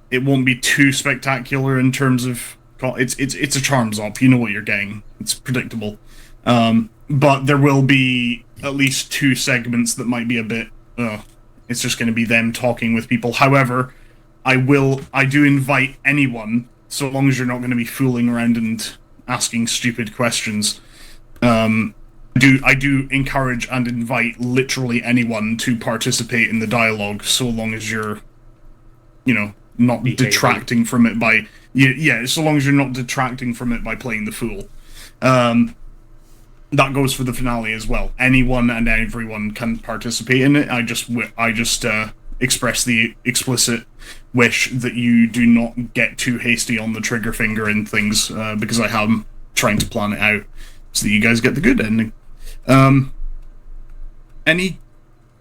it won't be too spectacular in terms of... It's a Charms op, you know what you're getting. It's predictable. But there will be at least 2 segments that might be a bit... it's just going to be them talking with people. However, I do invite anyone, so long as you're not going to be fooling around and asking stupid questions. I do encourage and invite literally anyone to participate in the dialogue, so long as you're, not detracting from it by... Yeah, so long as you're not detracting from it by playing the fool. That goes for the finale as well. Anyone and everyone can participate in it. I just express the explicit wish that you do not get too hasty on the trigger finger and things, because I am trying to plan it out so that you guys get the good ending. Any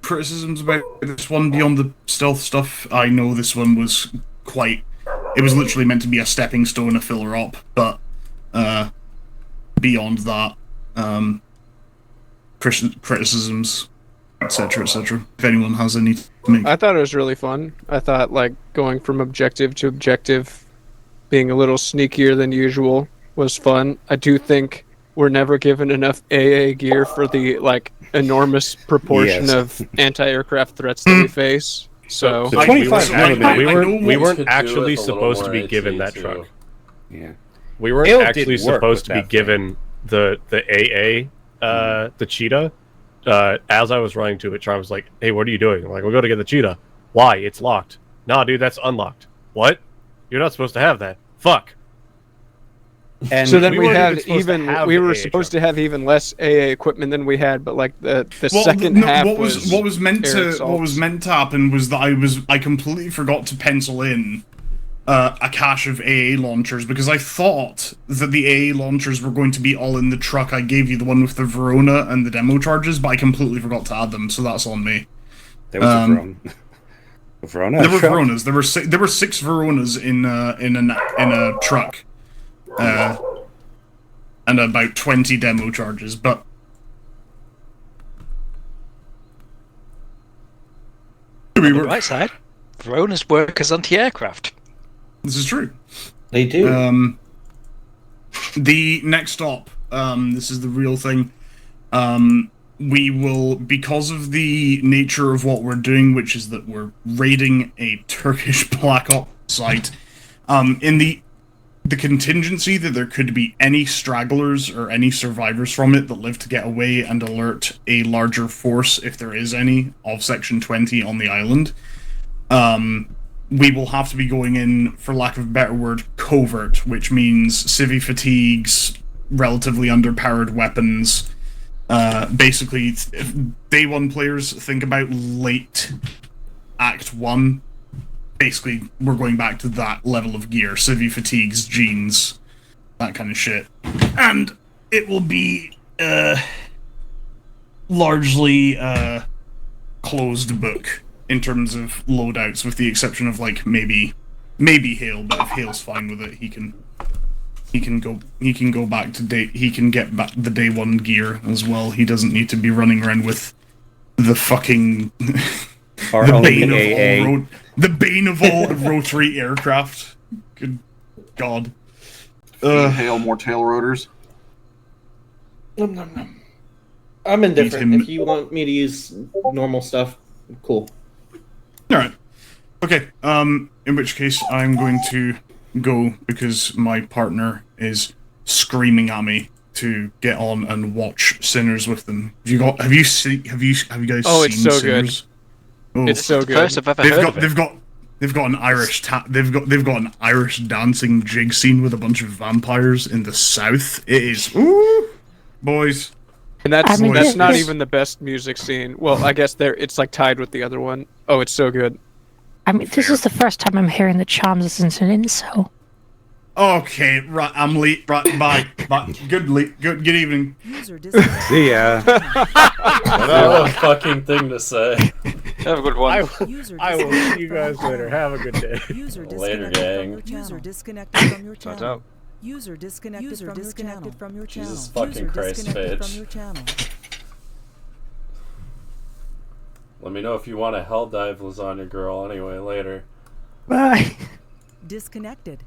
criticisms about this one beyond the stealth stuff? I know this one was it was literally meant to be a stepping stone, a filler op, but beyond that, criticisms, etc., etc. If anyone has any to make. I thought it was really fun. I thought, going from objective to objective, being a little sneakier than usual, was fun. I do think we're never given enough AA gear for the, enormous proportion of anti-aircraft threats that we face. So, we weren't actually supposed to be given that truck. Yeah. We weren't actually supposed to be given the AA, the cheetah. As I was running to it, Charm was like, "Hey, what are you doing?" I'm like, "We'll go to get the cheetah." Why? It's locked. Nah, dude, that's unlocked. What? You're not supposed to have that. Fuck. And so then we were supposed to have even less AA equipment than we had, but the second half what was meant to happen was that I completely forgot to pencil in a cache of AA launchers, because I thought that the AA launchers were going to be all in the truck I gave you, the one with the Verona and the demo charges, but I completely forgot to add them, so that's on me. There was a Verona. There were Veronas. There were 6 Veronas in a truck. and about 20 demo charges, but On the right side, Verona's work as anti-aircraft. This is true. They do. The next stop, this is the real thing. We will, because of the nature of what we're doing, which is that we're raiding a Turkish Black Ops site, in the contingency that there could be any stragglers or any survivors from it that live to get away and alert a larger force, if there is any, of Section 20 on the island, we will have to be going in, for lack of a better word, covert, which means civvy fatigues, relatively underpowered weapons. Basically, if day one players think about late Act 1, basically, we're going back to that level of gear. Civvy fatigues, jeans, that kind of shit. And it will be, largely, closed book in terms of loadouts, with the exception of, like, maybe Hale, but if Hale's fine with it, he can go back to he can get back the day one gear as well. He doesn't need to be running around with the fucking the bane of all rotary aircraft. Good God. Hail more tail rotors. I'm indifferent. If you want me to use normal stuff, cool. Alright. Okay, in which case I'm going to go because my partner is screaming at me to get on and watch Sinners with them. Have you guys seen Sinners? Oh, it's so good. First I've ever heard of it. They've got an Irish they've got an Irish dancing jig scene with a bunch of vampires in the south. It is boys. And that's not even the best music scene. Well, I guess it's like tied with the other one. Oh, it's so good. I mean, this is the first time I'm hearing that Charms isn't an incel. Okay, right, I'm late. Right, bye. Good evening. See ya. What a fucking thing to say. Have a good one. I will see you guys later. Have a good day. Later, gang. User disconnected from your channel. out. User disconnected from your channel. Jesus fucking Christ, Paige. Let me know if you want to hell dive lasagna girl anyway later. Bye. Disconnected.